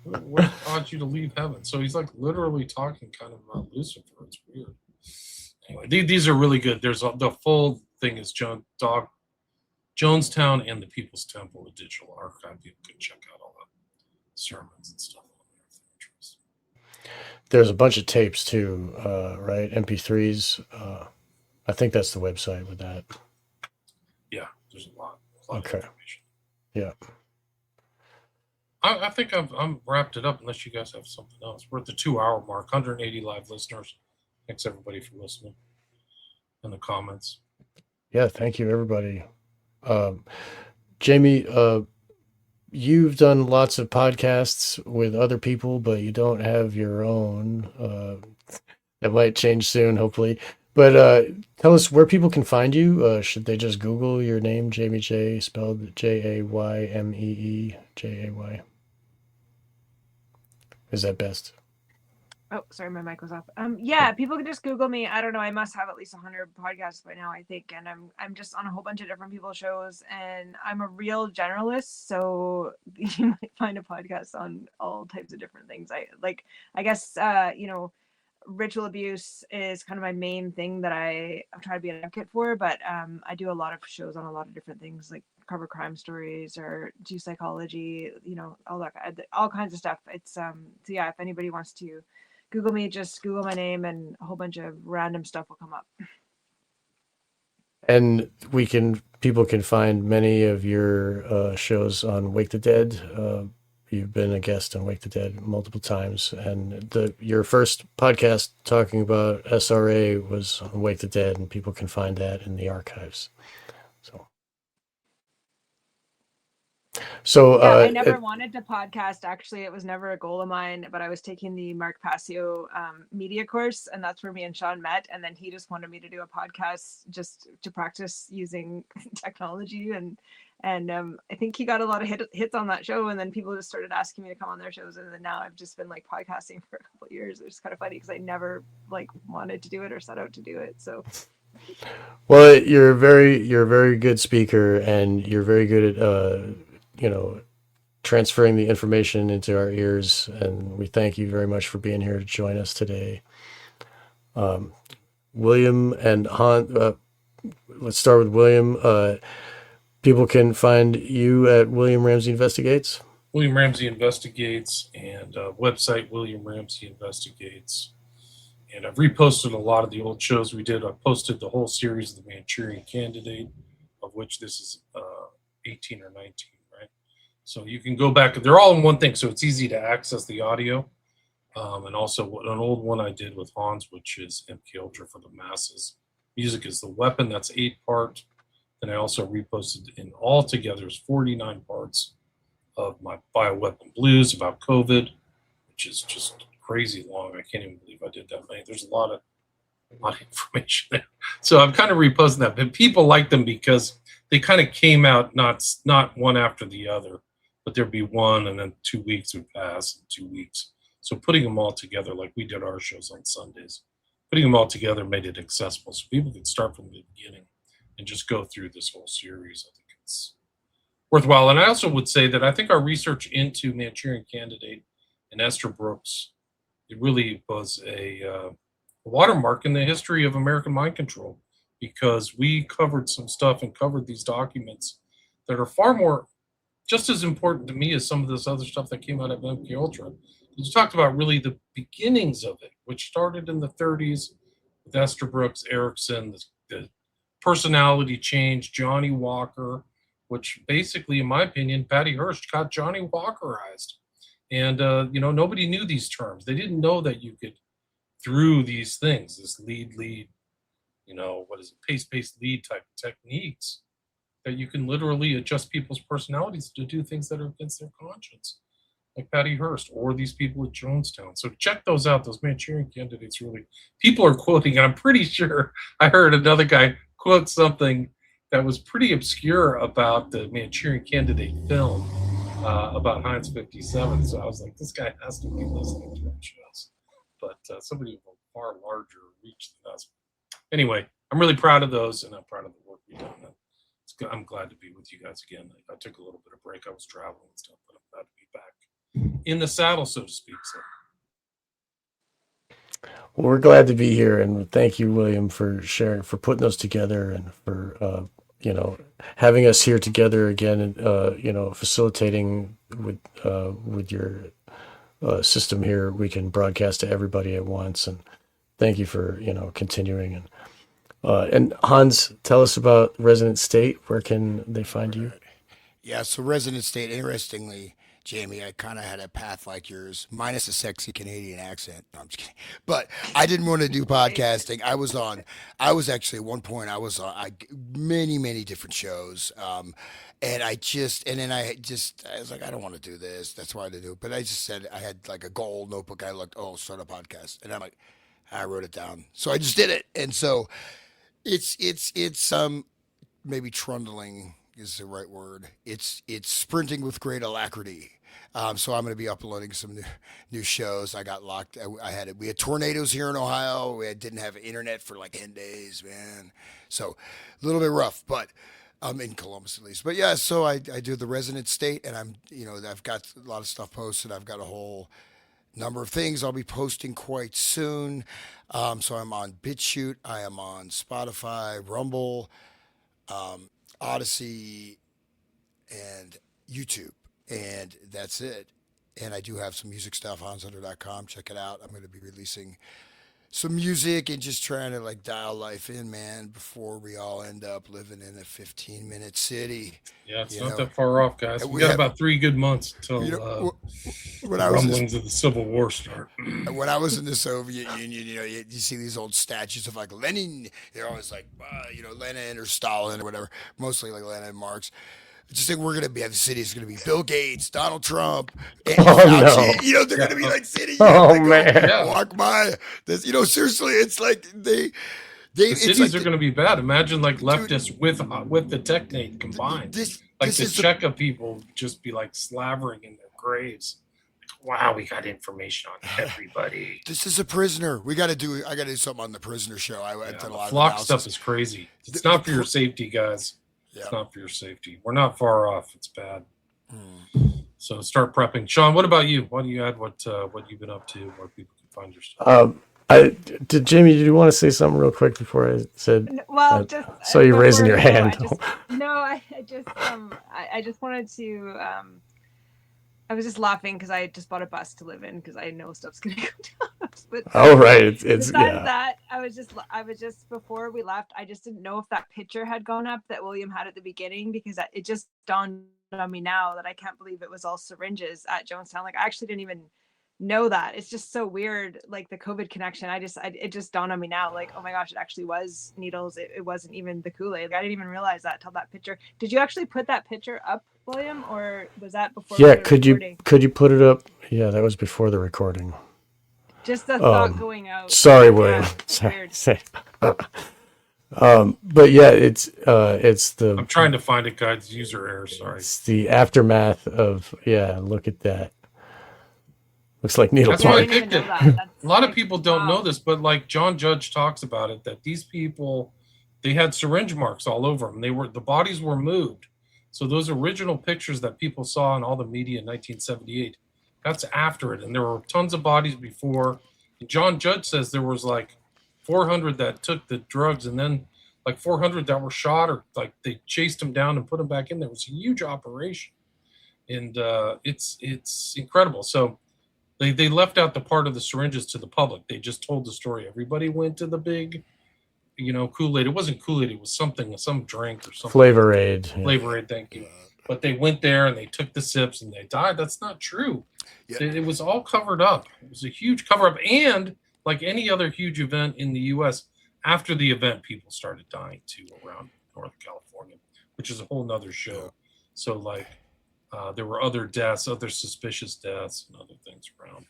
What caused you to leave heaven? So he's like literally talking kind of about Lucifer. It's weird. Anyway, these are really good. There's the full thing is Jonestown and the People's Temple, the digital archive. People can check out all the sermons and stuff. There's a bunch of tapes too, right? MP3s. I think that's the website with that. Yeah, there's a lot okay. Of information. Yeah. I think I'm wrapped it up unless you guys have something else. We're at the 2-hour mark, 180 live listeners. Thanks everybody for listening and the comments. Yeah, thank you everybody. Jamie, you've done lots of podcasts with other people, but you don't have your own. That might change soon, hopefully. But tell us where people can find you. Should they just Google your name, Jamie J, spelled Jaymee Jay? Is that best? Oh, sorry, my mic was off. Yeah, people can just Google me. I don't know. I must have at least 100 podcasts by now, I think, and I'm just on a whole bunch of different people's shows, and I'm a real generalist, so you might find a podcast on all types of different things. I guess ritual abuse is kind of my main thing that I try to be an advocate for, but I do a lot of shows on a lot of different things, like cover crime stories or do psychology, all kinds of stuff. It's so yeah, if anybody wants to Google me, just Google my name and a whole bunch of random stuff will come up. And people can find many of your shows on Wake the Dead. You've been a guest on Wake the Dead multiple times, and your first podcast talking about SRA was on Wake the Dead, and people can find that in the archives. So yeah, I never wanted to podcast. Actually, it was never a goal of mine, but I was taking the Mark Passio media course, and that's where me and Sean met. And then he just wanted me to do a podcast just to practice using technology. And I think he got a lot of hits on that show. And then people just started asking me to come on their shows. And then now I've just been podcasting for a couple of years. It's kind of funny because I never wanted to do it or set out to do it. So. Well, you're a very good speaker, and you're very good at transferring the information into our ears, and we thank you very much for being here to join us today. William and Han, let's start with William. People can find you at William Ramsey Investigates. William Ramsey Investigates, and website William Ramsey Investigates. And I've reposted a lot of the old shows we did. I posted the whole series of the Manchurian Candidate, of which this is 18 or 19. So you can go back. They're all in one thing, so it's easy to access the audio. And also an old one I did with Hans, which is MK Ultra for the Masses. Music is the Weapon. That's 8-part. And I also reposted in all together is 49 parts of my Bioweapon Blues about COVID, which is just crazy long. I can't even believe I did that many. There's a lot of information there. So I'm kind of reposting that. But people like them because they kind of came out not one after the other. But there'd be one, and then 2 weeks would pass, and 2 weeks. So putting them all together, like we did our shows on Sundays, putting them all together made it accessible, so people could start from the beginning and just go through this whole series. I think it's worthwhile. And I also would say that I think our research into Manchurian Candidate and Esther Brooks, it really was a watermark in the history of American mind control, because we covered some stuff and covered these documents that are far more just as important to me as some of this other stuff that came out of MK Ultra. You talked about really the beginnings of it, which started in the 30s with Esther Brooks, Erickson, the personality change, Johnny Walker, which basically, in my opinion, Patty Hearst got Johnny Walkerized. And, nobody knew these terms. They didn't know that you could, through these things, this lead, pace lead type techniques, that you can literally adjust people's personalities to do things that are against their conscience. like Patty Hearst or these people at Jonestown. So check those out. Those Manchurian candidates really, people are quoting, and I'm pretty sure I heard another guy quote something that was pretty obscure about the Manchurian Candidate film about Heinz 57. So I was like, this guy has to be listening to our shows. But somebody with a far larger reach than us. Anyway, I'm really proud of those, and I'm proud of the work we've done. I'm glad to be with you guys again. I took a little bit of break. I was traveling and stuff, but I'm glad to be back in the saddle, so to speak. So. Well, we're glad to be here, and thank you, William, for sharing, for putting those together, and for having us here together again, and facilitating with your system here. We can broadcast to everybody at once, and thank you for continuing. And Hans, tell us about Resonant State. Where can they find you? Yeah, so Resonant State, interestingly, Jamie, I kind of had a path like yours, minus a sexy Canadian accent. No, I'm just kidding. But I didn't want to do podcasting. I was actually at one point, I was on many different shows. And I was like, I don't want to do this. That's why I didn't do it. But I just said, I had like a goal notebook. I looked, start a podcast. And I'm like, I wrote it down. So I just did it. And so it's maybe trundling is the right word. It's sprinting with great alacrity. So I'm going to be uploading some new shows. I got locked. We had tornadoes here in Ohio. We didn't have internet for like 10 days, man. So a little bit rough, but in Columbus at least. But yeah, so I do the Resonant State, and I've got a lot of stuff posted. I've got a whole number of things I'll be posting quite soon. So I'm on BitChute. I am on Spotify, Rumble, Odyssey, and YouTube. And that's it. And I do have some music stuff, hanshunter.com. Check it out. I'm going to be releasing some music and just trying to like dial life in, man, before we all end up living in a 15-minute city. Yeah, it's not that far off, guys. We got about 3 good months until rumblings of the Civil War start. When I was in the Soviet Union, you see these old statues of like Lenin. They're always like, Lenin or Stalin or whatever. Mostly like Lenin and Marx. I just think the city is going to be Bill Gates, Donald Trump, and Fauci. No. They're going to be like sitting. Man, walk by this. Seriously, it's like the cities are going to be bad. Imagine like leftists with the technate combined. The Cheka people just be like slavering in their graves. Wow, we got information on everybody. This is a prisoner. I got to do something on the prisoner show. I've done a lot of flock stuff is crazy. It's not for your safety, guys. Yeah. It's not for your safety. We're not far off. It's bad. So start prepping. Sean, what about you? Why don't you add what you've been up to, where people can find your stuff? Jamie, did you want to say something real quick before I said? Well, so you raising your hand. I just wanted to. I was just laughing because I just bought a bus to live in because I know stuff's gonna go down. But right, that I was just before we left, I just didn't know if that picture had gone up that William had at the beginning, because it just dawned on me now that I can't believe it was all syringes at Jonestown. Like I actually didn't even know that. It's just so weird, like the COVID connection. It just dawned on me now, like, oh my gosh, it actually was needles. It wasn't even the Kool-Aid. I didn't even realize that till that picture. Did you actually put that picture up, William, or was that before? Yeah, could you put it up? Yeah, that was before the recording. Just the thought going out. Sorry, William. Sorry. But yeah, it's the. I'm trying to find it, guys. User error. Sorry. It's the aftermath of. Yeah, look at that. Looks like needle. That's why I picked it. A lot of people don't know this, but like John Judge talks about it, that these people, they had syringe marks all over them. The bodies were moved. So those original pictures that people saw in all the media in 1978, that's after it. And there were tons of bodies before. And John Judge says there was like 400 that took the drugs, and then like 400 that were shot, or like they chased them down and put them back in. There was a huge operation. And it's incredible. So they left out the part of the syringes to the public. They just told the story. Everybody went to the big, Kool-Aid. It wasn't Kool-Aid. It was some drink or something. Flavor Aid. Flavor Aid, thank you. But they went there and they took the sips and they died. That's not true. Yeah. It was all covered up. It was a huge cover-up. And like any other huge event in the U.S., after the event, people started dying too around Northern California, which is a whole nother show. So like, there were other deaths, other suspicious deaths, and other things around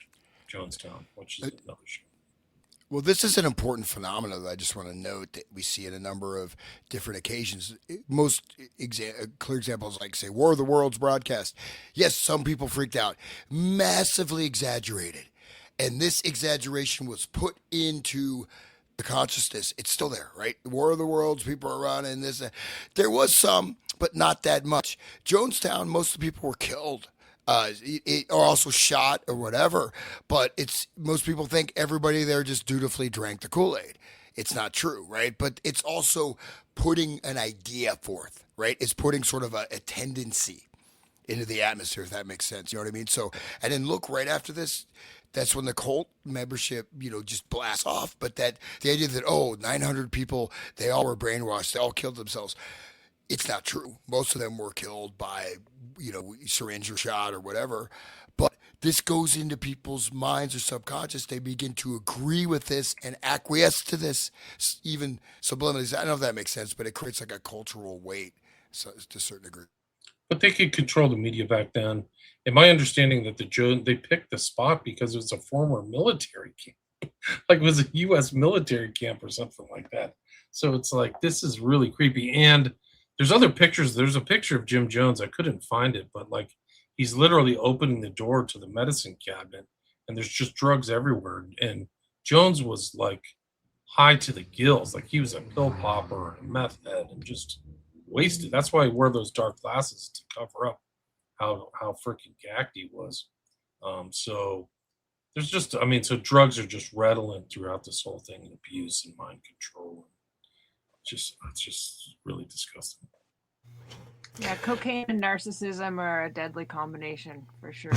Jonestown, which is another show. Well, this is an important phenomenon that I just want to note that we see in a number of different occasions. Most clear examples, like, say, War of the Worlds broadcast. Yes, some people freaked out. Massively exaggerated. And this exaggeration was put into the consciousness. It's still there, right? War of the Worlds, people are running this. There was some, but not that much. Jonestown, most of the people were killed. Or also shot or whatever, but it's most people think everybody there just dutifully drank the Kool-Aid. It's not true, right? But it's also putting an idea forth, right? It's putting sort of a tendency into the atmosphere, if that makes sense. You know what I mean? So, and then look, right after this, that's when the cult membership, just blasts off. But that the idea that, 900 people, they all were brainwashed, they all killed themselves. It's not true. Most of them were killed by, syringe or shot or whatever. But this goes into people's minds or subconscious. They begin to agree with this and acquiesce to this, even subliminally. I don't know if that makes sense, but it creates like a cultural weight to a certain degree. But they could control the media back then. And my understanding that they picked the spot because it was a former military camp. Like it was a U.S. military camp or something like that. So it's like, this is really creepy. And there's other pictures. There's a picture of Jim Jones. I couldn't find it, but like he's literally opening the door to the medicine cabinet and there's just drugs everywhere. And Jones was like high to the gills. Like he was a pill popper and a meth head and just wasted. That's why he wore those dark glasses to cover up how freaking gagged he was. So there's just, so drugs are just redolent throughout this whole thing, and abuse and mind control. It's just really disgusting. Yeah, cocaine and narcissism are a deadly combination for sure.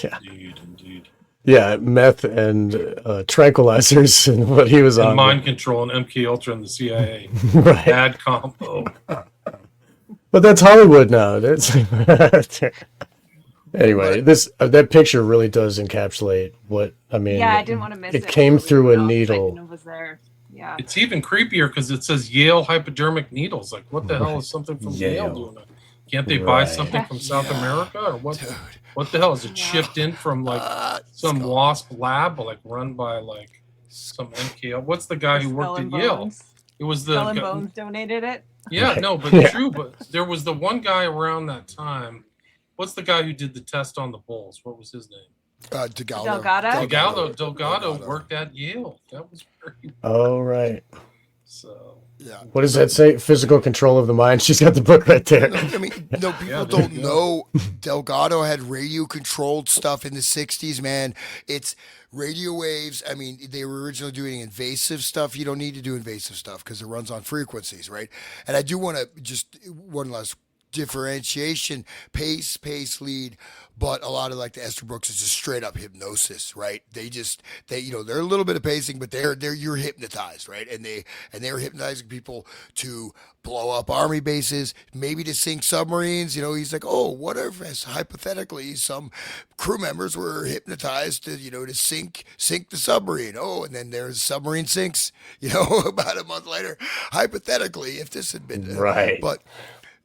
Yeah. Indeed. Yeah, meth and tranquilizers and what he was and on. Mind control and MK Ultra and the CIA. Right. Bad combo. But that's Hollywood now. That's anyway. That picture really does encapsulate what I mean. Yeah, I didn't want to miss it. It came through a needle. It was there. Yeah. It's even creepier because it says Yale hypodermic needles. Like, what the hell is something from Yale doing that? Can't they buy something from South America or what? Dude. What the hell is it shipped in from like some WASP lab, like run by like some MKO? What's the guy who worked at Yale? It was the Skull and Bones donated it. Yeah, no, but true. But there was the one guy around that time. What's the guy who did the test on the bulls? What was his name? Delgado worked at Yale. That was very. Oh right. So yeah. What does that say? Physical control of the mind. She's got the book right there. People don't know Delgado had radio controlled stuff in the 60s, man. It's radio waves. They were originally doing invasive stuff. You don't need to do invasive stuff because it runs on frequencies, right? And I do want to just one last differentiation, pace, lead, but a lot of like the Esther Brooks is just straight up hypnosis, right? They're a little bit of pacing, but you're hypnotized, right? And they were hypnotizing people to blow up army bases, maybe to sink submarines. He's like, what if hypothetically some crew members were hypnotized to sink the submarine? And then there's submarine sinks, about a month later, hypothetically, if this had been right.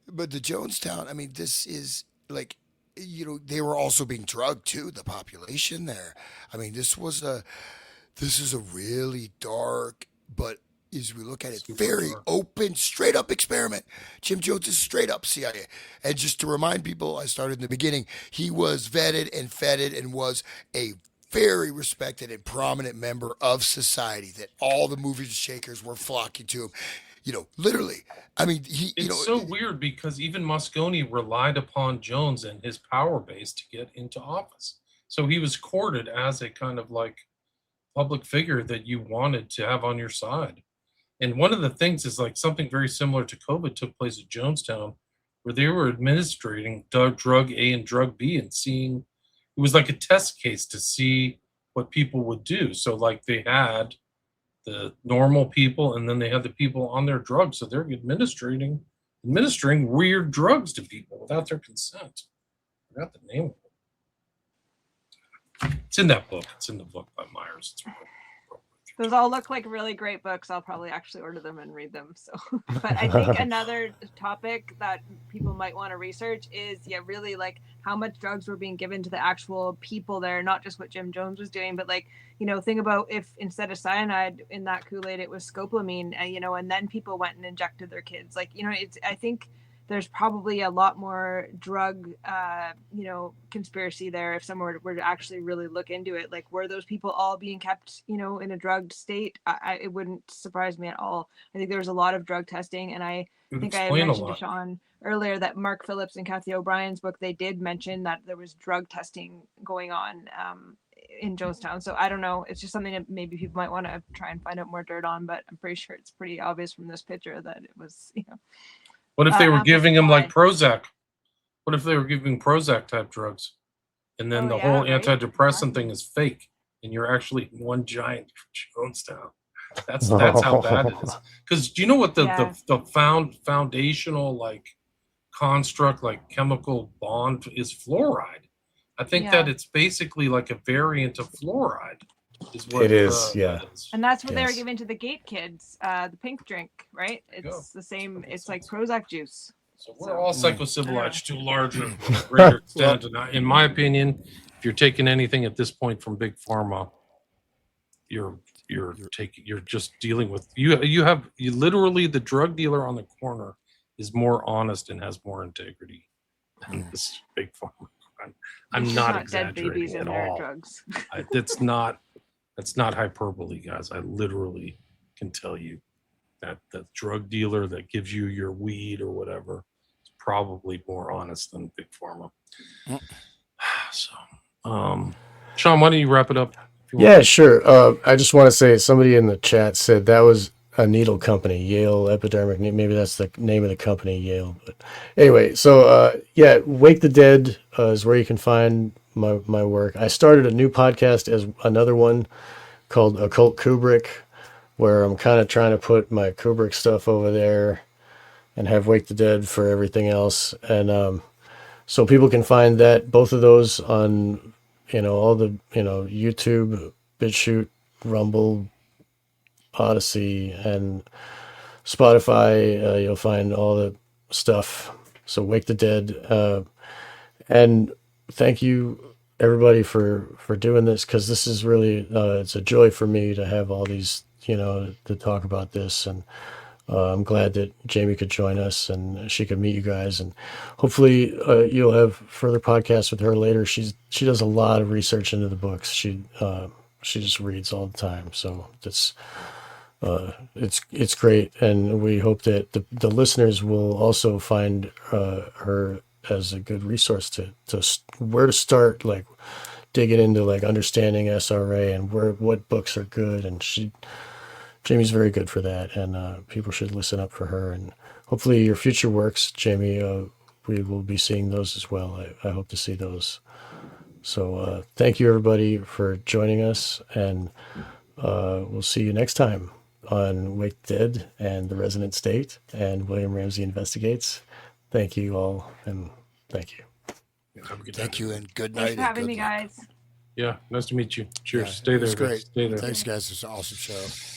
But the Jonestown, this is like, they were also being drugged too, the population there. This is a really dark, but as we look at it, very open, straight up experiment. Jim Jones is straight up CIA. And just to remind people, I started in the beginning, he was vetted and feted and was a very respected and prominent member of society that all the movie shakers were flocking to him. Literally. It's so weird because even Moscone relied upon Jones and his power base to get into office. So he was courted as a kind of like public figure that you wanted to have on your side. And one of the things is like something very similar to COVID took place at Jonestown, where they were administering drug A and drug B and seeing, it was like a test case to see what people would do. So like they had the normal people, and then they had the people on their drugs. So they're administering weird drugs to people without their consent. I forgot the name of it. It's in that book. It's in the book by Myers. It's Those all look like really great books. I'll probably actually order them and read them. So, but I think another topic that people might want to research is, really like how much drugs were being given to the actual people there, not just what Jim Jones was doing, but like, think about if instead of cyanide in that Kool-Aid, it was scopolamine, and then people went and injected their kids. Like, I think there's probably a lot more drug, conspiracy there if someone were to actually really look into it. Like, were those people all being kept, in a drugged state? It wouldn't surprise me at all. I think there was a lot of drug testing, and I think I mentioned to Sean earlier that Mark Phillips and Kathy O'Brien's book, they did mention that there was drug testing going on in Jonestown. So I don't know. It's just something that maybe people might want to try and find out more dirt on, but I'm pretty sure it's pretty obvious from this picture that it was, What if they were giving him like Prozac? What if they were giving Prozac type drugs? And then the whole antidepressant thing is fake. And you're actually one giant Jonestown. That's how bad it is. Because do you know what the foundational like construct, like chemical bond is? Fluoride. I think that it's basically like a variant of fluoride. Is what it is, and that's what they were giving to the gate kids, the pink drink, right? It's the same. It's like Prozac juice. So we're all psychocivilized to a larger, greater extent. And in my opinion, if you're taking anything at this point from big pharma, you're just dealing with you literally the drug dealer on the corner is more honest and has more integrity than this big pharma. I'm not exaggerating at all. Drugs. That's not hyperbole, guys. I literally can tell you that the drug dealer that gives you your weed or whatever is probably more honest than big pharma. So, Sean, why don't you wrap it up? Yeah, sure. I just want to say somebody in the chat said that was a needle company, Yale Epidermic. Maybe that's the name of the company, Yale. But anyway, so Wake the Dead is where you can find my work. I started a new podcast as another one called Occult Kubrick, where I'm kind of trying to put my Kubrick stuff over there and have Wake the Dead for everything else. And so people can find that, both of those on, all the, YouTube, BitChute, Rumble, Odyssey, and Spotify. You'll find all the stuff. So Wake the Dead. And thank you everybody for doing this, because this is really it's a joy for me to have all these to talk about this, and I'm glad that Jamie could join us and she could meet you guys, and hopefully you'll have further podcasts with her later. She does a lot of research into the books. She just reads all the time, so it's great, and we hope that the listeners will also find her as a good resource to where to start, like digging into like understanding SRA and what books are good. And Jamie's very good for that, and people should listen up for her. And hopefully your future works, Jamie, we will be seeing those as well. I hope to see those. So thank you everybody for joining us, and we'll see you next time on Wake the Dead and the Resonant State and William Ramsey Investigates. Thank you all, and thank you. Thank you, and good night. Thanks for having me, guys. Yeah, nice to meet you. Cheers. Stay there. It's great. Stay there. Thanks, guys. It's an awesome show.